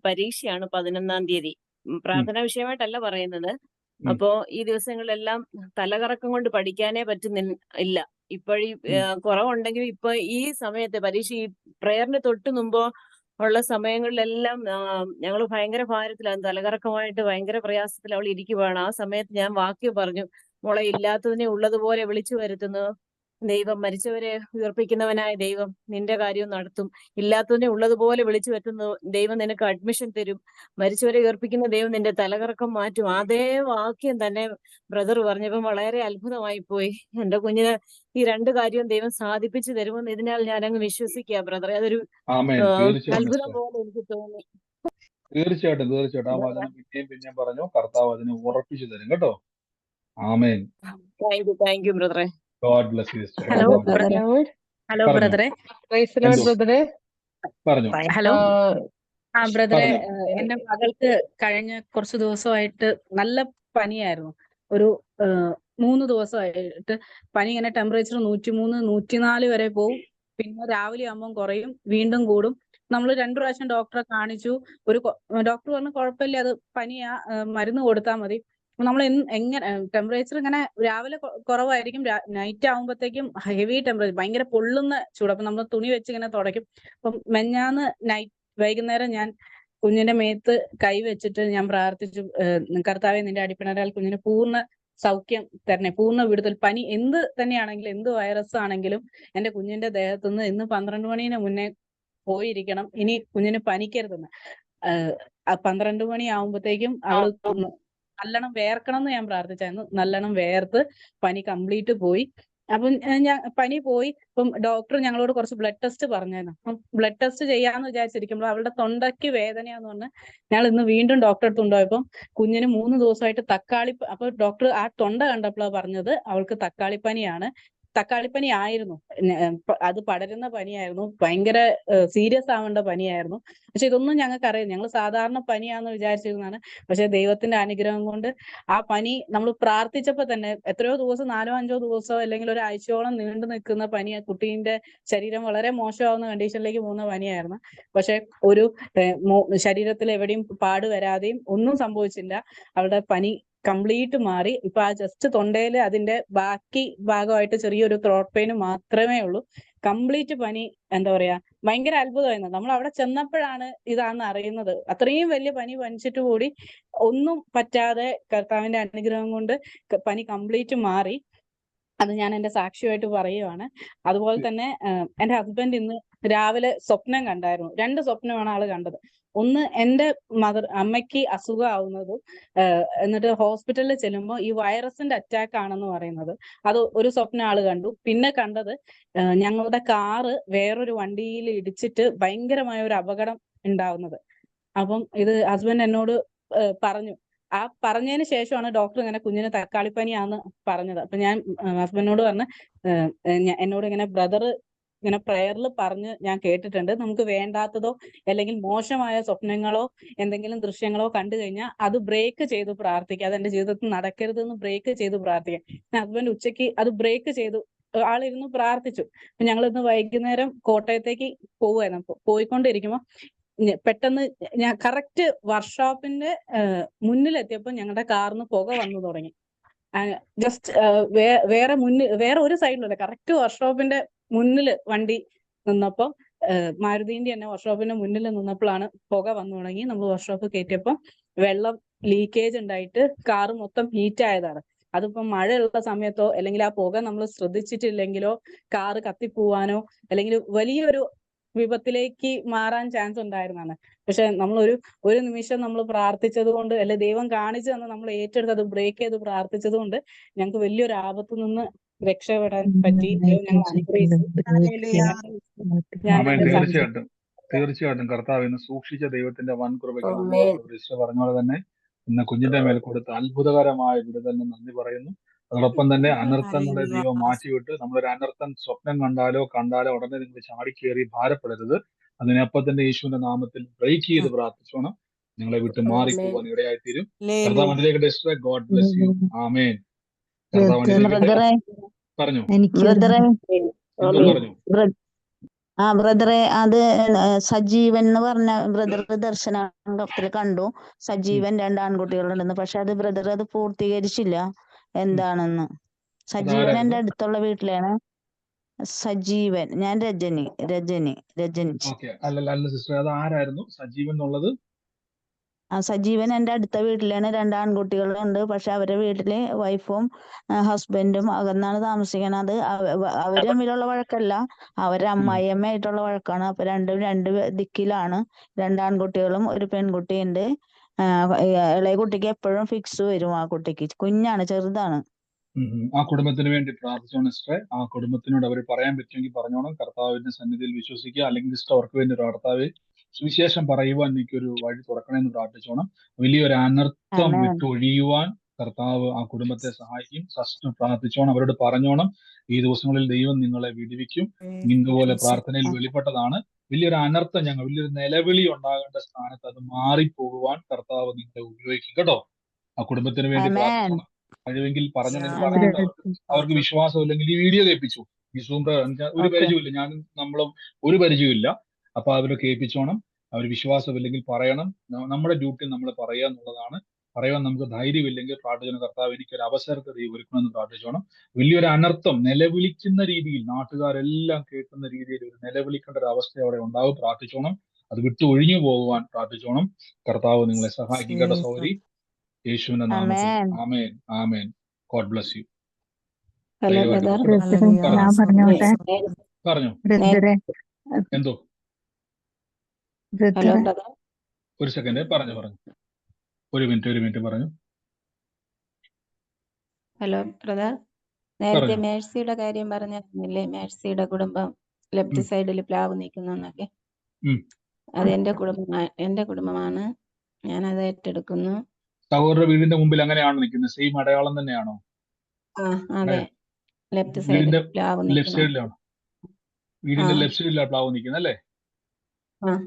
പരീക്ഷയാണ് 11-ാം തീയതി. പ്രാർത്ഥനാ വിഷയമായിട്ടല്ല പറയുന്നത്. അപ്പോ ഈ ദിവസങ്ങളിലെല്ലാം തലകറക്കം കൊണ്ട് പഠിക്കാനേ പറ്റുന്നില്ല. ഇപ്പോഴീ കുറവുണ്ടെങ്കിൽ ഇപ്പൊ ഈ സമയത്ത് പരീക്ഷ, ഈ പ്രയറിന് തൊട്ട് മുമ്പോ ഉള്ള സമയങ്ങളിലെല്ലാം ഞങ്ങൾ ഭയങ്കര ഭാരത്തിലാണ്, തലകറക്കമായിട്ട് ഭയങ്കര പ്രയാസത്തിൽ അവൾ ഇരിക്കുവാണ്. ആ സമയത്ത് ഞാൻ വാക്യം പറഞ്ഞു, മോളെ, ഇല്ലാത്തതിനെ ഉള്ളതുപോലെ വിളിച്ചു വരുത്തുന്നു ദൈവം, മരിച്ചവരെ ഉയർപ്പിക്കുന്നവനായ ദൈവം നിന്റെ കാര്യവും നടത്തും. ഇല്ലാത്തതിനെ ഉള്ളതുപോലെ വിളിച്ചു വരുത്തുന്നു ദൈവം, നിനക്ക് അഡ്മിഷൻ തരും. മരിച്ചവരെ ഉയർപ്പിക്കുന്ന ദൈവം നിന്റെ തലകറക്കം മാറ്റും. അതേ വാക്യം തന്നെ ബ്രദർ പറഞ്ഞപ്പം വളരെ അത്ഭുതമായി പോയി. എന്റെ കുഞ്ഞിന് ഈ 2 കാര്യവും ദൈവം സാധിപ്പിച്ചു തരുമെന്ന് ഇതിനാൽ ഞാൻ അങ്ങ് വിശ്വസിക്കുക ബ്രദറെ. അതൊരു അത്ഭുതം പോലെ എനിക്ക് തോന്നി. തീർച്ചയായിട്ടും ആ വചനം പിന്നെയും പറഞ്ഞു. കർത്താവ് അതിനെ ഉറപ്പിച്ചു തരും കേട്ടോ. ആമേൻ. താങ്ക് യു ബ്രദറെ. God bless you. ഹലോ ബ്രദറെ. പറഞ്ഞു. ഹലോ ബ്രദറെ, എന്റെ മകൾക്ക് കഴിഞ്ഞ കുറച്ച് ദിവസമായിട്ട് നല്ല പനിയായിരുന്നു. ഒരു 3 ദിവസമായിട്ട് പനി. ഇങ്ങനെ ടെമ്പറേച്ചർ 103, 104 വരെ പോവും. പിന്നെ രാവിലെ ആകുമ്പോൾ കുറയും, വീണ്ടും കൂടും. നമ്മൾ 2 പ്രാവശ്യം ഡോക്ടറെ കാണിച്ചു. ഡോക്ടർ പറഞ്ഞു കുഴപ്പമില്ല, അത് പനിയാ, മരുന്ന് കൊടുത്താൽ മതി. നമ്മൾ എങ്ങനെ ടെമ്പറേച്ചർ ഇങ്ങനെ രാവിലെ കുറവായിരിക്കും, നൈറ്റ് ആകുമ്പോഴത്തേക്കും ഹെവി ടെമ്പറേച്ചർ, ഭയങ്കര പൊള്ളുന്ന ചൂട്. അപ്പൊ നമ്മൾ തുണി വെച്ച് ഇങ്ങനെ തുടയ്ക്കും. അപ്പം മെഞ്ഞാന്ന് വൈകുന്നേരം ഞാൻ കുഞ്ഞിന്റെ മേത്ത് കൈ വെച്ചിട്ട് ഞാൻ പ്രാർത്ഥിച്ചു, കർത്താവേ നിന്റെ അടിപ്പിണരാൽ കുഞ്ഞിന് പൂർണ്ണ സൗഖ്യം തരണേ, പൂർണ്ണ വിടുതൽ. പനി എന്ത് തന്നെയാണെങ്കിലും, എന്ത് വൈറസ് ആണെങ്കിലും എന്റെ കുഞ്ഞിന്റെ ദേഹത്തുനിന്ന് ഇന്ന് 12 മണിന് മുന്നേ പോയിരിക്കണം, ഇനി കുഞ്ഞിന് പനിക്കരുതെന്ന്. 12 മണി ആവുമ്പോഴത്തേക്കും അവള് നല്ലോണം വേർക്കണം എന്ന് ഞാൻ പ്രാർത്ഥിച്ചായിരുന്നു. നല്ലോണം വേർത്ത് പനി കംപ്ലീറ്റ് പോയി. അപ്പം ഞാൻ പനി പോയി. അപ്പം ഡോക്ടർ ഞങ്ങളോട് കുറച്ച് ബ്ലഡ് ടെസ്റ്റ് പറഞ്ഞായിരുന്നു. അപ്പം ബ്ലഡ് ടെസ്റ്റ് ചെയ്യാന്ന് വിചാരിച്ചിരിക്കുമ്പോൾ അവളുടെ തൊണ്ടയ്ക്ക് വേദനയാന്ന് പറഞ്ഞ് ഞങ്ങൾ ഇന്ന് വീണ്ടും ഡോക്ടറെ അടുത്ത് കൊണ്ടുപോയപ്പം കുഞ്ഞിന് 3 ദിവസമായിട്ട് അപ്പൊ ഡോക്ടർ ആ തൊണ്ട കണ്ടപ്പോഴാണ് പറഞ്ഞത് അവൾക്ക് തക്കാളിപ്പനിയാണ്. തക്കാളിപ്പനി ആയിരുന്നു, അത് പടരുന്ന പനിയായിരുന്നു, ഭയങ്കര സീരിയസ് ആവേണ്ട പനിയായിരുന്നു. പക്ഷെ ഇതൊന്നും ഞങ്ങൾക്ക് അറിയാം, ഞങ്ങൾ സാധാരണ പനിയാന്ന് വിചാരിച്ചിരുന്നതാണ്. പക്ഷെ ദൈവത്തിന്റെ അനുഗ്രഹം കൊണ്ട് ആ പനി നമ്മൾ പ്രാർത്ഥിച്ചപ്പോ തന്നെ എത്രയോ ദിവസം, 4-5 ദിവസം അല്ലെങ്കിൽ ഒരാഴ്ചയോളം നീണ്ടു നിൽക്കുന്ന പനി, കുട്ടീന്റെ ശരീരം വളരെ മോശമാവുന്ന കണ്ടീഷനിലേക്ക് പോകുന്ന പനിയായിരുന്നു. പക്ഷെ ഒരു ശരീരത്തിൽ എവിടെയും പാട് വരാതെയും ഒന്നും സംഭവിച്ചില്ല. അവളുടെ പനി കംപ്ലീറ്റ് മാറി. ഇപ്പൊ ആ ജസ്റ്റ് തൊണ്ടയിൽ അതിന്റെ ബാക്കി ഭാഗമായിട്ട് ചെറിയൊരു ത്രോട്ട് പെയിൻ മാത്രമേ ഉള്ളൂ. കംപ്ലീറ്റ് പനി, എന്താ പറയാ, ഭയങ്കര അത്ഭുതമായിരുന്നു. നമ്മൾ അവിടെ ചെന്നപ്പോഴാണ് ഇതാണെന്ന് അറിയുന്നത്. അത്രയും വലിയ പനി പനിച്ചിട്ട് കൂടി ഒന്നും പറ്റാതെ കർത്താവിന്റെ അനുഗ്രഹം കൊണ്ട് പനി കംപ്ലീറ്റ് മാറി. അത് ഞാൻ എന്റെ സാക്ഷിയായിട്ട് പറയുവാണ്. അതുപോലെ തന്നെ എന്റെ ഹസ്ബൻഡ് ഇന്ന് രാവിലെ സ്വപ്നം കണ്ടായിരുന്നു. 2 സ്വപ്നമാണ് ആള് കണ്ടത്. ഒന്ന്, എന്റെ അമ്മയ്ക്ക് അസുഖമാവുന്നതും എന്നിട്ട് ഹോസ്പിറ്റലിൽ ചെല്ലുമ്പോൾ ഈ വൈറസിന്റെ അറ്റാക്ക് ആണെന്ന് പറയുന്നത്. അത് ഒരു സ്വപ്നം ആള് കണ്ടു. പിന്നെ കണ്ടത് ഞങ്ങളുടെ കാറ് വേറൊരു വണ്ടിയിൽ ഇടിച്ചിട്ട് ഭയങ്കരമായ ഒരു അപകടം ഉണ്ടാവുന്നത്. അപ്പം ഇത് ഹസ്ബൻഡ് എന്നോട് പറഞ്ഞു. ആ പറഞ്ഞതിന് ശേഷമാണ് ഡോക്ടർ ഇങ്ങനെ കുഞ്ഞിന് തക്കാളിപ്പനിയാന്ന് പറഞ്ഞത്. അപ്പൊ ഞാൻ ഹസ്ബൻഡിനോട് പറഞ്ഞ്, എന്നോട് ഇങ്ങനെ ബ്രദർ ഇങ്ങനെ പ്രയറിൽ പറഞ്ഞ് ഞാൻ കേട്ടിട്ടുണ്ട്, നമുക്ക് വേണ്ടാത്തതോ അല്ലെങ്കിൽ മോശമായ സ്വപ്നങ്ങളോ എന്തെങ്കിലും ദൃശ്യങ്ങളോ കണ്ടു കഴിഞ്ഞാൽ അത് ബ്രേക്ക് ചെയ്ത് പ്രാർത്ഥിക്കുക, അത് എന്റെ ജീവിതത്തിൽ നടക്കരുതെന്ന് ബ്രേക്ക് ചെയ്ത് പ്രാർത്ഥിക്കുക. ഹസ്ബൻഡ് ഉച്ചയ്ക്ക് അത് ബ്രേക്ക് ചെയ്തു, ആളിരുന്ന് പ്രാർത്ഥിച്ചു. അപ്പൊ ഞങ്ങൾ ഇന്ന് വൈകുന്നേരം കോട്ടയത്തേക്ക് പോവുമായിരുന്നു. പോയിക്കൊണ്ടിരിക്കുമ്പോ പെട്ടെന്ന് ഞാൻ കറക്റ്റ് വർക്ക്ഷോപ്പിന്റെ മുന്നിലെത്തിയപ്പോ ഞങ്ങളുടെ കാറിന് പുക വന്നു തുടങ്ങി. ജസ്റ്റ് വേറെ ഒരു സൈഡിലല്ല, കറക്റ്റ് വർക്ക്ഷോപ്പിന്റെ മുന്നില് വണ്ടി നിന്നപ്പോ, മാരുതിന്റെ തന്നെ വർക്ക്ഷോപ്പിന്റെ മുന്നിൽ നിന്നപ്പോഴാണ് പുക വന്നു തുടങ്ങി. നമ്മൾ വർക്ക്ഷോപ്പ് കയറ്റിയപ്പോ വെള്ളം ലീക്കേജ് ഉണ്ടായിട്ട് കാറ് മൊത്തം ഹീറ്റ് ആയതാണ്. അതിപ്പം മഴയുള്ള സമയത്തോ അല്ലെങ്കിൽ ആ പുക നമ്മൾ ശ്രദ്ധിച്ചിട്ടില്ലെങ്കിലോ കാറ് കത്തിപ്പോവാനോ അല്ലെങ്കിൽ വലിയൊരു വിപത്തിലേക്ക് മാറാൻ ചാൻസ് ഉണ്ടായിരുന്നാണ്. പക്ഷെ നമ്മൾ ഒരു നിമിഷം നമ്മൾ പ്രാർത്ഥിച്ചത് കൊണ്ട്, അല്ലെ ദൈവം കാണിച്ചു തന്ന് നമ്മൾ ഏറ്റെടുത്ത് അത് ബ്രേക്ക് ചെയ്ത് പ്രാർത്ഥിച്ചത് കൊണ്ട് ഞങ്ങൾക്ക് വലിയൊരു ആപത്തു നിന്ന് രക്ഷപ്പെടാൻ പറ്റി. ദൈവം ഞങ്ങൾ അനുഗ്രഹിച്ചു. തീർച്ചയായിട്ടും കർത്താവ് ഇന്ന് സൂക്ഷിച്ച ദൈവത്തിന്റെ വൻ കൃപയ്ക്ക് പറഞ്ഞ പോലെ തന്നെ ഇന്ന് കുഞ്ഞിന്റെ മേൽ കൊടുത്ത അത്ഭുതകരമായ വിടുതലിന് നന്ദി പറയുന്നു. അതോടൊപ്പം തന്നെ അനർത്ഥങ്ങളെ ദൈവം മാറ്റിവിട്ട്, നമ്മളൊരു അനർത്ഥം സ്വപ്നം കണ്ടാലോ ഉടനെ നിങ്ങൾ ചാടിക്കേറി ഭാരപ്പെടരുത്. അതിനപ്പം തന്നെ യേശുവിന്റെ നാമത്തിൽ ബ്രേക്ക് ചെയ്ത് പ്രാർത്ഥിച്ചോണം, നിങ്ങളെ വിട്ട് മാറിപ്പോകാൻ ഇടയായിത്തീരും. കർത്താവ് അനുഗ്രഹിക്കട്ടെ. God bless you. ആമേൻ. കർത്താവ് അനുഗ്രഹിക്കട്ടെ. പറഞ്ഞു. ബ്രദറെ, അത് സജീവൻ എന്ന് പറഞ്ഞ ബ്രദർ ദർശനത്തിൽ കണ്ടു. സജീവൻ 2 ആൺകുട്ടികളുണ്ടെന്ന്. പക്ഷെ അത് ബ്രദർ അത് പൂർത്തീകരിച്ചില്ല എന്താണെന്ന്. സജീവൻ എന്റെ അടുത്തുള്ള വീട്ടിലാണ്. സജീവൻ, ഞാൻ രജനി. അല്ല സിസ്റ്റർ, അത് ആരായിരുന്നു സജീവൻ എന്നുള്ളത്? സജീവൻ എന്റെ അടുത്ത വീട്ടിലാണ്. 2 ആൺകുട്ടികളുണ്ട്. പക്ഷെ അവരുടെ വീട്ടില് വൈഫും ഹസ്ബൻഡും അകന്നാണ് താമസിക്കണത്. അവര് തമ്മിലുള്ള വഴക്കല്ല, അവരുടെ അമ്മായിയമ്മയായിട്ടുള്ള വഴക്കാണ്. അപ്പൊ രണ്ട് ദിക്കിലാണ്. 2 ആൺകുട്ടികളും ഒരു പെൺകുട്ടിയുണ്ട്. ഇളയ കുട്ടിക്ക് എപ്പോഴും ഫിക്സ് വരും. ആ കുട്ടിക്ക് കുഞ്ഞാണ്, ചെറുതാണ്. ആ കുടുംബത്തിന് വേണ്ടി പ്രാർത്ഥിച്ചോണം സിസ്റ്ററെ. ആ കുടുംബത്തിനോട് അവർ പറയാൻ പറ്റുമെങ്കിൽ പറഞ്ഞോണം. കർത്താവിന്റെ സന്നിധിയിൽ വിശ്വസിക്കുക. അല്ലെങ്കിൽ സിസ്റ്റർ അവർക്ക് വേണ്ടി ഒരു കർത്താവ് സുവിശേഷം പറയുവാൻ എനിക്കൊരു വഴി തുറക്കണമെന്ന് പ്രാർത്ഥിച്ചോണം. വലിയൊരു അനർത്ഥം വിട്ടൊഴിയുവാൻ കർത്താവ് ആ കുടുംബത്തെ സഹായിക്കും. സിസ്റ്റർ പ്രാർത്ഥിച്ചോണം, അവരോട് പറഞ്ഞോണം. ഈ ദിവസങ്ങളിൽ ദൈവം നിങ്ങളെ വിടുവിക്കും. ഇതുപോലെ പ്രാർത്ഥനയിൽ വെളിപ്പെട്ടതാണ്. വലിയൊരു അനർത്ഥം, വലിയൊരു നിലവിളി ഉണ്ടാകേണ്ട സ്ഥാനത്ത് അത് മാറിപ്പോകുവാൻ കർത്താവ് നിങ്ങളെ ഉപയോഗിക്കും കേട്ടോ. ആ കുടുംബത്തിന് വേണ്ടി പ്രാർത്ഥിച്ചോണം. കഴിവെങ്കിൽ പറഞ്ഞിട്ട് അവർക്ക് വിശ്വാസം ഇല്ലെങ്കിൽ ഈ വീഡിയോ കേൾപ്പിച്ചു. ഈ സൂം ഒരു പരിചയമില്ല, ഞാനും നമ്മളും ഒരു പരിചയമില്ല. അപ്പൊ അവരെ കേൾപ്പിച്ചോണം. അവർ വിശ്വാസമില്ലെങ്കിൽ പറയണം. നമ്മുടെ ഡ്യൂട്ടി നമ്മൾ പറയുക എന്നുള്ളതാണ്. പറയാൻ നമുക്ക് ധൈര്യമില്ലെങ്കിൽ പ്രാർത്ഥിക്കണം, കർത്താവ് എനിക്ക് ഒരു അവസരത്തെ ദൈവം ഒരുക്കണമെന്ന് പ്രാർത്ഥിച്ചോണം. വലിയൊരു അനർത്ഥം നിലവിളിക്കുന്ന രീതിയിൽ, നാട്ടുകാരെല്ലാം കേൾക്കുന്ന രീതിയിൽ ഒരു നിലവിളിക്കേണ്ട ഒരു അവസ്ഥ അവിടെ ഉണ്ടാവും. പ്രാർത്ഥിച്ചോണം. അത് വിട്ടു ഒഴിഞ്ഞു പോകുവാൻ പ്രാർത്ഥിച്ചോണം. കർത്താവ് നിങ്ങളെ സഹായിക്കും കേട്ടോ സഹോദരി, യേശുവിന്റെ നാമത്തിൽ. ആമേൻ. ആമേൻ, ആമേൻ. God bless you. ഹലോ ദയവായിട്ട് ബ്രദർ. ബ്രദറെ ഞാൻ പറഞ്ഞോട്ടെ പറഞ്ഞു. ബ്രദറെ എന്തോ ഹലോ ബ്രദറെ ബ്രദർ. ഒരു സെക്കൻഡ്, പറഞ്ഞു. ഒരു മിനിറ്റ് പറഞ്ഞു. Hello brother. നേരത്തെ പറഞ്ഞു. മേഴ്സിയുടെ കാര്യം പറഞ്ഞിരുന്നില്ലേ? മേഴ്സിയുടെ കുടുംബം ലെഫ്റ്റ് സൈഡിൽ പ്ലാവ് നിൽക്കുന്നൊക്കെ. ഉം. അത് എന്റെ കുടുംബമാണ്. ഞാൻ അത് ഏറ്റെടുക്കുന്നു. സഹോദര വീടിന്റെ മുമ്പിൽ അങ്ങനെയാണോ നിൽക്കുന്നത്? സെയിം അടയാളം തന്നെയാണോ? അതെ, ലെഫ്റ്റ് സൈഡിൽ വീടിന്റെ പ്ലാവ് ലെഫ്റ്റ് നിൽക്കുന്നു. സൈഡിലാണോ? വീടിന്റെ ലെഫ്റ്റ് സൈഡിലാണ് പ്ലാവ് നിൽക്കുന്നത് അല്ലേ? ആ.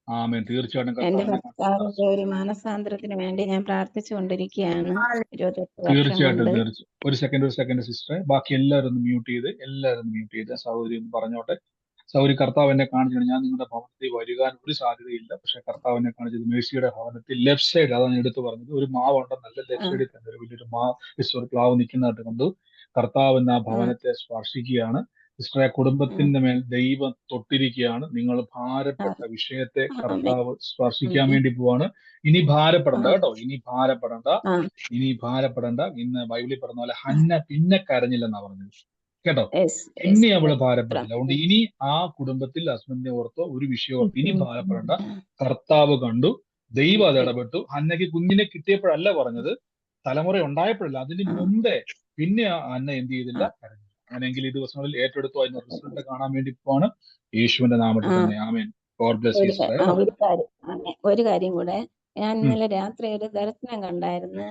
ആമേൻ. തീർച്ചയായിട്ടും എന്റെ കർത്താവിനെ ഭർത്താവിന്റെ ഒരു മാനസാന്തരത്തിന് വേണ്ടി ഞാൻ പ്രാർത്ഥിച്ചുകൊണ്ടിരിക്കുകയാണ്. 28 വർഷം തീർച്ചയായിട്ടും കൊണ്ട്. ഒരു സെക്കൻഡ് സിസ്റ്ററെ, ബാക്കി എല്ലാവരും ഒന്ന് മ്യൂട്ട് ചെയ്ത് സഹോദരി ഒന്ന് പറഞ്ഞോട്ടെ. സഹോദരി, കർത്താവ് എന്നെ കാണിച്ചു, ഞാൻ നിങ്ങളുടെ ഭവനത്തിൽ വരുവാൻ ഒരു സാധ്യതയില്ല, പക്ഷെ കർത്താവ് എന്നെ കാണിച്ചത് മേഴ്സിയുടെ ഭവനത്തിൽ ലെഫ്റ്റ് സൈഡ്, അതാണ് എടുത്തു പറഞ്ഞത്, ഒരു മാവുണ്ടെന്നല്ല, ലെഫ്റ്റ് സൈഡിൽ തന്നെ ഒരു വലിയൊരു പ്ലാവ് നിൽക്കുന്നതായിട്ട് കണ്ടു. കർത്താവ് എന്ന ആ ഭവനത്തെ സ്പർശിക്കുകയാണ്. സിസ്റ്ററെ, കുടുംബത്തിന്റെ മേൽ ദൈവം തൊട്ടിരിക്കുകയാണ്. നിങ്ങൾ ഭാരപ്പെട്ട വിഷയത്തെ കർത്താവ് സ്പർശിക്കാൻ വേണ്ടി പോവാണ്. ഇനി ഭാരപ്പെടണ്ട കേട്ടോ, ഇനി ഭാരപ്പെടണ്ട. ഇന്ന് ബൈബിളിൽ പറഞ്ഞ പോലെ ഹന്ന പിന്നെ കരഞ്ഞില്ലെന്നാ പറഞ്ഞത് കേട്ടോ. ഇനി അവള് ഭാരപ്പെട്ടില്ല. അതുകൊണ്ട് ഇനി ആ കുടുംബത്തിൽ ഹസ്ബൻഡിനെ ഓർത്തോ ഒരു വിഷയം ഓർത്തോ ഇനി ഭാരപ്പെടണ്ട. കർത്താവ് കണ്ടു, ദൈവം അത് ഇടപെട്ടു. ഹന്നയ്ക്ക് കുഞ്ഞിനെ കിട്ടിയപ്പോഴല്ല പറഞ്ഞത്, തലമുറ ഉണ്ടായപ്പോഴല്ല, അതിന് മുമ്പേ പിന്നെ ഹന്ന എന്ത് ചെയ്തില്ല? കരഞ്ഞു. അങ്ങനെയെങ്കിൽ ഈ ദിവസങ്ങളിൽ ഏറ്റെടുത്തു. അതിന്റെ റിസൾട്ട് കാണാൻ വേണ്ടി പോവാണ്. യേശുവിന്റെ നാമത്തിൽ തന്നെ. ആമേൻ. God bless you. ഒരു കാര്യം കൂടെ, ഞാൻ ഇന്നലെ രാത്രി ഒരു ദർശനം കണ്ടായിരുന്നു.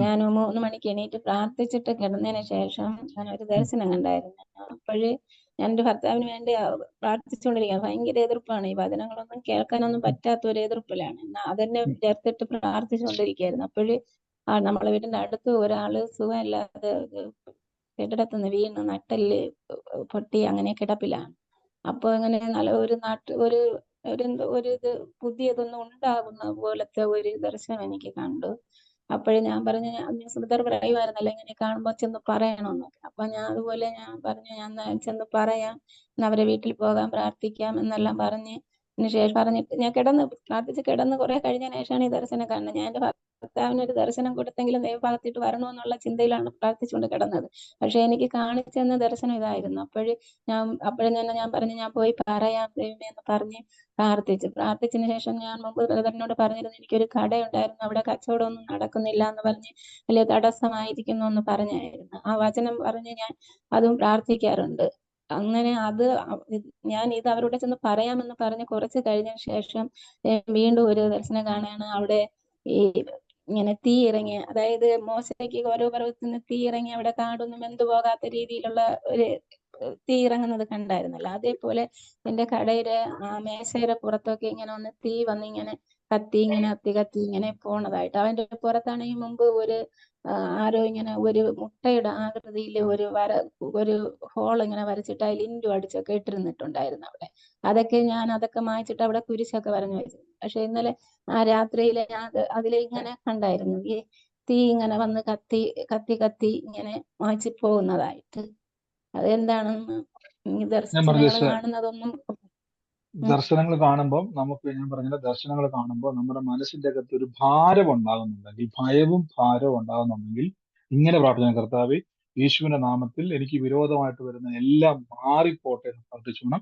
ഞാൻ 3 മണിക്ക് എണീറ്റ് പ്രാർത്ഥിച്ചിട്ട് കിടന്നതിന് ശേഷം ഞാൻ ഒരു ദർശനം കണ്ടായിരുന്നു. അപ്പോഴ് ഞാൻ എന്റെ ഭർത്താവിന് വേണ്ടി പ്രാർത്ഥിച്ചുകൊണ്ടിരിക്കുക. ഭയങ്കര എതിർപ്പാണ്, ഈ വചനങ്ങളൊന്നും കേൾക്കാനൊന്നും പറ്റാത്ത ഒരു എതിർപ്പിലാണ്. അതെന്നെ ചേർത്തിട്ട് പ്രാർത്ഥിച്ചുകൊണ്ടിരിക്കുകയായിരുന്നു. അപ്പോഴ് നമ്മളെ വീടിന്റെ അടുത്ത് ഒരാള് സുഖമില്ലാതെ കെട്ടിടത്തുനിന്ന് വീണ് നട്ടെല്ല് പൊട്ടി അങ്ങനെ കിടപ്പിലാണ്. അപ്പൊ അങ്ങനെ നല്ല ഒരു ഇത് പുതിയതൊന്നും ഉണ്ടാകുന്ന പോലത്തെ ഒരു ദർശനം എനിക്ക് കണ്ടു. അപ്പോഴും ഞാൻ പറഞ്ഞു, ബ്രദർ പറയുമായിരുന്നല്ലോ ഇങ്ങനെ കാണുമ്പോ ചെന്ന് പറയണമെന്നൊക്കെ. അപ്പൊ ഞാൻ അതുപോലെ ഞാൻ പറഞ്ഞു, ഞാൻ ചെന്ന് പറയാം, അവരെ വീട്ടിൽ പോകാൻ പ്രാർത്ഥിക്കാം എന്നെല്ലാം പറഞ്ഞ് ശേഷം പറഞ്ഞിട്ട് ഞാൻ പ്രാർത്ഥിച്ച് കിടന്ന് കുറെ കഴിഞ്ഞതിന് ശേഷമാണ് ഈ ദർശനം കാണുന്നത്. ഞാൻ എന്റെ ഭർത്താവിന് ഒരു ദർശനം കൊടുത്തെങ്കിലും ദൈവഭാഗത്തിട്ട് വരണമെന്നുള്ള ചിന്തയിലാണ് പ്രാർത്ഥിച്ചുകൊണ്ട് കിടന്നത്. പക്ഷെ എനിക്ക് കാണിച്ചെന്ന ദർശനം ഇതായിരുന്നു. അപ്പോഴും ഞാൻ പറഞ്ഞു, ഞാൻ പോയി പറയാം ദൈവമേ എന്ന് പറഞ്ഞ് പ്രാർത്ഥിച്ചതിന് ശേഷം ഞാൻ മുമ്പ് ബ്രദറിനോട് പറഞ്ഞിരുന്നു, എനിക്കൊരു കടയുണ്ടായിരുന്നു, അവിടെ കച്ചവടമൊന്നും നടക്കുന്നില്ല എന്ന് പറഞ്ഞ് വലിയ തടസ്സമായിരിക്കുന്നു എന്ന് പറഞ്ഞായിരുന്നു. ആ വചനം പറഞ്ഞ് ഞാൻ അതും പ്രാർത്ഥിക്കാറുണ്ട്. അങ്ങനെ ഞാൻ ഇത് അവരോട് ചെന്ന് പറയാമെന്ന് പറഞ്ഞ് കുറച്ച് കഴിഞ്ഞതിന് ശേഷം വീണ്ടും ഒരു ദർശനം കാണുകയാണ്. അവിടെ ഈ ഇങ്ങനെ തീ ഇറങ്ങി, അതായത് മോശയ്ക്ക് ഓരോ പർവ്വതത്തിൽ നിന്ന് തീ ഇറങ്ങി അവിടെ കാടൊന്നും വെന്തു പോകാത്ത രീതിയിലുള്ള ഒരു തീ ഇറങ്ങുന്നത് കണ്ടായിരുന്നല്ലോ. അതേപോലെ എന്റെ കടയിലെ മേശയുടെ പുറത്തൊക്കെ ഇങ്ങനെ ഒന്ന് തീ വന്നിങ്ങനെ കത്തി ഇങ്ങനെ പോണതായിട്ട്. അവന്റെ പുറത്താണെങ്കിൽ മുമ്പ് ആരോ ഇങ്ങനെ ഒരു മുട്ടയുടെ ആകൃതിയിൽ ഒരു ഹോൾ ഇങ്ങനെ വരച്ചിട്ട് അതിൽ ഇൻഡു അടിച്ചൊക്കെ ഇട്ടിരുന്നിട്ടുണ്ടായിരുന്നു അവിടെ. അതൊക്കെ മായ്ച്ചിട്ട് അവിടെ കുരിശൊക്കെ വരഞ്ഞു വെച്ചു. പക്ഷെ ഇന്നലെ ആ രാത്രിയിലെ അതിലെ ഇങ്ങനെ കണ്ടായിരുന്നു, ഈ തീ ഇങ്ങനെ വന്ന് കത്തി ഇങ്ങനെ മായ്ച്ചു പോകുന്നതായിട്ട്. അതെന്താണെന്ന് ദർശനങ്ങൾ കാണുന്നതൊന്നും ദർശനങ്ങൾ കാണുമ്പോൾ ഞാൻ പറഞ്ഞ ദർശനങ്ങൾ കാണുമ്പോൾ നമ്മുടെ മനസ്സിന്റെ അകത്ത് ഒരു ഭാരം ഉണ്ടാകുന്നുണ്ടെങ്കിൽ, ഭയവും ഭാരവും ഉണ്ടാകുന്നുണ്ടെങ്കിൽ ഇങ്ങനെ പ്രാർത്ഥിക്കണം, കർത്താവേ യേശുവിന്റെ നാമത്തിൽ എനിക്ക് വിരോധമായിട്ട് വരുന്ന എല്ലാം മാറിപ്പോട്ടെ എന്ന് പ്രാർത്ഥിച്ചോണം.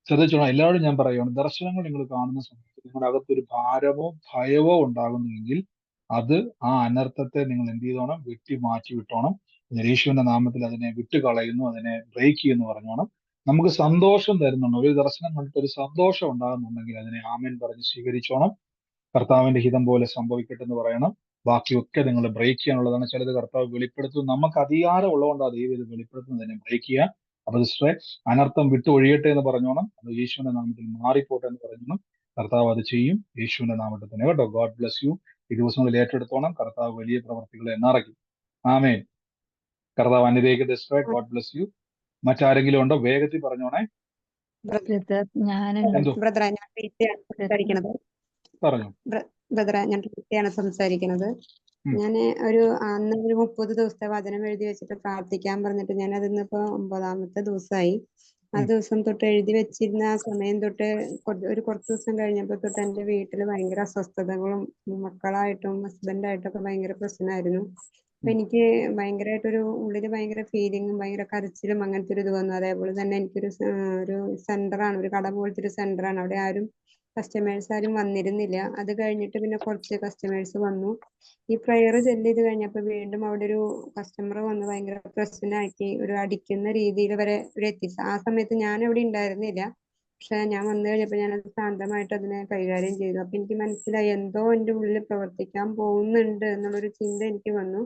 ശ്രദ്ധിച്ചോണം, എല്ലാവരും ഞാൻ പറയുകയാണ്, ദർശനങ്ങൾ നിങ്ങൾ കാണുന്ന സമയത്ത് നിങ്ങളുടെ അകത്തൊരു ഭാരമോ ഭയമോ ഉണ്ടാകുന്നുവെങ്കിൽ അത് ആ അനർത്ഥത്തെ നിങ്ങൾ എന്ത് ചെയ്തോണം? വെട്ടി മാറ്റി വിട്ടോണം. യേശുവിന്റെ നാമത്തിൽ അതിനെ വിട്ടുകളയുന്നു, അതിനെ ബ്രേക്ക് ചെയ്യുന്നു പറഞ്ഞോണം. നമുക്ക് സന്തോഷം തരുന്നുണ്ട്, ഒരു ദർശനം കണ്ടിട്ട് ഒരു സന്തോഷം ഉണ്ടാകുന്നുണ്ടെങ്കിൽ അതിനെ ആമേൻ പറഞ്ഞ് സ്വീകരിച്ചോണം. കർത്താവിന്റെ ഹിതം പോലെ സംഭവിക്കട്ടെ എന്ന് പറയണം. ബാക്കിയൊക്കെ നിങ്ങൾ ബ്രേക്ക് ചെയ്യാനുള്ളതാണ്. ചിലത് കർത്താവ് വെളിപ്പെടുത്തും, നമുക്ക് അധികാരം ഉള്ളതുകൊണ്ടാണ് ദൈവം ഇത് വെളിപ്പെടുത്തുന്നതിനെ ബ്രേക്ക് ചെയ്യുക. അപ്പൊ സിസ്റ്ററെ, അനർത്ഥം വിട്ടു ഒഴിയട്ടെ എന്ന് പറഞ്ഞോണം, അത് യേശുവിന്റെ നാമത്തിൽ മാറിപ്പോട്ടെ എന്ന് പറഞ്ഞോണം. കർത്താവ് അത് ചെയ്യും, യേശുവിന്റെ നാമത്തിൽ തന്നെ കേട്ടോ. God bless U. ഈ ദിവസങ്ങളിൽ ഏറ്റെടുത്തോണം, കർത്താവ് വലിയ പ്രവർത്തികളെ നിറയ്ക്കും. ആമേൻ. കർത്താവ് അനുഗ്രഹിക്കട്ടെ സിസ്റ്ററെ. God bless U. മറ്റാരെങ്കിലും ഉണ്ടോ? വേഗത്തിൽ പറഞ്ഞോണേ. ഞാൻ എന്തോ ബ്രദറെ ഞാൻ പ്രീതിയാണ് സംസാരിക്കണത്. പറഞ്ഞു. ബ്രദറെ ഞാൻ പ്രീതിയാണ് സംസാരിക്കുന്നത്. ഉം. ഞാൻ അന്ന് ഒരു 30 ദിവസത്തെ വചനം എഴുതി വെച്ചിട്ട് പ്രാർത്ഥിക്കാൻ പറഞ്ഞിട്ട് ഞാൻ അതിന്നിപ്പോ 9ാമത്തെ ദിവസമായി. ആ ദിവസം തൊട്ട് എഴുതി വെച്ചിരുന്ന ആ സമയം തൊട്ട് കുറച്ച് ദിവസം കഴിഞ്ഞപ്പോ തൊട്ട് എന്റെ വീട്ടിൽ ഭയങ്കര അസ്വസ്ഥതകളും മക്കളായിട്ടും ഹസ്ബൻഡായിട്ടും ഒക്കെ ഭയങ്കര പ്രശ്നമായിരുന്നു. അപ്പൊ എനിക്ക് ഭയങ്കരമായിട്ടൊരു ഉള്ളില് ഭയങ്കര ഫീലിങ്ങും ഭയങ്കര കരച്ചിലും അങ്ങനത്തെ ഒരു ഇത് വന്നു. അതേപോലെ തന്നെ എനിക്കൊരു ഒരു സെന്ററാണ്, ഒരു കട പോലത്തെ ഒരു സെന്ററാണ്. അവിടെ ആരും കസ്റ്റമേഴ്സ് ആരും വന്നിരുന്നില്ല. അത് കഴിഞ്ഞിട്ട് പിന്നെ കുറച്ച് കസ്റ്റമേഴ്സ് വന്നു. ഈ പ്രയർ ചെല്ല് ചെയ്ത് കഴിഞ്ഞപ്പോ വീണ്ടും അവിടെ ഒരു കസ്റ്റമർ വന്ന് ഭയങ്കര പ്രശ്നമാക്കി ഒരു അടിക്കുന്ന രീതിയിൽ വരെ ഒരു എത്തിച്ചു. ആ സമയത്ത് ഞാൻ അവിടെ ഉണ്ടായിരുന്നില്ല. പക്ഷെ ഞാൻ വന്നു കഴിഞ്ഞപ്പോ ഞാനത് ശാന്തമായിട്ട് അതിനെ കൈകാര്യം ചെയ്തു. അപ്പൊ എനിക്ക് മനസ്സിലായി എന്തോ എൻ്റെ ഉള്ളിൽ പ്രവർത്തിക്കാൻ പോകുന്നുണ്ട് എന്നുള്ളൊരു ചിന്ത എനിക്ക് വന്നു.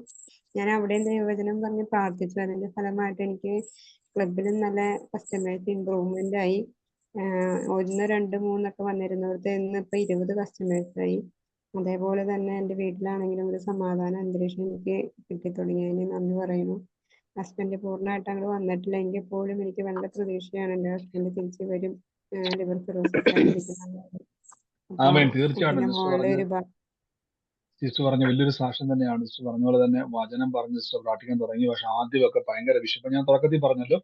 ഞാൻ അവിടെയും ദൈവവചനം പറഞ്ഞ് പ്രാർത്ഥിച്ചു. അതിന്റെ ഫലമായിട്ട് എനിക്ക് ക്ലബിലും നല്ല കസ്റ്റമേഴ്സ് ഇമ്പ്രൂവ്മെന്റ് ആയി. 1, 2, 3 ഒക്കെ വന്നിരുന്നവർക്ക് ഇന്നിപ്പോ 20 കസ്റ്റമേഴ്സ് ആയി. അതേപോലെ തന്നെ എൻ്റെ വീട്ടിലാണെങ്കിലും ഒരു സമാധാന അന്തരീക്ഷം എനിക്ക് കിട്ടിത്തുടങ്ങിയതിന് നന്ദി പറയുന്നു. ഹസ്ബൻഡ് പൂർണ്ണമായിട്ട് അങ്ങോട്ട് വന്നിട്ടില്ല എങ്കിൽ പോലും എനിക്ക് നല്ല പ്രതീക്ഷയാണ് എൻ്റെ ഹസ്ബൻഡ് തിരിച്ചു വരും, ലിവർ സിറോസിസ് ആയിട്ടിരിക്കുന്നത്. ആമേൻ. അപ്പൊ തീർച്ചയായിട്ടും പിന്നെ മോളുടെ ഒരു സിസ്റ്റർ പറഞ്ഞ വലിയൊരു സാക്ഷ്യം തന്നെയാണ്. സിസ്റ്റർ പറഞ്ഞ പോലെ തന്നെ വചനം പറഞ്ഞ് സിസ്റ്റർ പ്രാർത്ഥിക്കാൻ തുടങ്ങി. പക്ഷെ ആദ്യമൊക്കെ ഭയങ്കര വിശപ്പ്. ഞാൻ തുടക്കത്തിൽ പറഞ്ഞല്ലോ,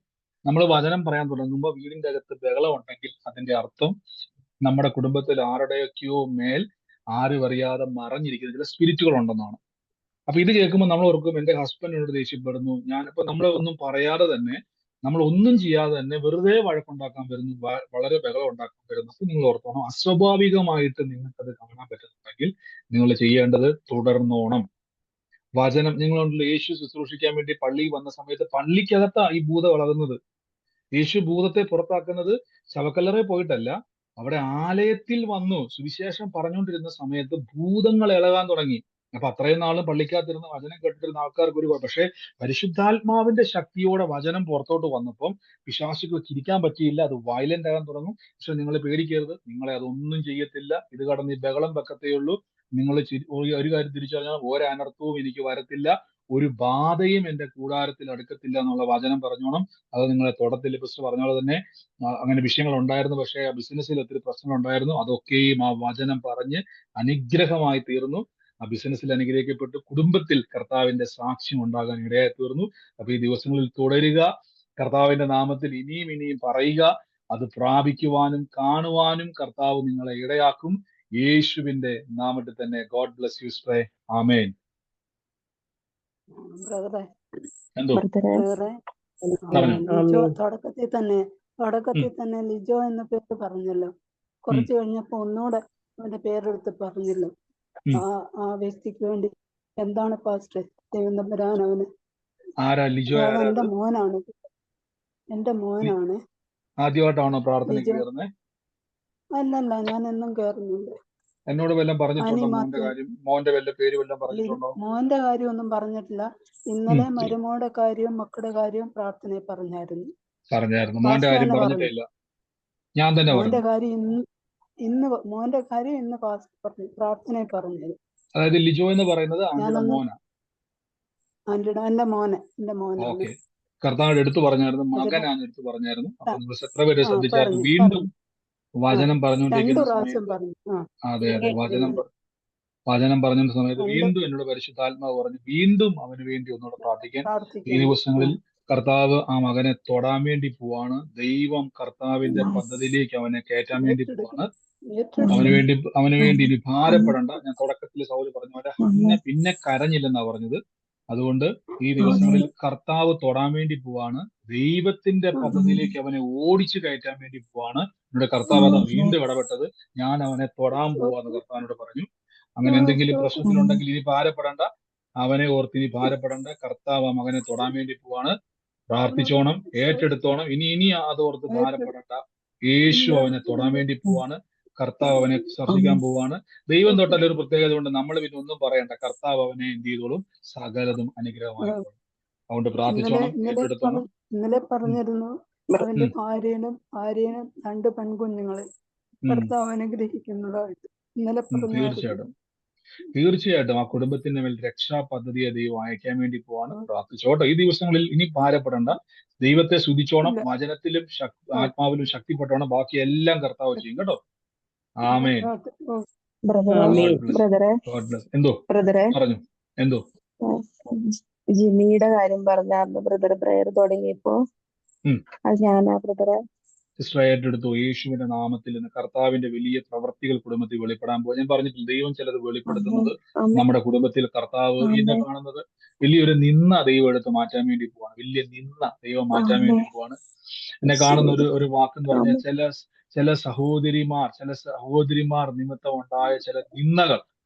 നമ്മൾ വചനം പറയാൻ തുടങ്ങുമ്പോൾ വീടിന്റെ അകത്ത് ബഹളം ഉണ്ടെങ്കിൽ അതിന്റെ അർത്ഥം നമ്മുടെ കുടുംബത്തിൽ ആരുടെയൊക്കെയോ മേൽ ആരും അറിയാതെ മറഞ്ഞിരിക്കുന്ന ചില സ്പിരിറ്റുകൾ ഉണ്ടെന്നാണ്. അപ്പൊ ഇത് കേൾക്കുമ്പോൾ നമ്മൾ ഓർക്കും എന്റെ ഹസ്ബൻഡിനോട് ദേഷ്യപ്പെടുന്നു, ഞാനിപ്പോ നമ്മളെ ഒന്നും പറയാതെ തന്നെ, നമ്മൾ ഒന്നും ചെയ്യാതെ തന്നെ വെറുതെ വഴക്കുണ്ടാക്കാൻ വരുന്നു, വളരെ ബഹളം ഉണ്ടാക്കാൻ വരുന്നു. അപ്പൊ നിങ്ങൾ ഓർത്തോണം, അസ്വാഭാവികമായിട്ട് നിങ്ങൾക്കത് കാണാൻ പറ്റുന്നുണ്ടെങ്കിൽ നിങ്ങൾ ചെയ്യേണ്ടത് തുടർന്നോണം. വചനം നിങ്ങളുണ്ടല്ലോ, യേശു ശുശ്രൂഷിക്കാൻ വേണ്ടി പള്ളിയിൽ വന്ന സമയത്ത് പള്ളിക്കകത്താ ഈ ഭൂതം ഇളകുന്നത്. യേശു ഭൂതത്തെ പുറത്താക്കുന്നത് ശവക്കല്ലറെ പോയിട്ടല്ല, അവിടെ ആലയത്തിൽ വന്നു സുവിശേഷം പറഞ്ഞുകൊണ്ടിരുന്ന സമയത്ത് ഭൂതങ്ങൾ ഇളകാൻ തുടങ്ങി. അപ്പൊ അത്രയും നാളും പള്ളിക്കകത്തിരുന്ന് വചനം കേട്ടിരുന്ന ആൾക്കാർക്ക് ഒരു പക്ഷേ പരിശുദ്ധാത്മാവിന്റെ ശക്തിയോടെ വചനം പുറത്തോട്ട് വന്നപ്പം പിശാചുകൾക്ക് ഇരിക്കാൻ പറ്റിയില്ല, അത് വയലന്റ് ആകാൻ തുടങ്ങും. പക്ഷെ നിങ്ങൾ പേടിക്കരുത്, നിങ്ങളെ അതൊന്നും ചെയ്യത്തില്ല. ഇത് കടന്ന് ഈ ബഹളം വെക്കത്തേ ഉള്ളൂ. നിങ്ങൾ ഒരു കാര്യം തിരിച്ചറിഞ്ഞാൽ ഒരനർത്ഥവും എനിക്ക് വരത്തില്ല, ഒരു ബാധയും എന്റെ കൂടാരത്തിൽ അടുക്കത്തില്ല എന്നുള്ള വചനം പറഞ്ഞോണം. അത് നിങ്ങളെ തൊടത്തിൽ സിസ്റ്റർ പറഞ്ഞ പോലെ തന്നെ അങ്ങനെ വിഷയങ്ങൾ ഉണ്ടായിരുന്നു. പക്ഷേ ആ ബിസിനസ്സിൽ ഒത്തിരി പ്രശ്നങ്ങൾ ഉണ്ടായിരുന്നു. അതൊക്കെയും ആ വചനം പറഞ്ഞ് അനുഗ്രഹമായി തീർന്നു. ആ ബിസിനസ്സിൽ അനുഗ്രഹിക്കപ്പെട്ടു, കുടുംബത്തിൽ കർത്താവിന്റെ സാക്ഷ്യം ഉണ്ടാകാൻ ഇടയായി തീർന്നു. അപ്പൊ ഈ ദിവസങ്ങളിൽ തുടരുക, കർത്താവിന്റെ നാമത്തിൽ ഇനിയും ഇനിയും പറയുക, അത് പ്രാപിക്കുവാനും കാണുവാനും കർത്താവ് നിങ്ങളെ ഇടയാക്കും. യേശുവിന്റെ നാമത്തിൽ തന്നെ. God bless you spray. ആമേൻ. ബ്രദറെ എന്തോ ബ്രദറെ പറഞ്ഞു. ലിജോ തുടക്കത്തിൽ തന്നെ ലിജോ എന്ന പേര് പറഞ്ഞല്ലോ. കുറച്ച് കഴിഞ്ഞപ്പോ ഒന്നുകൂടെ അവന്റെ പേരെടുത്ത് പറഞ്ഞല്ലോ. ആ വ്യക്തിക്ക് വേണ്ടി എന്താണ് പാസ്റ്റർ ദൈവം തമ്പുരാൻ അവന്? ആരാ ലിജോ? എന്റെ മോനാണ്. ആദ്യമായിട്ടാണോ പ്രാർത്ഥനയ്ക്ക് ലിജോ കയറുന്നത്? അല്ലല്ല, ഞാൻ എന്നും കേറുന്നുണ്ട്. എന്നോട് വല്ലതും പറഞ്ഞിട്ടുണ്ടോ? മോന്റെ കാര്യം, മോന്റെ വല്ല പേര് വല്ലതും പറഞ്ഞിട്ടുണ്ടോ? മോന്റെ കാര്യം ഒന്നും പറഞ്ഞിട്ടില്ല. ഇന്നലെ മരുമോടെ കാര്യവും മക്കളുടെ കാര്യവും പ്രാർത്ഥനയെ പറഞ്ഞായിരുന്നു. മോന്റെ കാര്യം പറഞ്ഞിട്ടില്ല, ഞാൻ തന്നെ മോന്റെ കാര്യം മോന്റെ കാര്യം ഇന്ന് പറഞ്ഞു, പ്രാർത്ഥനയെ പറഞ്ഞത്. അതായത് ലിജോ എന്ന് പറയുന്നത് ആന്റിയുടെ മോനാ? എന്റെ മോനാണ്. ഓക്കെ. കർത്താവ് എടുത്തു പറഞ്ഞായിരുന്നു, മകനാണ് എടുത്തു പറഞ്ഞായിരുന്നു. അപ്പൊ നിങ്ങൾ എത്ര പേര് ശ്രദ്ധിച്ചായിരുന്നു? വീണ്ടും വചനം പറഞ്ഞുകൊണ്ടിരിക്കുന്ന സമയത്ത്, അതെ വചനം പറഞ്ഞ സമയത്ത് വീണ്ടും എന്നോട് പരിശുദ്ധാത്മാവ് പറഞ്ഞു, വീണ്ടും അവന് വേണ്ടി ഒന്നുകൂടെ പ്രാർത്ഥിക്കാൻ. ഈ ദിവസങ്ങളിൽ കർത്താവ് ആ മകനെ തൊടാൻ വേണ്ടി പോവാണ്. ദൈവം കർത്താവിന്റെ പദ്ധതിയിലേക്ക് അവനെ കയറ്റാൻ വേണ്ടി പോവാണ്. അവന് വേണ്ടി ഇനി ഭാരപ്പെടണ്ട. ഞാൻ തുടക്കത്തിൽ സൗല് പറഞ്ഞ പോലെ പിന്നെ കരഞ്ഞില്ലെന്നാ പറഞ്ഞത്. അതുകൊണ്ട് ഈ ദിവസങ്ങളിൽ കർത്താവ് തൊടാൻ വേണ്ടി പോവാണ്. ദൈവത്തിന്റെ പദ്ധതിയിലേക്ക് അവനെ ഓടിച്ചു കയറ്റാൻ വേണ്ടി പോവാണ്. എന്നോട് കർത്താവ് അതാ വീണ്ടും ഇടപെട്ടത്. ഞാൻ അവനെ തൊടാൻ പോവാന്ന് കർത്താവിനോട് പറഞ്ഞു. അങ്ങനെ എന്തെങ്കിലും പ്രശ്നത്തിലുണ്ടെങ്കിൽ ഇനി ഭാരപ്പെടണ്ട, അവനെ ഓർത്ത് ഇനി ഭാരപ്പെടണ്ട. കർത്താവ് ആ മകനെ തൊടാൻ വേണ്ടി പോവാണ്. പ്രാർത്ഥിച്ചോണം, ഏറ്റെടുത്തോണം. ഇനി അതോർത്ത് ഭാരപ്പെടണ്ട. യേശു അവനെ തൊടാൻ വേണ്ടി പോവാണ്. കർത്താവ് അവനെ സ്പർശിക്കാൻ പോവാണ്. ദൈവം തൊട്ടാൽ ഒരു പ്രത്യേകത കൊണ്ട് നമ്മൾ പിന്നെ ഒന്നും പറയണ്ട. കർത്താവ് അവനെ എന്ത് ചെയ്തോളും? സകലതും അനുഗ്രഹമായിക്കോളും. അതുകൊണ്ട് പ്രാർത്ഥിച്ചോണം, ഏറ്റെടുത്തോണം. ഇന്നലെ പറഞ്ഞിരുന്നു അവന്റെ ഭാര്യനും 2 പെൺകുഞ്ഞുങ്ങളെ കർത്താവ് അനുഗ്രഹിക്കുന്നതായിട്ട് ഇന്നലെ പറഞ്ഞായിരുന്നു. തീർച്ചയായിട്ടും തീർച്ചയായിട്ടും ആ കുടുംബത്തിന്റെ മേൽ രക്ഷാ പദ്ധതിയെ ദൈവം അയക്കാൻ വേണ്ടി പോവാണ്. പ്രാർത്ഥിച്ചോട്ടോ. ഈ ദിവസങ്ങളിൽ ഇനി ഭാരപ്പെടേണ്ട. ദൈവത്തെ സ്തുതിച്ചോണം. വചനത്തിലും ആത്മാവിലും ശക്തിപ്പെട്ടോണം. ബാക്കി എല്ലാം കർത്താവ് ചെയ്യും കേട്ടോ. ആമേൻ. ബ്രദറെ എന്തോ ബ്രദറെ പറഞ്ഞു? എന്തോ ജിമ്മിയുടെ കാര്യം പറഞ്ഞായിരുന്നു ബ്രദർ പ്രയർ തുടങ്ങിയപ്പോ. അത് ഞാനാ ബ്രദറെ. സിസ്റ്റർ ഏറ്റെടുത്തു. യേശുവിന്റെ നാമത്തിൽ നിന്ന് കർത്താവിന്റെ വലിയ പ്രവർത്തികൾ കുടുംബത്തിൽ വെളിപ്പെടാൻ പോകും. ഞാൻ പറഞ്ഞിട്ടില്ല, ദൈവം ചിലത് വെളിപ്പെടുത്തുന്നത് നമ്മുടെ കുടുംബത്തിൽ കർത്താവ് എന്നെ കാണുന്നത് വലിയൊരു നിന്ന ദൈവം എടുത്ത് മാറ്റാൻ വേണ്ടി പോവാണ്. വലിയ നിന്ന ദൈവം മാറ്റാൻ വേണ്ടി പോവാണ്. എന്നെ കാണുന്ന ഒരു വാക്കെന്ന് പറഞ്ഞാൽ ചില സഹോദരിമാർ നിമിത്തം ഉണ്ടായ ചില നിന്ദകൾ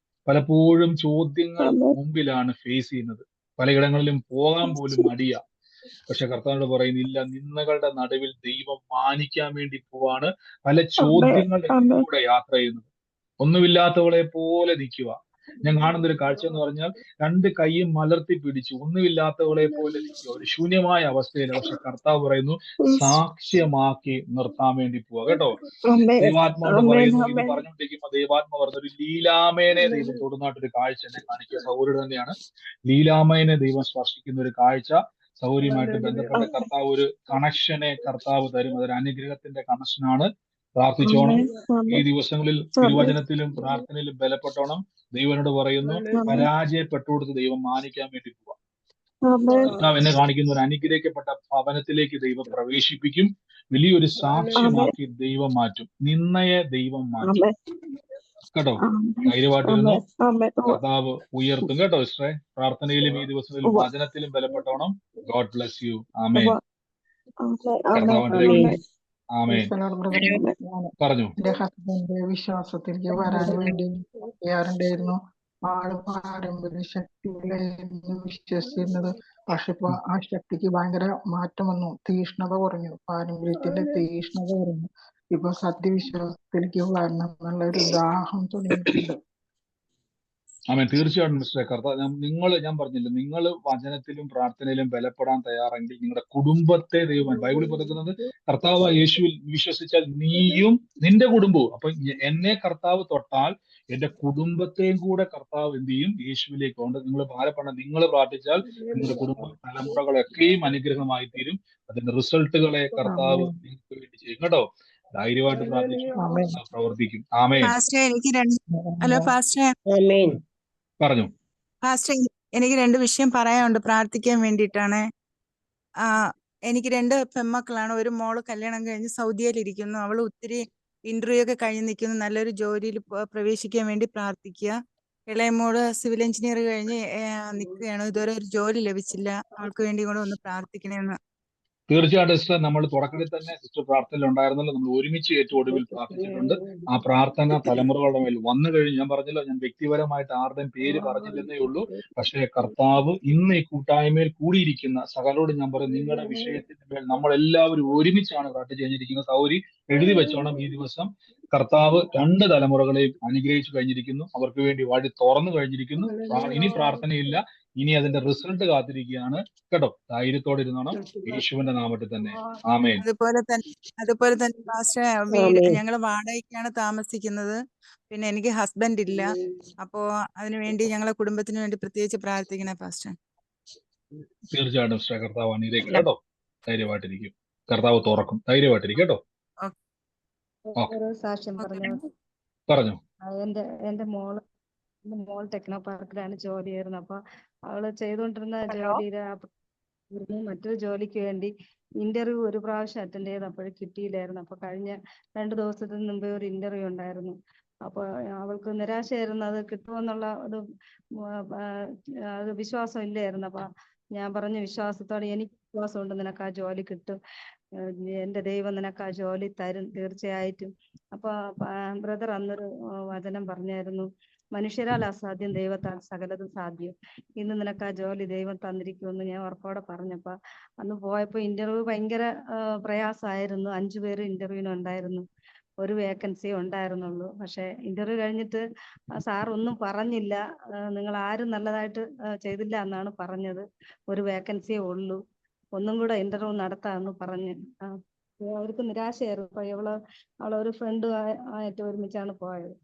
പലപ്പോഴും ചോദ്യങ്ങൾ മുമ്പിലാണ് ഫേസ് ചെയ്യുന്നത്. പലയിടങ്ങളിലും പോകാൻ പോലും മടിയാ. പക്ഷെ കർത്താവിനോട് പറയുന്നില്ല, നിന്ദകളുടെ നടുവിൽ ദൈവം മാനിക്കാൻ വേണ്ടി പോവാണ്. പല ചോദ്യങ്ങളുടെ കൂടെ യാത്ര ചെയ്യുന്നത്. ഒന്നുമില്ലാത്തവളെ പോലെ നിൽക്കുക. ഞാൻ കാണുന്ന ഒരു കാഴ്ച എന്ന് പറഞ്ഞാൽ 2 കൈയും മലർത്തി പിടിച്ചു ഒന്നുമില്ലാത്തവളെ പോലെ നിൽക്കുക, ഒരു ശൂന്യമായ അവസ്ഥയിൽ. പക്ഷെ കർത്താവ് പറയുന്നു സാക്ഷ്യമാക്കി നിർത്താൻ വേണ്ടി പോവാ കേട്ടോ. ദൈവാത്മാവോട് പറയുന്നു. ഇത് പറഞ്ഞുകൊണ്ടിരിക്കുമ്പോ ദൈവാത്മ പറഞ്ഞു, ഒരു ലീലാമേനെ ദൈവം തൊടുന്നായിട്ടൊരു കാഴ്ച എന്നെ കാണിക്കുക. സൗകര്യം തന്നെയാണ്. ലീലാമേനെ ദൈവം സ്പർശിക്കുന്ന ഒരു കാഴ്ച സൗകര്യമായിട്ട് ബന്ധപ്പെട്ട കർത്താവ് ഒരു കണക്ഷനെ കർത്താവ് തരും. അതൊരു അനുഗ്രഹത്തിന്റെ കണക്ഷനാണ്. പ്രാർത്ഥിച്ചോണം. ഈ ദിവസങ്ങളിൽ തിരുവചനത്തിലും പ്രാർത്ഥനയിലും ബലപ്പെട്ടോണം. ദൈവനോട് പറയുന്നു, പരാജയപ്പെട്ടുകൊടുത്ത് ദൈവം മാനിക്കാൻ വേണ്ടി പോവാം. കർത്താവ് എന്നെ കാണിക്കുന്ന ഒരു അനുഗ്രഹിക്കപ്പെട്ട ഭവനത്തിലേക്ക് ദൈവം പ്രവേശിപ്പിക്കും. വലിയൊരു സാക്ഷ്യമാക്കി ദൈവം മാറ്റും. നിന്നയെ ദൈവം മാറ്റും കേട്ടോ. ധൈര്യമായിട്ടിരുന്നു. കർത്താവ് ഉയർത്തും കേട്ടോ സിസ്റ്ററെ. പ്രാർത്ഥനയിലും ഈ ദിവസങ്ങളിലും വചനത്തിലും ബലപ്പെട്ടോണം. God bless you. ആമേൻ. കർത്താവിന്റെ ആമേൻ. പറഞ്ഞു. എന്റെ ഹസ്ബൻഡ് വിശ്വാസത്തിലേക്ക് വരാൻ വേണ്ടി ചെയ്യാറുണ്ടായിരുന്നു. ആള് പാരമ്പര്യ ശക്തിയിലായിരുന്നു വിശ്വസിച്ചിരുന്നത്. പക്ഷെ ഇപ്പൊ ആ ശക്തിക്ക് ഭയങ്കര മാറ്റം വന്നു. തീഷ്ണത കുറഞ്ഞു. പാരമ്പര്യത്തിന്റെ തീഷ്ണത കുറഞ്ഞു. ഇപ്പൊ സത്യവിശ്വാസത്തിലേക്ക് വരണം എന്നുള്ള ഒരു ദാഹം തുടങ്ങിയിട്ടുണ്ട്. ആമേൻ. തീർച്ചയായിട്ടും മിസ്റ്റർ കർത്താവ് ഞാൻ പറഞ്ഞില്ല, നിങ്ങൾ വചനത്തിലും പ്രാർത്ഥനയിലും ബലപ്പെടാൻ തയ്യാറെങ്കിൽ നിങ്ങളുടെ കുടുംബത്തെ ദൈവം, ബൈബിളിൽ പറയുന്നത് കർത്താവ് യേശുവിൽ വിശ്വസിച്ചാൽ നീയും നിന്റെ കുടുംബവും. അപ്പൊ എന്നെ കർത്താവ് തൊട്ടാൽ എന്റെ കുടുംബത്തെയും കൂടെ കർത്താവ് എന്ത് ചെയ്യും? യേശുവിലേക്ക് കൊണ്ട് നിങ്ങൾ ഭാരപ്പെടണം. നിങ്ങൾ പ്രാർത്ഥിച്ചാൽ നിങ്ങളുടെ കുടുംബ തലമുറകളൊക്കെയും അനുഗ്രഹമായി തീരും. അതിന്റെ റിസൾട്ടുകളെ കർത്താവ് നിങ്ങൾക്ക് വേണ്ടി ചെയ്യും കേട്ടോ. ധൈര്യമായിട്ട് പ്രാർത്ഥിച്ചു, പ്രവർത്തിക്കും. ആമേൻ. പറഞ്ഞു. പാസ്റ്റർ, എനിക്ക് 2 വിഷയം പറയാനുണ്ട് പ്രാർത്ഥിക്കാൻ വേണ്ടിയിട്ടാണ്. എനിക്ക് 2 പെൺമക്കളാണ്. ഒരു മോള് കല്യാണം കഴിഞ്ഞ് സൗദിയിൽ ഇരിക്കുന്നു. അവള് ഒത്തിരി ഇന്റർവ്യൂ ഒക്കെ കഴിഞ്ഞ് നിൽക്കുന്നു. നല്ലൊരു ജോലിയിൽ പ്രവേശിക്കാൻ വേണ്ടി പ്രാർത്ഥിക്കുക. ഇളയ മോള് സിവിൽ എഞ്ചിനീയർ കഴിഞ്ഞ് നിൽക്കുകയാണ്. ഇതുവരെ ഒരു ജോലി ലഭിച്ചില്ല. അവൾക്ക് വേണ്ടി കൂടെ ഒന്ന് പ്രാർത്ഥിക്കണമെന്ന്. തീർച്ചയായിട്ടും സിസ്റ്റർ, നമ്മൾ തുടക്കത്തിൽ തന്നെ സിസ്റ്റർ പ്രാർത്ഥനയിൽ ഉണ്ടായിരുന്നല്ലോ. നമ്മൾ ഒരുമിച്ച് ഏറ്റവും ഒടുവിൽ പ്രാർത്ഥിച്ചിട്ടുണ്ട്. ആ പ്രാർത്ഥന തലമുറകളുടെ മേൽ വന്നു കഴിഞ്ഞു. ഞാൻ പറഞ്ഞല്ലോ, ഞാൻ വ്യക്തിപരമായിട്ട് ആരുടെയും പേര് പറഞ്ഞില്ലെന്നേ ഉള്ളൂ. പക്ഷേ കർത്താവ് ഇന്ന് ഈ കൂട്ടായ്മയിൽ കൂടിയിരിക്കുന്ന സകലോട് ഞാൻ പറയും, നിങ്ങളുടെ വിഷയത്തിന്റെ മേൽ നമ്മൾ എല്ലാവരും ഒരുമിച്ചാണ് പ്രാർത്ഥിച്ചു കഴിഞ്ഞിരിക്കുന്നത്. സൗരി എഴുതി വെച്ചോണം. ഈ ദിവസം കർത്താവ് 2 തലമുറകളെയും അനുഗ്രഹിച്ചു കഴിഞ്ഞിരിക്കുന്നു. അവർക്ക് വേണ്ടി വഴി തുറന്നു കഴിഞ്ഞിരിക്കുന്നു. ഇനി പ്രാർത്ഥനയില്ല, ഇനി അതിന്റെ റിസൾട്ട് കാത്തിരിക്കുകയാണ് കേട്ടോ. ധൈര്യത്തോടെ ഇരുന്നോണം. യേശുവിന്റെ നാമത്തിൽ തന്നെ. ആമേൻ. അതുപോലെ തന്നെ പാസ്റ്റർ, ഞങ്ങൾ വാടകയ്ക്കാണ് താമസിക്കുന്നത്. പിന്നെ എനിക്ക് ഹസ്ബൻഡ് ഇല്ല. അപ്പോ അതിനുവേണ്ടി ഞങ്ങളെ കുടുംബത്തിന് വേണ്ടി പ്രത്യേകിച്ച് പ്രാർത്ഥിക്കണേ പാസ്റ്റർ. തീർച്ചയായിട്ടും സിസ്റ്റർ, കർത്താവ് അനുഗ്രഹിക്കും കേട്ടോ. ധൈര്യമായിട്ടിരിക്കും. കർത്താവ് തുറക്കും. ധൈര്യമായിട്ടിരിക്കും കേട്ടോ. സാക്ഷ്യം പറഞ്ഞു. എന്റെ മോൾ ടെക്നോ പാർക്കിലാണ് ജോലി ചെയ്യുന്നത്. അപ്പൊ അവള് ചെയ്തുകൊണ്ടിരുന്ന ജോലിയില് മറ്റൊരു ജോലിക്ക് വേണ്ടി ഇന്റർവ്യൂ ഒരു പ്രാവശ്യം അറ്റൻഡ് ചെയ്ത് അപ്പോഴും കിട്ടിയില്ലായിരുന്നു. അപ്പൊ കഴിഞ്ഞ 2 ദിവസത്തിന് മുമ്പേ ഒരു ഇന്റർവ്യൂ ഉണ്ടായിരുന്നു. അപ്പൊ അവൾക്ക് നിരാശയായിരുന്നു. അത് കിട്ടുമെന്നുള്ള അത് വിശ്വാസം ഇല്ലായിരുന്നു. അപ്പൊ ഞാൻ പറഞ്ഞു, വിശ്വാസത്തോടെ എനിക്ക് വിശ്വാസമുണ്ട്, നിനക്ക് ആ ജോലി കിട്ടും, എന്റെ ദൈവം നിനക്ക് ആ ജോലി തരും തീർച്ചയായിട്ടും. അപ്പൊ ബ്രദർ അന്നൊരു വചനം പറഞ്ഞായിരുന്നു, മനുഷ്യരാൽ അസാധ്യം, ദൈവത്താൽ സകലതും സാധ്യം. ഇന്ന് നിനക്ക് ആ ജോലി ദൈവം തന്നിരിക്കുമെന്ന് ഞാൻ ഉറപ്പോടെ പറഞ്ഞപ്പോ അന്ന് പോയപ്പോ ഇന്റർവ്യൂ ഭയങ്കര പ്രയാസമായിരുന്നു. 5 പേര് ഇന്റർവ്യൂവിന് ഉണ്ടായിരുന്നു. ഒരു വേക്കൻസി ഉണ്ടായിരുന്നുള്ളൂ. പക്ഷെ ഇന്റർവ്യൂ കഴിഞ്ഞിട്ട് സാർ ഒന്നും പറഞ്ഞില്ല, നിങ്ങൾ ആരും നല്ലതായിട്ട് ചെയ്തില്ല എന്നാണ് പറഞ്ഞത്. ഒരു വേക്കൻസിയേ ഉള്ളൂ, ഒന്നും കൂടെ ഇന്റർവ്യൂ നടത്താമെന്ന് പറഞ്ഞ്. അവർക്ക് നിരാശയായിരുന്നു. അപ്പൊ അവളൊരു ഫ്രണ്ട് ആയിട്ട് ഒരുമിച്ചാണ് പോയത്.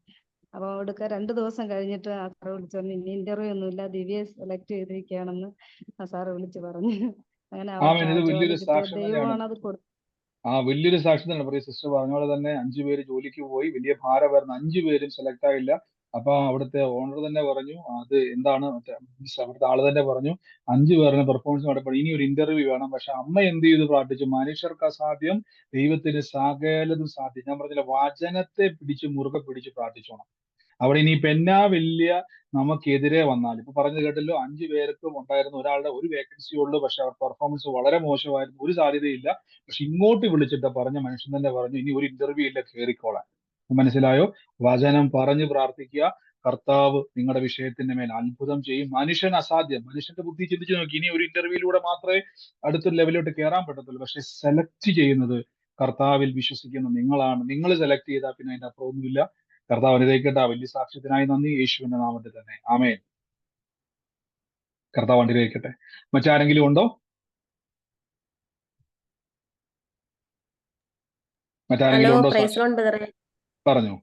അപ്പൊ അവിടുത്തെ 2 ദിവസം കഴിഞ്ഞിട്ട് ആ സാറ് വിളിച്ചു പറഞ്ഞു ഇനി ഇന്റർവ്യൂ ഒന്നുമില്ല, ദിവ്യയെ സെലക്ട് ചെയ്തിരിക്കുകയാണെന്ന് ആ സാറ് വിളിച്ചു പറഞ്ഞു. അങ്ങനെ അവർക്ക് ആമേൻ. ആ ഇത് ജോലി വലിയൊരു കിട്ടിയ സാക്ഷ്യം തന്നെയാണ്. ദൈവമാണ് അത് കൊടുത്തത്. വലിയൊരു സാക്ഷ്യം തന്നെ. പ്രിയ സിസ്റ്റർ പറഞ്ഞ പോലെ തന്നെ 5 പേര് ജോലിക്ക് പോയി, വലിയ ഭാരമായിരുന്നു. 5 പേരും സെലക്ട് ആയില്ല. അപ്പൊ അവിടുത്തെ ഓണർ തന്നെ പറഞ്ഞു അത് എന്താണ് അവിടുത്തെ ആള് തന്നെ പറഞ്ഞു 5 പേരുടെ പെർഫോമൻസ് നടപ്പണം, ഇനി ഒരു ഇന്റർവ്യൂ വേണം. പക്ഷെ അമ്മ എന്ത് ചെയ്തു? പ്രാർത്ഥിച്ചു. മനുഷ്യർക്ക് അസാധ്യം, ദൈവത്തിന് സകലതും സാധ്യം. ഞാൻ പറഞ്ഞില്ല, വചനത്തെ പിടിച്ച് മുറുകെ പിടിച്ച് പ്രാർത്ഥിച്ചോണം. അവിടെ ഇനിയിപ്പോ എന്നാ വലിയ നമുക്കെതിരെ വന്നാൽ, ഇപ്പൊ പറഞ്ഞത് കേട്ടല്ലോ, 5 പേർക്കും ഉണ്ടായിരുന്ന ഒരാളുടെ ഒരു വേക്കൻസി ഉള്ളൂ. പക്ഷെ അവർ പെർഫോമൻസ് വളരെ മോശമായിരുന്നു, ഒരു സാധ്യതയില്ല. പക്ഷെ ഇങ്ങോട്ട് വിളിച്ചിട്ട് പറഞ്ഞ മനുഷ്യൻ തന്നെ പറഞ്ഞു ഇനി ഒരു ഇന്റർവ്യൂ ഇല്ല, കയറിക്കോളാൻ. മനസ്സിലായോ? വചനം പറഞ്ഞ് പ്രാർത്ഥിക്കുക. കർത്താവ് നിങ്ങളുടെ വിഷയത്തിന്റെ മേൽ അത്ഭുതം ചെയ്യും. മനുഷ്യൻ അസാധ്യം. മനുഷ്യന്റെ ബുദ്ധി ചിന്തിച്ചു നോക്കി, ഇനി ഒരു ഇന്റർവ്യൂയിലൂടെ മാത്രമേ അടുത്തൊരു ലെവലിലോട്ട് കയറാൻ പറ്റത്തുള്ളൂ. പക്ഷെ സെലക്ട് ചെയ്യുന്നത് കർത്താവിൽ വിശ്വസിക്കുന്ന നിങ്ങളാണ്. നിങ്ങൾ സെലക്ട് ചെയ്താൽ പിന്നെ അതിന്റെ അപ്പുറമൊന്നുമില്ല. കർത്താവ് അനുഗ്രഹിക്കട്ടെ. ആ വലിയ സാക്ഷ്യത്തിനായി നന്ദി, യേശുവിന്റെ നാമത്തിൽ തന്നെ. ആമേൻ. കർത്താവ് അനുഗ്രഹിക്കട്ടെ. മറ്റാരെങ്കിലും ഉണ്ടോ? ഹലോ, മറ്റാരെങ്കിലും ഉണ്ടോ? പ്രൈസ് ലോർഡ് ബ്രദറെ. പറഞ്ഞു.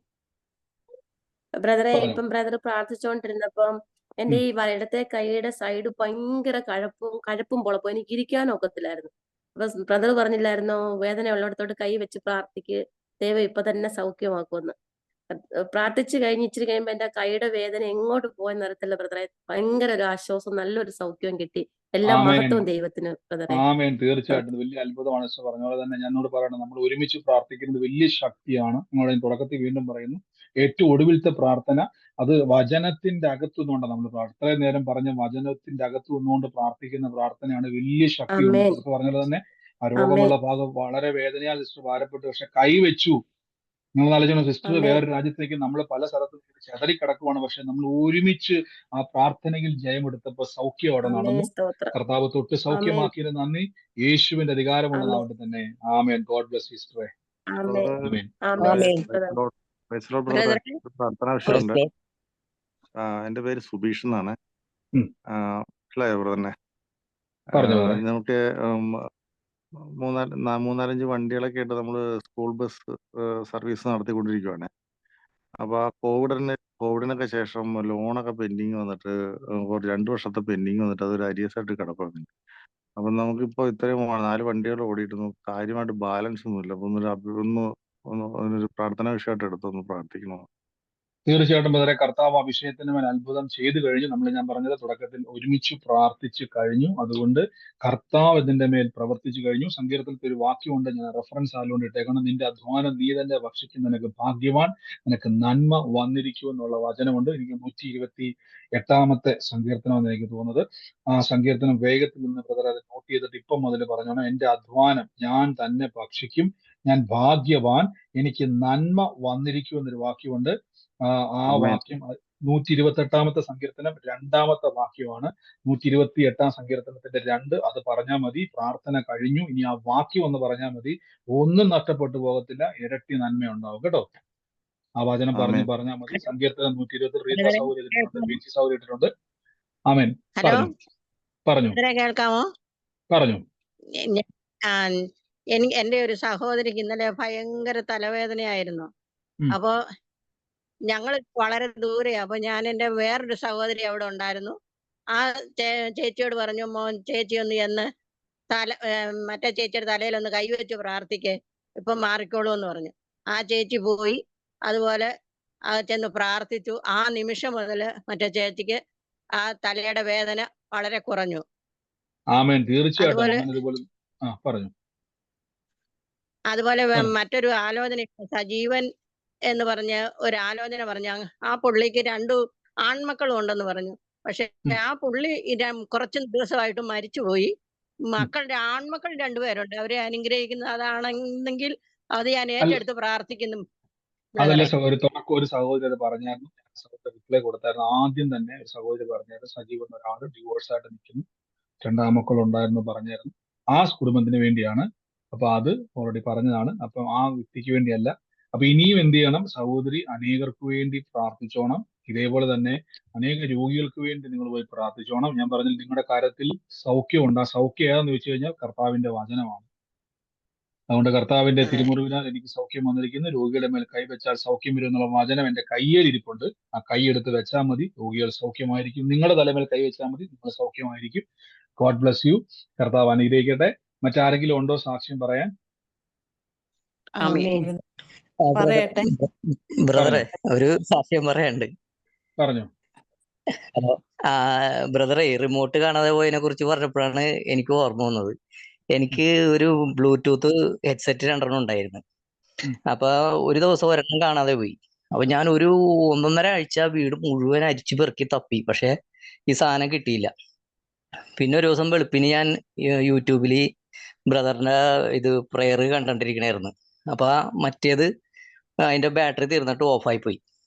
ബ്രദറെ, പറഞ്ഞു. ഇപ്പം ബ്രദർ പ്രാർത്ഥിച്ചുകൊണ്ടിരുന്നപ്പം എന്റെ ഈ ഇടത്തെ കൈയുടെ സൈഡ് ഭയങ്കര കഴപ്പും പൊളപ്പും, എനിക്ക് ഇരിക്കാനൊക്കത്തില്ലായിരുന്നു. അപ്പൊ ബ്രദർ പറഞ്ഞില്ലായിരുന്നോ വേദന ഉള്ളിടത്തോട്ട് കൈ വെച്ച് പ്രാർത്ഥിക്ക്, ദൈവം ഇപ്പൊ തന്നെ സൗഖ്യമാക്കുമെന്ന്. പ്രാർത്ഥിച്ചു കഴിഞ്ഞ് ഇച്ചിരി കഴിയുമ്പോ എന്റെ കൈയുടെ വേദന എങ്ങോട്ട് പോയെന്ന് അറിയത്തില്ല ബ്രദറെ. ഭയങ്കര ഒരു ആശ്വാസം, നല്ലൊരു സൗഖ്യവും കിട്ടി. എല്ലാ ആമേൻ. മഹത്വവും ദൈവത്തിന് ബ്രദറെ. ആമേൻ. തീർച്ചയായിട്ടും വലിയ അത്ഭുതമാണ്. പറഞ്ഞ പോലെ തന്നെ ഞാനോട് പറയണം, നമ്മൾ ഒരുമിച്ച് പ്രാർത്ഥിക്കുന്നത് വലിയ ശക്തിയാണ്. നിങ്ങളുടെ തുടക്കത്തിൽ വീണ്ടും പറയുന്നു, ഏറ്റവും ഒടുവിലത്തെ പ്രാർത്ഥന അത് വചനത്തിന്റെ അകത്തു നിന്നുകൊണ്ട് നമ്മൾ ഇത്രയും നേരം പറഞ്ഞ വചനത്തിന്റെ അകത്തു നിന്നുകൊണ്ട് പ്രാർത്ഥിക്കുന്ന പ്രാർത്ഥനയാണ്. വലിയ ശക്തിയുണ്ട്. ആമേൻ. സിസ്റ്റർ പറഞ്ഞ പോലെ തന്നെ ആ ആമേൻ. രോഗമുള്ള ഭാഗം വളരെ വേദനയാൽ സിസ്റ്റർ ഭാരപ്പെട്ടു. പക്ഷെ കൈവച്ചു. നിങ്ങൾ ആലോചിക്കണം, സിസ്റ്റർ ആമേൻ. വേറൊരു രാജ്യത്തേക്ക്, നമ്മൾ പല സ്ഥലത്തും ചെതറി കിടക്കുവാണ്. പക്ഷെ നമ്മൾ ഒരുമിച്ച് ആ പ്രാർത്ഥനയിൽ ജയമെടുത്തപ്പോൾ സൗഖ്യം അവിടെ ആമേൻ. നടന്നു. സ്തോത്രം. കർത്താവ് തൊട്ട് ആമേൻ. സൗഖ്യമാക്കിയതിന് നന്ദി. യേശുവിന്റെ അധികാരമുള്ള ആമേൻ. നാമത്തിൽ തന്നെ. ആമേൻ. ഗോഡ് ബ്ലെസ് സിസ്റ്ററെ. ആമേൻ. ആമേൻ. ആമേൻ. ബ്രദറെ പ്രാർത്ഥനാ വിഷയമുണ്ട്. എന്റെ പേര് സുബീഷ് എന്നാണ്. മനസ്സിലായോ ബ്രദറിനെ? പറഞ്ഞു. നമുക്ക് മൂന്നാലഞ്ച് വണ്ടികളൊക്കെ ആയിട്ട് നമ്മള് സ്കൂൾ ബസ് സർവീസ് നടത്തിക്കൊണ്ടിരിക്കുവാണ്. അപ്പൊ ആ കോവിഡിനൊക്കെ ശേഷം ലോണൊക്കെ പെൻഡിങ് വന്നിട്ട് 2 വർഷത്തെ പെൻഡിങ് വന്നിട്ട് അതൊരു അരിയസായിട്ട് കിടപ്പുണ്ട്. അപ്പൊ നമുക്കിപ്പോ ഇത്രയും 4 വണ്ടികൾ ഓടിയിരുന്നു, കാര്യമായിട്ട് ബാലൻസ് ഒന്നുമില്ല. അപ്പൊ അതിനൊരു പ്രാർത്ഥനാ വിഷയമായിട്ട് എടുത്തൊന്ന് പ്രാർത്ഥിക്കണോ? തീർച്ചയായിട്ടും ബ്രദറെ, കർത്താവ് ആ വിഷയത്തിന് മേൽ അത്ഭുതം ചെയ്തു കഴിഞ്ഞു. ഞാൻ പറഞ്ഞത് തുടക്കത്തിൽ ഒരുമിച്ച് പ്രാർത്ഥിച്ചു കഴിഞ്ഞു. അതുകൊണ്ട് കർത്താവ് ഇതിന്റെ മേൽ പ്രവർത്തിച്ചു കഴിഞ്ഞു. സങ്കീർത്തനത്തിൽ ഒരു വാക്യമുണ്ട്, ഞാൻ റെഫറൻസ് ആയതുകൊണ്ട് ഇട്ടേക്കണം. നിന്റെ അധ്വാനം നീ തന്നെ ഭക്ഷിക്കും, നിനക്ക് ഭാഗ്യവാൻ, നിനക്ക് നന്മ വന്നിരിക്കും എന്നുള്ള വചനമുണ്ട്. എനിക്ക് 128 സങ്കീർത്തനമെന്ന് എനിക്ക് തോന്നുന്നത്. ആ സങ്കീർത്തനം വേഗത്തിൽ നിന്ന് ബ്രദർ അത് നോട്ട് ചെയ്തിട്ട് ഇപ്പം മുതൽ പറഞ്ഞോണം. എന്റെ അധ്വാനം ഞാൻ തന്നെ ഭക്ഷിക്കും, ഞാൻ ഭാഗ്യവാൻ, എനിക്ക് നന്മ വന്നിരിക്കും എന്നൊരു വാക്യമുണ്ട്. ആ വാക്യം 128 സങ്കീർത്തനം 2ാമത്തെ വാക്യമാണ്. 128 സങ്കീർത്തനത്തിന്റെ 2 അത് പറഞ്ഞാൽ മതി. പ്രാർത്ഥന കഴിഞ്ഞു. ഇനി ആ വാക്യം ഒന്ന് പറഞ്ഞാൽ മതി. ഒന്നും നഷ്ടപ്പെട്ടു പോകത്തില്ല, ഇരട്ടി നന്മ ഉണ്ടാവും കേട്ടോ. ആ വചനം പറഞ്ഞാൽ മതി. സങ്കീർത്തനം 120 റീത്ത സൗകര്യത്തിലുണ്ട്, ബിജി സൗകര്യത്തിലുണ്ട്. ആമേൻ. പറഞ്ഞു. കേൾക്കാമോ? പറഞ്ഞു. എന്റെ ഒരു സഹോദരിക്ക് ഇന്നലെ ഭയങ്കര തലവേദനയായിരുന്നു. അപ്പോ ഞങ്ങൾ വളരെ ദൂരെയാ. അപ്പൊ ഞാൻ എന്റെ വേറൊരു സഹോദരി അവിടെ ഉണ്ടായിരുന്നു. ആ ചേച്ചിയോട് പറഞ്ഞു, ചേച്ചി ഒന്ന് ചെന്ന് മറ്റേ ചേച്ചിയുടെ തലയിലൊന്ന് കൈവച്ച് പ്രാർത്ഥിക്കേ, ഇപ്പൊ മാറിക്കോളൂ എന്ന് പറഞ്ഞു. ആ ചേച്ചി പോയി അതുപോലെ ചെന്ന് പ്രാർത്ഥിച്ചു. ആ നിമിഷം മുതൽ മറ്റേ ചേച്ചിക്ക് ആ തലയുടെ വേദന വളരെ കുറഞ്ഞു. ആമേൻ. തീർച്ചയായിട്ടും. അതുപോലെ മറ്റൊരു ആലോചന, സജീവൻ എന്ന് പറഞ്ഞ ഒരു ആലോചന പറഞ്ഞ ആ പുള്ളിക്ക് 2 ആൺമക്കളും ഉണ്ടെന്ന് പറഞ്ഞു. പക്ഷെ ആ പുള്ളി കുറച്ച് ദിവസമായിട്ട് മരിച്ചുപോയി. ആൺമക്കൾ 2 പേരുണ്ട്. അവരെ അനുഗ്രഹിക്കുന്നത് അതാണെങ്കിൽ അത് ഞാൻ ഏറ്റെടുത്ത് പ്രാർത്ഥിക്കുന്നു. അതല്ലേ ഒരു സഹോദരി പറഞ്ഞായിരുന്നു, റിപ്ലൈ കൊടുത്തായിരുന്നു. ആദ്യം തന്നെ ഒരു സഹോദരി പറഞ്ഞായിരുന്നു, സജീവൻ ഒരാള് ഡിവോഴ്സ് ആയിട്ട് നിൽക്കുന്നു, 2 ആൺമക്കൾ ഉണ്ടായിരുന്നു പറഞ്ഞായിരുന്നു. ആ കുടുംബത്തിന് വേണ്ടിയാണ്. അപ്പൊ അത് ഓൾറെഡി പറഞ്ഞതാണ്. അപ്പൊ ആ വ്യക്തിക്ക് വേണ്ടിയല്ല. അപ്പൊ ഇനിയും എന്ത് ചെയ്യണം? സഹോദരി അനേകർക്ക് വേണ്ടി പ്രാർത്ഥിച്ചോണം. ഇതേപോലെ തന്നെ അനേക രോഗികൾക്ക് വേണ്ടി നിങ്ങൾ പോയി പ്രാർത്ഥിച്ചോണം. ഞാൻ പറഞ്ഞില്ല, നിങ്ങളുടെ കാര്യത്തിൽ സൗഖ്യമുണ്ട്. ആ സൗഖ്യം ഏതാന്ന് ചോദിച്ചു കഴിഞ്ഞാൽ കർത്താവിന്റെ വചനമാണ്. അതുകൊണ്ട് കർത്താവിന്റെ തിരുമുറിവിനാൽ എനിക്ക് സൗഖ്യം വന്നിരിക്കുന്നു. രോഗികളുടെ മേൽ കൈവച്ചാൽ സൗഖ്യം വരും എന്നുള്ള വചനം എന്റെ കയ്യിൽ ഇരിപ്പുണ്ട്. ആ കൈ എടുത്ത് വെച്ചാൽ മതി, രോഗികൾ സൗഖ്യമായിരിക്കും. നിങ്ങളുടെ തലമേൽ കൈവച്ചാൽ മതി, നിങ്ങൾ സൗഖ്യമായിരിക്കും. God bless U. കർത്താവ് അനുഗ്രഹിക്കട്ടെ. മറ്റാരെങ്കിലും ഉണ്ടോ സാക്ഷ്യം പറയാൻ? പറയട്ടെ ബ്രദറെ, ഒരു സാക്ഷ്യം പറയാനുണ്ട്. പറഞ്ഞു. ബ്രദറെ, റിമോട്ട് കാണാതെ പോയതിനെ കുറിച്ച് പറഞ്ഞപ്പോഴാണ് എനിക്ക് ഓർമ്മ വന്നത്. എനിക്ക് ഒരു ബ്ലൂടൂത്ത് ഹെഡ്സെറ്റ് 2 ഉണ്ടായിരുന്നു. അപ്പൊ ഒരു ദിവസം ഒരെണ്ണം കാണാതെ പോയി. അപ്പൊ ഞാൻ ഒരു 1.5 ആഴ്ച വീട് മുഴുവൻ അരിച്ചു പെറുക്കി തപ്പി, പക്ഷെ ഈ സാധനം കിട്ടിയില്ല. പിന്നെ ഒരു ദിവസം വെളുപ്പിന് ഞാൻ യൂട്യൂബിൽ ബ്രദറിന്റെ ഇത് പ്രെയർ കണ്ടിരിക്കണായിരുന്നു. അപ്പൊ മറ്റേത് അതിന്റെ ബാറ്ററി തീർന്നിട്ട് ഓഫായി പോയി.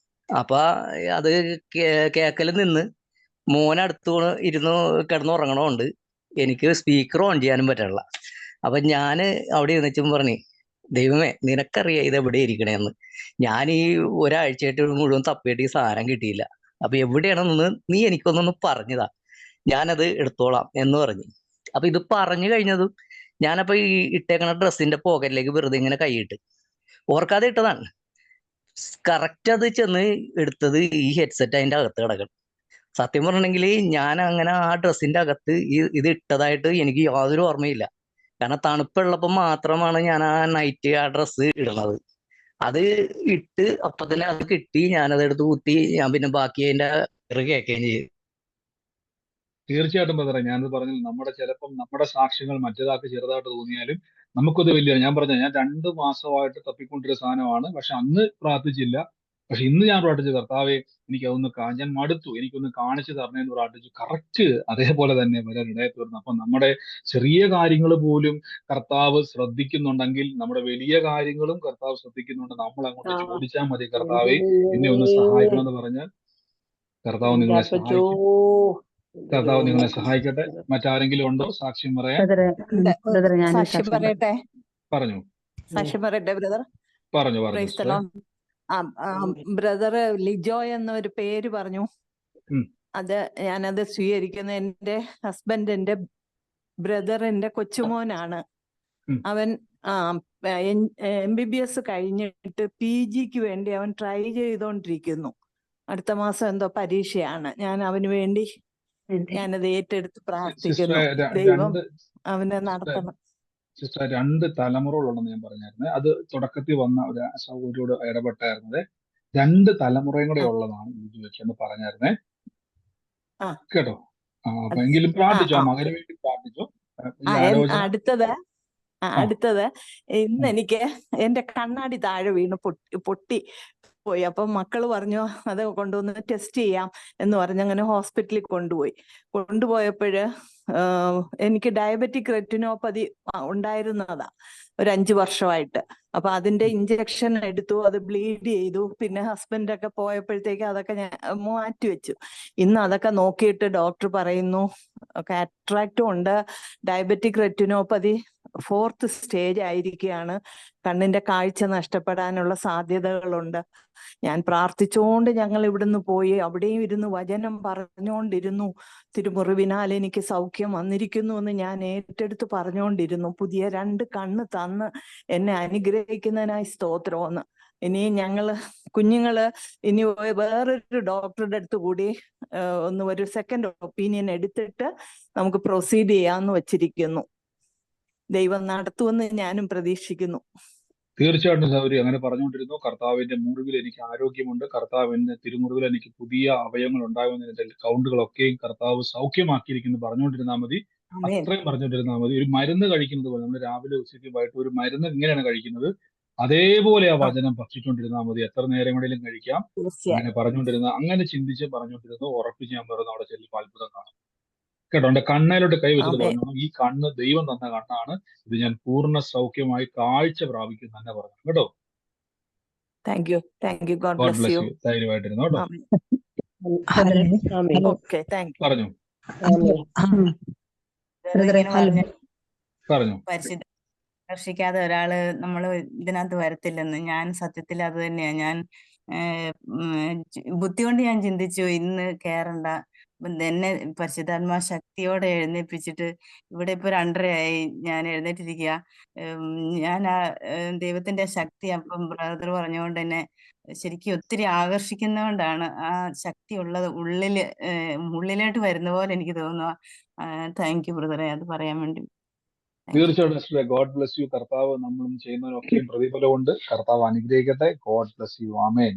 അപ്പൊ അത് കേക്കല് നിന്ന് മോനടുത്ത് ഇരുന്ന് കിടന്നുറങ്ങണോണ്ട് എനിക്ക് സ്പീക്കർ ഓൺ ചെയ്യാനും പറ്റില്ല. അപ്പൊ ഞാൻ അവിടെ ഇരുന്നിച്ചും പറഞ്ഞു, ദൈവമേ നിനക്കറിയാം ഇത് എവിടെ ഇരിക്കണേന്ന്. ഞാൻ ഈ ഒരാഴ്ചയായിട്ട് മുഴുവൻ തപ്പിയിട്ട് ഈ സാധനം കിട്ടിയില്ല. അപ്പൊ എവിടെയാണെന്ന് നീ എനിക്കൊന്നൊന്ന് പറഞ്ഞതാ, ഞാനത് എടുത്തോളാം എന്ന് പറഞ്ഞു. അപ്പൊ ഇത് പറഞ്ഞു കഴിഞ്ഞതും ഞാനപ്പോ ഈ ഇട്ടേക്കണ ഡ്രസ്സിന്റെ പോക്കറ്റിലേക്ക് വെറുതെ ഇങ്ങനെ കൈയിട്ട് ഓർക്കാതെ ഇട്ടതാണ്. കറക്റ്റ് അത് ചെന്ന് എടുത്തത് ഈ ഹെഡ്സെറ്റ് അതിന്റെ അകത്ത് കിടക്കണം. സത്യം പറഞ്ഞിട്ടുണ്ടെങ്കിൽ ഞാൻ അങ്ങനെ ആ ഡ്രസ്സിന്റെ അകത്ത് ഇത് ഇട്ടതായിട്ട് എനിക്ക് യാതൊരു ഓർമ്മയില്ല. കാരണം തണുപ്പുള്ളപ്പോൾ മാത്രമാണ് ഞാൻ ആ നൈറ്റ് ആ ഡ്രസ്സ് ഇടുന്നത്. അത് ഇട്ട് അപ്പൊ തന്നെ അത് കിട്ടി, ഞാനത് എടുത്ത് കുത്തി, ഞാൻ പിന്നെ ബാക്കി അതിന്റെ കേൾക്കുകയും ചെയ്തു. തീർച്ചയായിട്ടും ബ്രദറെ, ഞാനത് പറഞ്ഞു, ചിലപ്പം നമ്മുടെ സാക്ഷ്യങ്ങൾ മറ്റേതാൾക്ക് ചെറുതായിട്ട് തോന്നിയാലും നമുക്കത് വലിയ, ഞാൻ 2 മാസമായിട്ട് തപ്പിക്കൊണ്ടിരുന്ന സാധനമാണ്. പക്ഷെ അന്ന് പ്രാർത്ഥിച്ചില്ല. പക്ഷെ ഇന്ന് ഞാൻ പ്രാർത്ഥിച്ചു, കർത്താവെ ഞാൻ മടുത്തു, എനിക്കൊന്ന് കാണിച്ചു തരണേന്ന് പ്രാർത്ഥിച്ചു. കറക്റ്റ് അതേപോലെ തന്നെ വരാൻ ഇടയായിത്തീർന്നു. അപ്പൊ നമ്മുടെ ചെറിയ കാര്യങ്ങൾ പോലും കർത്താവ് ശ്രദ്ധിക്കുന്നുണ്ടെങ്കിൽ നമ്മുടെ വലിയ കാര്യങ്ങളും കർത്താവ് ശ്രദ്ധിക്കുന്നുണ്ട്. നമ്മൾ അങ്ങോട്ട് ചോദിച്ചാൽ മതി, കർത്താവെ എന്നെ ഒന്ന് സഹായിക്കണമെന്ന് പറഞ്ഞാൽ കർത്താവ് നിങ്ങളെ സഹായിക്കും. കർത്താവ് നിങ്ങളെ സഹായിക്കട്ടെ. മറ്റാരെങ്കിലും ഉണ്ടോ സാക്ഷ്യം പറയാൻ? സാക്ഷ്യം പറയട്ടെ. പറഞ്ഞു. സാക്ഷ്യം പറയട്ടെ ബ്രദർ. പറഞ്ഞു. ബ്രദർ ലിജോ എന്നൊരു പേര് പറഞ്ഞു. അത് ഞാനത് സ്വീകരിക്കുന്നു. എന്റെ ഹസ്ബൻഡ്, എന്റെ ബ്രദറിന്റെ കൊച്ചുമോനാണ്. അവൻ MBBS കഴിഞ്ഞിട്ട് PGക്ക് വേണ്ടി അവൻ ട്രൈ ചെയ്തോണ്ടിരിക്കുന്നു. അടുത്ത മാസം എന്തോ പരീക്ഷയാണ്. ഞാൻ അവന് വേണ്ടി ഞാനത് ഏറ്റെടുത്ത് പ്രാർത്ഥിക്കുന്നു. ദൈവം അവനെ നടത്തണം. സിസ്റ്റർ, 2 തലമുറകളുണ്ടെന്ന് ഞാൻ പറഞ്ഞായിരുന്നു. അത് തുടക്കത്തിൽ വന്ന ഒരു സഹോദരിയോട് ഇടപെട്ടായിരുന്നത്. 2 തലമുറയും കൂടെ ഉള്ളതാണ് എന്ന് പറഞ്ഞായിരുന്നേ. കേട്ടോ? അപ്പൊ എങ്കിലും പ്രാർത്ഥിച്ചോ, മകന് വേണ്ടി പ്രാർത്ഥിച്ചോ. അടുത്തത് ഇന്ന് എനിക്ക് എന്റെ കണ്ണാടി താഴെ വീണ് പൊട്ടി പോയി. അപ്പൊ മക്കള് പറഞ്ഞു അത് കൊണ്ടുവന്ന് ടെസ്റ്റ് ചെയ്യാം എന്ന് പറഞ്ഞ് അങ്ങനെ ഹോസ്പിറ്റലിൽ കൊണ്ടുപോയപ്പോഴ് എനിക്ക് ഡയബറ്റിക് റെറ്റിനോപ്പതി ഉണ്ടായിരുന്നതാ ഒരു 5 വർഷമായിട്ട്. അപ്പൊ അതിന്റെ ഇഞ്ചക്ഷൻ എടുത്തു, അത് ബ്ലീഡ് ചെയ്തു. പിന്നെ ഹസ്ബൻഡൊക്കെ പോയപ്പോഴത്തേക്ക് അതൊക്കെ ഞാൻ മാറ്റിവെച്ചു. ഇന്ന് അതൊക്കെ നോക്കിയിട്ട് ഡോക്ടർ പറയുന്നു കാറ്ററാക്റ്റും ഉണ്ട്, ഡയബറ്റിക് റെറ്റിനോപ്പതി 4th സ്റ്റേജ് ആയിരിക്കുകയാണ്, കണ്ണിന്റെ കാഴ്ച നഷ്ടപ്പെടാനുള്ള സാധ്യതകളുണ്ട്. ഞാൻ പ്രാർത്ഥിച്ചുകൊണ്ട് ഞങ്ങൾ ഇവിടുന്ന് പോയി. അവിടെയും ഇരുന്ന് വചനം പറഞ്ഞുകൊണ്ടിരുന്നു. തിരുമുറിവിനാൽ എനിക്ക് സൗഖ്യം വന്നിരിക്കുന്നു എന്ന് ഞാൻ ഏറ്റെടുത്ത് പറഞ്ഞുകൊണ്ടിരുന്നു. പുതിയ 2 കണ്ണ് തന്ന് എന്നെ അനുഗ്രഹിക്കുന്നതിനായി സ്തോത്രമെന്ന്. ഇനി കുഞ്ഞുങ്ങള് ഇനി വേറൊരു ഡോക്ടറുടെ അടുത്ത് കൂടി ഒരു സെക്കൻഡ് ഒപ്പീനിയൻ എടുത്തിട്ട് നമുക്ക് പ്രൊസീഡ് ചെയ്യാമെന്ന് വെച്ചിരിക്കുന്നു. ദൈവം നടത്തുമെന്ന് ഞാനും പ്രതീക്ഷിക്കുന്നു. തീർച്ചയായിട്ടും സൗകര്യം അങ്ങനെ പറഞ്ഞുകൊണ്ടിരുന്നു. കർത്താവിന്റെ മുറിവിൽ എനിക്ക് ആരോഗ്യമുണ്ട്, കർത്താവിന്റെ തിരുമുറിവിൽ എനിക്ക് പുതിയ അവയവങ്ങൾ ഉണ്ടാകുന്നതിന്റെ കൗണ്ടുകളൊക്കെയും കർത്താവ് സൗഖ്യമാക്കിയിരിക്കുന്നു പറഞ്ഞുകൊണ്ടിരുന്നാൽ മതി. അത്രയും പറഞ്ഞുകൊണ്ടിരുന്നാൽ മതി. ഒരു മരുന്ന് കഴിക്കുന്നത് പോലെ, നമ്മൾ രാവിലെ ഉച്ചയ്ക്ക് വൈകിട്ട് ഒരു മരുന്ന് ഇങ്ങനെയാണ് കഴിക്കുന്നത്, അതേപോലെ ആ വചനം ഭക്ഷിച്ചുകൊണ്ടിരുന്നാൽ മതി. എത്ര നേരം വേണേലും കഴിക്കാം. അങ്ങനെ പറഞ്ഞുകൊണ്ടിരുന്ന, അങ്ങനെ ചിന്തിച്ച് പറഞ്ഞുകൊണ്ടിരുന്നു. ഉറപ്പിച്ച് ഞാൻ പറഞ്ഞു, അവിടെ ചെല്ലുമ്പോൾ അത്ഭുതം കാണും. കേട്ടോ? എന്റെ കണ്ണയിലോട്ട് കൈ വെച്ചിട്ട് പറഞ്ഞു, ഈ കണ്ണ് ദൈവം തന്ന കണ്ണാണ്, ഇത് ഞാൻ പൂർണ്ണ സൗഖ്യമായി കാഴ്ച പ്രാപിക്കും തന്നെ പറഞ്ഞു. കേട്ടോ? Thank you. God bless you. ധൈര്യമായിട്ടിരുന്നു കേട്ടോ? Okay, thank you. പറഞ്ഞു. സ്പർശിക്കാതെ ഒരാള് നമ്മള് ഇതിനകത്ത് വരത്തില്ലെന്ന്. ഞാൻ സത്യത്തിൽ അത് തന്നെയാ. ഞാൻ ബുദ്ധി കൊണ്ട് ഞാൻ ചിന്തിച്ചു ഇന്ന് കേറണ്ട, എന്നെ പരിശുദ്ധാത്മാ ശക്തിയോടെ എഴുന്നേൽപ്പിച്ചിട്ട് ഇവിടെ ഇപ്പൊ 2:30 ഞാൻ എഴുന്നേറ്റിരിക്കുക. ഞാൻ ആ ദൈവത്തിന്റെ ശക്തി അപ്പം ബ്രദർ പറഞ്ഞുകൊണ്ട് തന്നെ ശരിക്കും ഒത്തിരി ആകർഷിക്കുന്നതുകൊണ്ടാണ് ആ ശക്തി ഉള്ളത് ഉള്ളിലോട്ട് വരുന്ന പോലെ എനിക്ക് തോന്നുക. താങ്ക് യു ബ്രദറെ, അത് പറയാൻ വേണ്ടി. തീർച്ചയായിട്ടും സിസ്റ്ററെ, ഗോഡ് ബ്ലസ് യു. കർത്താവ് നമ്മൾ ചെയ്യുന്നതിനൊക്കെയും പ്രതിഫലമുണ്ട്. കർത്താവ് അനുഗ്രഹിക്കട്ടെ. God bless you. ആമേൻ.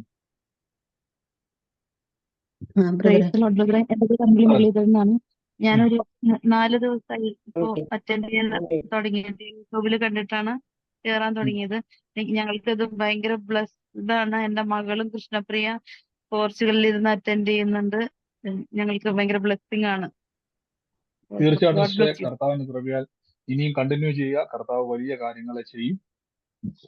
ബ്രദറെ എന്റെ പേര് അമ്പിളി മുരളീധരനാണ്. ഞാനൊരു 4 ദിവസമായി ഇപ്പോ അറ്റൻഡ് ചെയ്യാൻ തുടങ്ങിയത്. യൂട്യൂബിൽ കണ്ടിട്ടാണ് കേറാൻ തുടങ്ങിയത്. ഞങ്ങൾക്ക് ഇത് ഭയങ്കര ബ്ലസ്ഡ് ആണ്. എന്റെ മകളും കൃഷ്ണപ്രിയ പോർച്ചുഗലിൽ ഇരുന്ന് അറ്റൻഡ് ചെയ്യുന്നുണ്ട്. ഞങ്ങൾക്ക് ഭയങ്കര ബ്ലെസ്സിങ് ആണ്. തീർച്ചയായിട്ടും ഗോഡ് സിസ്റ്ററെ, ബ്ലസ് യു. കർത്താവിന്റെ കൃപയാൽ ഇനിയും കണ്ടിന്യൂ ചെയ്യുക. കർത്താവ് വലിയ കാര്യങ്ങളെ ചെയ്യും.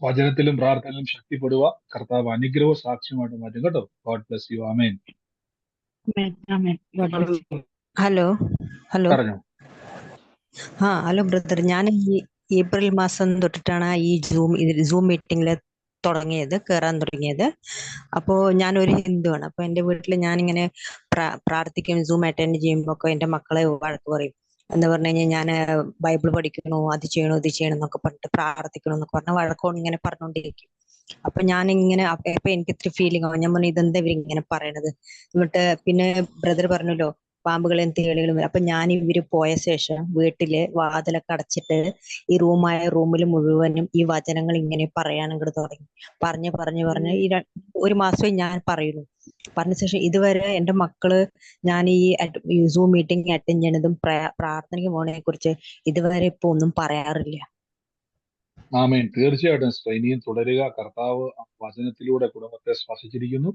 വചനത്തിലും പ്രാർത്ഥനയിലും ശക്തിപ്പെടുക. കർത്താവ് അനുഗ്രഹവും സാക്ഷ്യമായിട്ട് മാറ്റും കേട്ടോ. God bless you. Amen. God bless you. Hello പറഞ്ഞോ. ഹലോ ബ്രദർ, ഞാൻ ഈ ഏപ്രിൽ മാസം തൊട്ടിട്ടാണ് ഈ സൂം മീറ്റിംഗിൽ കയറാൻ തുടങ്ങിയത്. അപ്പോൾ ഞാനൊരു ഹിന്ദുവാണ്. അപ്പോൾ എൻ്റെ വീട്ടിൽ ഞാനിങ്ങനെ പ്രാർത്ഥിക്കും. സൂം അറ്റൻഡ് ചെയ്യുമ്പോൾ ഒക്കെ എൻ്റെ മക്കളെ വഴക്ക് പറയും. എന്താ പറഞ്ഞു കഴിഞ്ഞാൽ ഞാൻ ബൈബിൾ പഠിക്കണോ, അത് ചെയ്യണോ ഇത് ചെയ്യണം എന്നൊക്കെ പറഞ്ഞിട്ട് പ്രാർത്ഥിക്കണോ എന്നൊക്കെ പറഞ്ഞ വഴക്കോട് ഇങ്ങനെ പറഞ്ഞുകൊണ്ടിരിക്കും. അപ്പൊ ഞാനിങ്ങനെ അപ്പൊ എനിക്ക് ഇത്തിരി ഫീലിംഗ് ആവും. ഞാൻ പറഞ്ഞു ഇതെന്താ ഇവരിങ്ങനെ പറയണത്. എന്നിട്ട് പിന്നെ ബ്രദർ പറഞ്ഞല്ലോ പാമ്പുകളും തേളുകളും. അപ്പൊ ഞാൻ ഇവര് പോയ ശേഷം വീട്ടില് വാതിലൊക്കെ അടച്ചിട്ട് ഈ റൂമിൽ മുഴുവനും ഈ വചനങ്ങൾ ഇങ്ങനെ പറയാനങ്ങോട്ട് തുടങ്ങി. പറഞ്ഞ് ഈ 1 മാസമേ ഞാൻ പറയുന്നു. പറഞ്ഞ ശേഷം ഇതുവരെ എന്റെ മക്കള് ഞാൻ ഈ സൂം മീറ്റിംഗ് അറ്റൻഡ് ചെയ്യണതും പ്രാർത്ഥനയ്ക്ക് പോണതിനെ കുറിച്ച് ഇതുവരെ ഇപ്പൊ ഒന്നും പറയാറില്ല. ആമേൻ. തീർച്ചയായിട്ടും സിസ്റ്റർ, ഇനിയും തുടരുക. കർത്താവ് വചനത്തിലൂടെ കുടുംബത്തെ സ്പർശിച്ചിരിക്കുന്നു.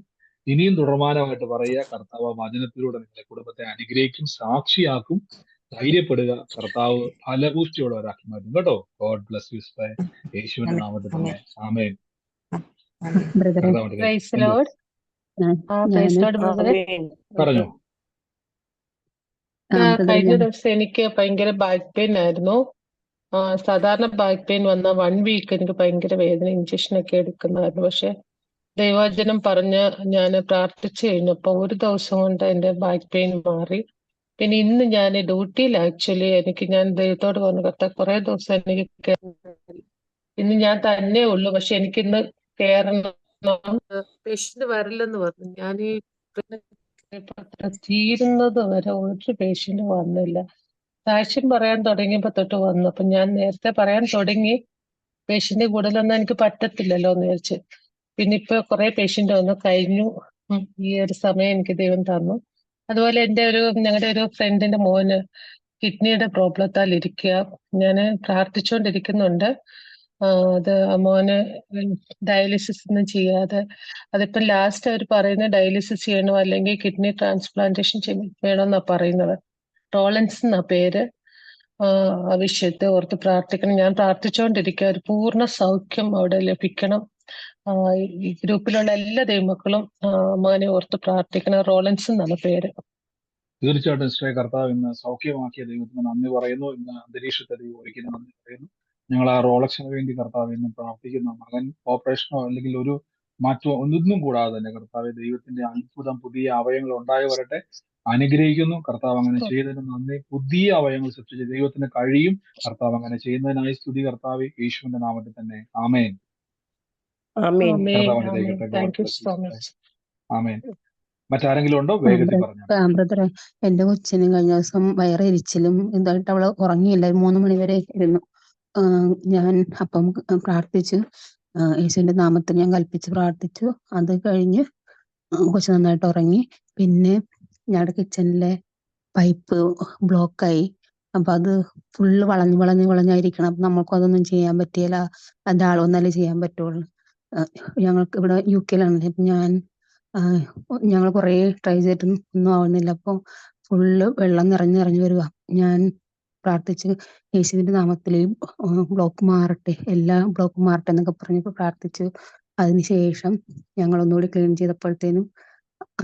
ഇനിയും തുടർമാനമായിട്ട് പറയുക. കർത്താവ് വചനത്തിലൂടെ നിങ്ങളുടെ കുടുംബത്തെ അനുഗ്രഹിക്കും, സാക്ഷിയാക്കും. ധൈര്യപ്പെടുക. കർത്താവ് ഫലപുഷ്ടിയുള്ളവരാക്കി മാറ്റും കേട്ടോ. God bless you sister. യേശുവിന്റെ നാമത്തിൽ തന്നെ. ആമേൻ. ബ്രദറെ പ്രൈസ് ലോർഡ്. പ്രൈസ് ലോർഡ് ബ്രദറെ. പറഞ്ഞോ. കഴിഞ്ഞ ദിവസം എനിക്ക് ഭയങ്കര ബാക്ക് പെയിൻ ആയിരുന്നു. സാധാരണ ബാക്ക് പെയിൻ വന്ന 1 വീക്ക് എനിക്ക് ഭയങ്കര വേദന, ഇഞ്ചക്ഷൻ ഒക്കെ എടുക്കുന്നതായിരുന്നു. പക്ഷെ ദൈവവചനം പറഞ്ഞ് ഞാൻ പ്രാർത്ഥിച്ചു കഴിഞ്ഞപ്പോൾ 1 ദിവസം കൊണ്ട് എന്റെ ബാക്ക് പെയിൻ മാറി. പിന്നെ ഇന്ന് ഞാൻ ഡ്യൂട്ടിയിൽ ആക്ച്വലി ഞാൻ ദൈവത്തോട് പറഞ്ഞു, കർത്താവേ കുറെ ദിവസം എനിക്ക് ഇന്ന് ഞാൻ തന്നെ ഉള്ളു, പക്ഷെ എനിക്കിന്ന് കയറണം. പേഷ്യന്റ് വരില്ലെന്ന് പറഞ്ഞു. ഞാൻ ഈ തീരുന്നത് വരെ ഒരു പേഷ്യന്റ് വന്നില്ല. സാക്ഷ്യം പറയാൻ തുടങ്ങിയപ്പോ തൊട്ട് വന്നു. അപ്പൊ ഞാൻ നേരത്തെ പറയാൻ തുടങ്ങി, പേഷ്യന്റ് കൂടുതലൊന്നും എനിക്ക് പറ്റത്തില്ലല്ലോ എന്ന് വിചാരിച്ച്. പിന്നെ ഇപ്പൊ കുറെ പേഷ്യന്റ് വന്നു കഴിഞ്ഞു. ഈ ഒരു സമയം എനിക്ക് ദൈവം തന്നു. അതുപോലെ ഞങ്ങളുടെ ഒരു ഫ്രണ്ടിന്റെ മോന് കിഡ്നിയുടെ പ്രോബ്ലത്താൽ ഇരിക്കുക. ഞാൻ പ്രാർത്ഥിച്ചുകൊണ്ടിരിക്കുന്നുണ്ട്. അത് മോന് ഡയാലിസിസ് ഒന്നും ചെയ്യാതെ, അതിപ്പം ലാസ്റ്റ് അവർ പറയുന്നത് ഡയാലിസിസ് ചെയ്യണോ അല്ലെങ്കിൽ കിഡ്നി ട്രാൻസ്പ്ലാന്റേഷൻ വേണമെന്നാ പറയുന്നത്. റോളൻസ് എന്നാ പേര്. ആ വിഷയത്തെ ഓർത്ത് പ്രാർത്ഥിക്കണം. ഞാൻ പ്രാർത്ഥിച്ചുകൊണ്ടിരിക്കുക. ഒരു പൂർണ്ണ സൗഖ്യം അവിടെ ലഭിക്കണം. ഈ ഗ്രൂപ്പിലുള്ള എല്ലാ ദൈവമക്കളും മോനെ ഓർത്ത് പ്രാർത്ഥിക്കണം. റോളൻസ് എന്നാണ് പേര്. തീർച്ചയായിട്ടും സിസ്റ്ററെ, കർത്താവ് ഇന്ന് സൗഖ്യമാക്കിയ ദൈവത്തിന് നന്ദി പറയുന്നു. ഇന്ന് അന്തരീക്ഷത്തെ ദൈവം ഒരിക്കലും നന്ദി പറയുന്നു. ഞങ്ങൾ ആ റോളക്ഷന് വേണ്ടി കർത്താവ് ഇന്ന് പ്രാർത്ഥിക്കുന്ന മകൻ ഓപ്പറേഷനോ അല്ലെങ്കിൽ ഒരു മാറ്റമോ ഒന്നും കൂടാതെ തന്നെ കർത്താവ് ദൈവത്തിന്റെ അത്ഭുതം, പുതിയ അവയവങ്ങൾ ഉണ്ടായി വരട്ടെ. അനുഗ്രഹിക്കുന്നു. കർത്താവ് അങ്ങനെ ചെയ്തതിന് നന്ദി. പുതിയ അവയവങ്ങൾ സൃഷ്ടിച്ച് ദൈവത്തിന് കഴിയും. കർത്താവ് അങ്ങനെ ചെയ്യുന്നതിനായി സ്തുതി. കർത്താവ് യേശുവിന്റെ നാമത്തിൽ തന്നെ. ആമേൻ. കർത്താവ് അനുഗ്രഹിക്കട്ടെ. ആമേൻ. മറ്റാരെങ്കിലും ഉണ്ടോ? വേഗത്തിൽ പറഞ്ഞു. ബ്രദറെ, എന്റെ കൊച്ചിന് കഴിഞ്ഞ ദിവസം വയറെരിച്ചിലും ഇതായിട്ട് അവള് ഉറങ്ങിയില്ല. 3 മണി വരെ ഇരുന്നു. ഞാൻ അപ്പം പ്രാർത്ഥിച്ചു. യേശുവിന്റെ നാമത്തിൽ ഞാൻ കൽപ്പിച്ച് പ്രാർത്ഥിച്ചു. അത് കഴിഞ്ഞ് കൊച്ചു നന്നായിട്ട് ഉറങ്ങി. പിന്നെ ഞങ്ങളുടെ കിച്ചണിലെ പൈപ്പ് ബ്ലോക്കായി. അപ്പൊ അത് ഫുള്ള് വളഞ്ഞായിരിക്കണം. അപ്പൊ നമ്മൾക്കും അതൊന്നും ചെയ്യാൻ പറ്റിയില്ല. അതിന്റെ ആൾ വന്നാലേ ചെയ്യാൻ പറ്റുള്ളൂ. ഞങ്ങൾക്ക് ഇവിടെ UK-ലാണ്. ഞങ്ങൾ കുറെ ട്രൈ ചെയ്തിട്ടും ഒന്നും ആവുന്നില്ല. അപ്പൊ ഫുള്ള് വെള്ളം നിറഞ്ഞു വരുക. ഞാൻ പ്രാർത്ഥിച്ച് യേശുവിന്റെ നാമത്തിൽ ബ്ലോക്ക് മാറട്ടെ, എല്ലാ ബ്ലോക്കും മാറട്ടെ എന്നൊക്കെ പറഞ്ഞ് പ്രാർത്ഥിച്ചു. അതിനുശേഷം ഞങ്ങൾ ഒന്നുകൂടി ക്ലീൻ ചെയ്തപ്പോഴത്തേനും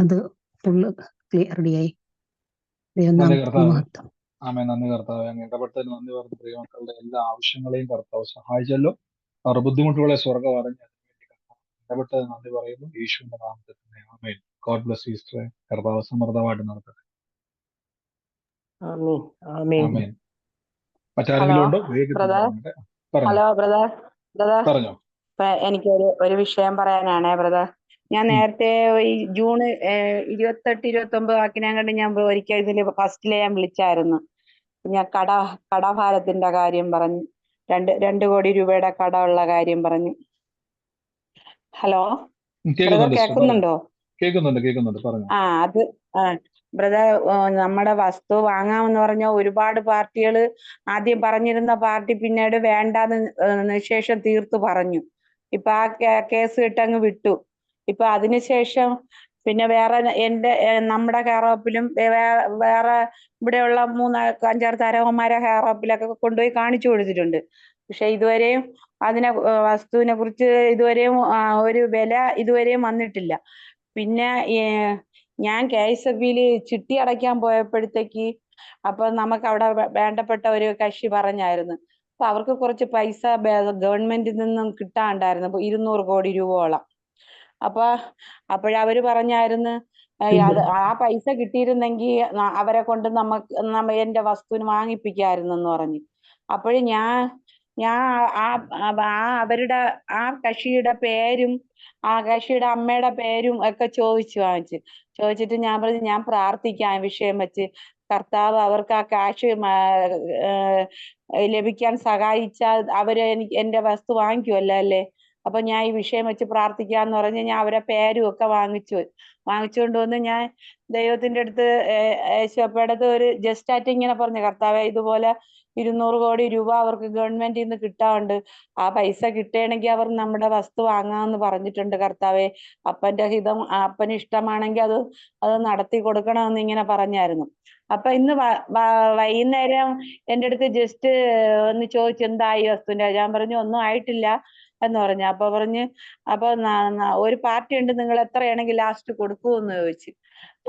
അത് ഫുള്ള് റെഡിയായി. നന്ദി കർത്താവ്. അങ്ങ് ഇടപെട്ടതിന് നന്ദി പറഞ്ഞു. പ്രിയമക്കളുടെ എല്ലാ ആവശ്യങ്ങളെയും കർത്താവ് സഹായിച്ചല്ലോ. അവർ ബുദ്ധിമുട്ടുകളെ സ്വർഗ്ഗം അറിഞ്ഞ് ഇടപെട്ടതിന് നന്ദി പറയുന്നു. യേശുവിന്റെ നാമത്തിൽ തന്നെ. ആമേൻ. God bless you sister. കർത്താവ് സമൃദ്ധമായിട്ട് നടത്തട്ടെ. ആമീൻ ആമീൻ. ആമേൻ. മറ്റാരെങ്കിലും ഹലോ ഉണ്ടോ? വേഗത്തിൽ ബ്രദർ. പറഞ്ഞിട്ട് പറഞ്ഞോ ഹലോ ബ്രദർ. പറഞ്ഞോ. ഇപ്പൊ എനിക്കൊരു വിഷയം പറയാനാണേ ബ്രദർ. ഞാൻ നേരത്തെ ഈ ജൂൺ 28, 29 വാക്കിനാങ്കണ്ട് ഞാൻ ഒരിക്കൽ ഇതില് ഫസ്റ്റിലെ ഞാൻ വിളിച്ചായിരുന്നു. ഞാൻ കടഭാരത്തിന്റെ കാര്യം പറഞ്ഞു. 2 കോടി രൂപയുടെ കട ഉള്ള കാര്യം പറഞ്ഞു. ഹലോ ബ്രദർ കേൾക്കുന്നുണ്ടോ? കേൾക്കുന്നുണ്ട് പറഞ്ഞോ. അത് ബ്രദർ, നമ്മുടെ വസ്തു വാങ്ങാമെന്ന് പറഞ്ഞ ഒരുപാട് പാർട്ടികൾ ആദ്യം പറഞ്ഞിരുന്ന പാർട്ടി പിന്നീട് വേണ്ടാന്ന് ശേഷം തീർത്തു പറഞ്ഞു. ഇപ്പൊ ആ കേസ് ഇട്ടങ്ങ് വിട്ടു. ഇപ്പൊ അതിനുശേഷം പിന്നെ വേറെ നമ്മുടെ ഹെയറോപ്പിലും വേറെ ഇവിടെയുള്ള 3-5 തരവന്മാരെ ഹെയറോപ്പിലൊക്കെ കൊണ്ടുപോയി കാണിച്ചു കൊടുത്തിട്ടുണ്ട്. പക്ഷെ ഇതുവരെയും വസ്തുവിനെ കുറിച്ച് ഇതുവരെയും ഒരു വില ഇതുവരെയും വന്നിട്ടില്ല. പിന്നെ ഞാൻ KSFBയിൽ ചിട്ടി അടയ്ക്കാൻ പോയപ്പോഴത്തേക്ക് അപ്പൊ നമുക്ക് അവിടെ വേണ്ടപ്പെട്ട ഒരു കക്ഷി പറഞ്ഞായിരുന്നു. അപ്പൊ അവർക്ക് കുറച്ച് പൈസ ഗവൺമെന്റിൽ നിന്നും കിട്ടാണ്ടായിരുന്നു, 200 കോടി രൂപയോളം. അപ്പോഴവര് പറഞ്ഞായിരുന്നു ആ പൈസ കിട്ടിയിരുന്നെങ്കിൽ അവരെ കൊണ്ട് എന്റെ വസ്തുവിന് വാങ്ങിപ്പിക്കായിരുന്നെന്ന് പറഞ്ഞു. അപ്പോഴും ഞാൻ അവരുടെ ആ കക്ഷിയുടെ പേരും ആ കക്ഷിയുടെ അമ്മയുടെ പേരും ഒക്കെ ചോദിച്ചിട്ട് ഞാൻ പറഞ്ഞു ഞാൻ പ്രാർത്ഥിക്കാം വിഷയം വെച്ച്. കർത്താവ് അവർക്ക് ആ കാശ് ലഭിക്കാൻ സഹായിച്ചാൽ അവര് എന്റെ വസ്തു വാങ്ങിക്കുമല്ലോ അല്ലേ. അപ്പൊ ഞാൻ ഈ വിഷയം വെച്ച് പ്രാർത്ഥിക്കാന്ന് പറഞ്ഞ് ഞാൻ അവരെ പേരും ഒക്കെ വാങ്ങിച്ചുകൊണ്ട് വന്ന് ഞാൻ ദൈവത്തിന്റെ അടുത്ത് യേശുപ്പയുടെ അടുത്ത് ഒരു ജസ്റ്റ് ആയിട്ട് ഇങ്ങനെ പറഞ്ഞു, കർത്താവേ ഇതുപോലെ 200 കോടി രൂപ അവർക്ക് ഗവൺമെന്റിൽ നിന്ന് കിട്ടാറുണ്ട്. ആ പൈസ കിട്ടുകയാണെങ്കിൽ അവർ നമ്മുടെ വസ്തു വാങ്ങാമെന്ന് പറഞ്ഞിട്ടുണ്ട് കർത്താവേ. അപ്പന് ഇഷ്ടമാണെങ്കിൽ അത് നടത്തി കൊടുക്കണമെന്ന് ഇങ്ങനെ പറഞ്ഞായിരുന്നു. അപ്പൊ ഇന്ന് വൈകുന്നേരം എൻ്റെ അടുത്ത് ജസ്റ്റ് ഒന്ന് ചോദിച്ചു എന്തായി വസ്തുവിന്റെ. ഞാൻ പറഞ്ഞു ഒന്നും ആയിട്ടില്ല എന്ന് പറഞ്ഞു. അപ്പൊ ഒരു പാർട്ടി ഉണ്ട്, നിങ്ങൾ എത്രയാണെങ്കിൽ ലാസ്റ്റ് കൊടുക്കൂന്ന് ചോദിച്ചു.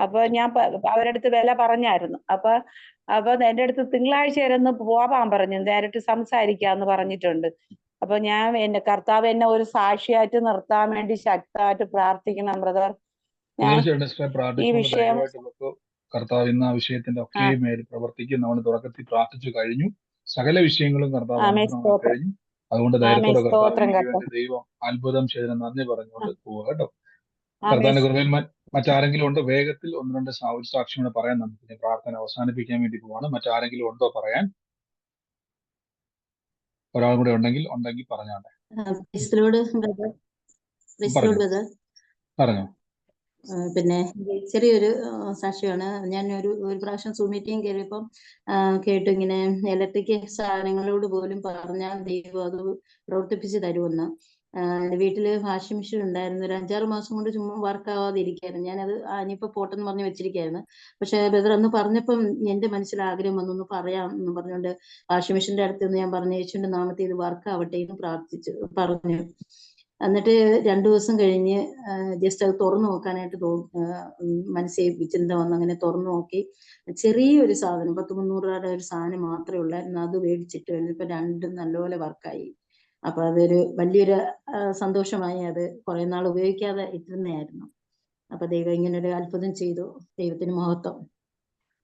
അപ്പൊ ഞാൻ അവരുടെ അടുത്ത് വില പറഞ്ഞായിരുന്നു. അപ്പൊ എന്റെ അടുത്ത് തിങ്കളാഴ്ച വരെ ഒന്ന് പോവാൻ പറഞ്ഞു, നേരിട്ട് സംസാരിക്കാന്ന് പറഞ്ഞിട്ടുണ്ട്. അപ്പൊ ഞാൻ എന്റെ കർത്താവ് എന്നെ ഒരു സാക്ഷിയായിട്ട് നിർത്താൻ വേണ്ടി ശക്തമായിട്ട് പ്രാർത്ഥിക്കണം ബ്രദർ. ഈ വിഷയം കർത്താവ് ഇന്ന് ആ വിഷയത്തിന്റെ ഒക്കെ മേൽ പ്രവർത്തിക്കും. നമ്മൾ തുടക്കത്തിൽ പ്രാർത്ഥിച്ചു കഴിഞ്ഞു. സകല വിഷയങ്ങളും കർത്താവ് അനുഗ്രഹമായി കഴിഞ്ഞു. അതുകൊണ്ട് ധൈര്യത്തോടെ കർത്താവിന് ദൈവം അത്ഭുതം ചെയ്തതിന് നന്ദി പറഞ്ഞുകൊണ്ട് പോവുക കേട്ടോ. കർത്താവിന്റെ കൃപയിൽ മറ്റാരെങ്കിലും ഉണ്ടോ? വേഗത്തിൽ 1-2 സാക്ഷ്യങ്ങൾ പറയാൻ നമുക്ക് പ്രാർത്ഥന അവസാനിപ്പിക്കാൻ വേണ്ടി പോവാണ്. മറ്റാരെങ്കിലും ഉണ്ടോ പറയാൻ? ഒരാൾ കൂടെ ഉണ്ടെങ്കിൽ പറഞ്ഞാട്ടെ. പറഞ്ഞോ. പിന്നെ ചെറിയൊരു സാക്ഷ്യമാണ്. ഞാൻ ഒരു പ്രാവശ്യം സൂം മീറ്റിംഗ് കയറിയപ്പം കേട്ടു ഇങ്ങനെ ഇലക്ട്രിക് സാധനങ്ങളോട് പോലും പറഞ്ഞാൽ ദൈവം അത് പ്രവർത്തിപ്പിച്ച് തരുമെന്ന്. എൻ്റെ വീട്ടില് വാഷിംഗ് മെഷീൻ ഉണ്ടായിരുന്നു. ഒരു 5-6 മാസം കൊണ്ട് ചുമ്മാ വർക്ക് ആവാതെ ഇരിക്കുകയായിരുന്നു. ഞാനത് ഇനിയിപ്പോ പോട്ടെന്ന് പറഞ്ഞ് വെച്ചിരിക്കുകയായിരുന്നു. പക്ഷെ ബ്രദർ അന്ന് പറഞ്ഞപ്പം എന്റെ മനസ്സിൽ ആഗ്രഹം വന്നൊന്ന് പറയാം എന്ന് പറഞ്ഞുകൊണ്ട് വാഷിംഗ് മെഷീന്റെ അടുത്ത് നിന്ന് ഞാൻ പറഞ്ഞു യേശുവിന്റെ നാമത്തിൽ ഇത് വർക്ക് ആവട്ടെ എന്ന് പറഞ്ഞു. എന്നിട്ട് 2 ദിവസം കഴിഞ്ഞ് ജസ്റ്റ് അത് തുറന്നു നോക്കാനായിട്ട് മനസ്സിൽ ചിന്ത വന്ന് അങ്ങനെ തുറന്നു നോക്കി. ചെറിയൊരു സാധനം 100-300 രൂപയുടെ ഒരു സാധനം മാത്രമേ ഉള്ളായിരുന്നു. അത് മേടിച്ചിട്ട് കഴിഞ്ഞപ്പോൾ 2 നല്ലപോലെ വർക്കായി. അപ്പൊ അതൊരു വലിയൊരു സന്തോഷമായി. അത് കുറെ നാൾ ഉപയോഗിക്കാതെ ഇട്ടിരുന്നായിരുന്നു. അപ്പൊ ദൈവം ഇങ്ങനെ ഒരു അത്ഭുതം ചെയ്തു. ദൈവത്തിന് മഹത്വം.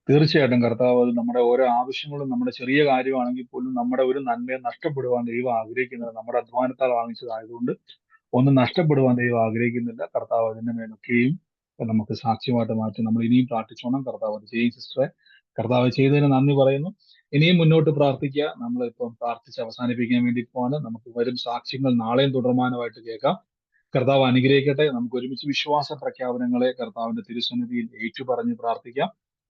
തീർച്ചയായിട്ടും കർത്താവ് അത് നമ്മുടെ ഓരോ ആവശ്യങ്ങളും നമ്മുടെ ചെറിയ കാര്യമാണെങ്കിൽ പോലും നമ്മുടെ ഒരു നന്മയെ നഷ്ടപ്പെടുവാൻ ദൈവം ആഗ്രഹിക്കുന്നത് നമ്മുടെ അധ്വാനത്താൽ വാങ്ങിച്ചതായതുകൊണ്ട് ഒന്നും നഷ്ടപ്പെടുവാൻ ദൈവം ആഗ്രഹിക്കുന്നില്ല. കർത്താവ് അതിന്റെ മേലൊക്കെയും നമുക്ക് സാക്ഷ്യമായിട്ട് മാറ്റി നമ്മൾ ഇനിയും പ്രാർത്ഥിച്ചോണം. കർത്താവ് അത് ചെയ്യും സിസ്റ്ററെ. കർത്താവ് ചെയ്തതിന് നന്ദി പറയുന്നു. ഇനിയും മുന്നോട്ട് പ്രാർത്ഥിക്കുക. നമ്മളിപ്പം പ്രാർത്ഥിച്ച് അവസാനിപ്പിക്കാൻ വേണ്ടി പോവാണ്. നമുക്ക് വരും സാക്ഷ്യങ്ങൾ നാളെയും തുടർമാനമായിട്ട് കേൾക്കാം. കർത്താവ് അനുഗ്രഹിക്കട്ടെ. നമുക്ക് ഒരുമിച്ച് വിശ്വാസ പ്രഖ്യാപനങ്ങളെ കർത്താവിന്റെ തിരുസന്നിധിയിൽ ഏറ്റുപറഞ്ഞ് പ്രാർത്ഥിക്കാം.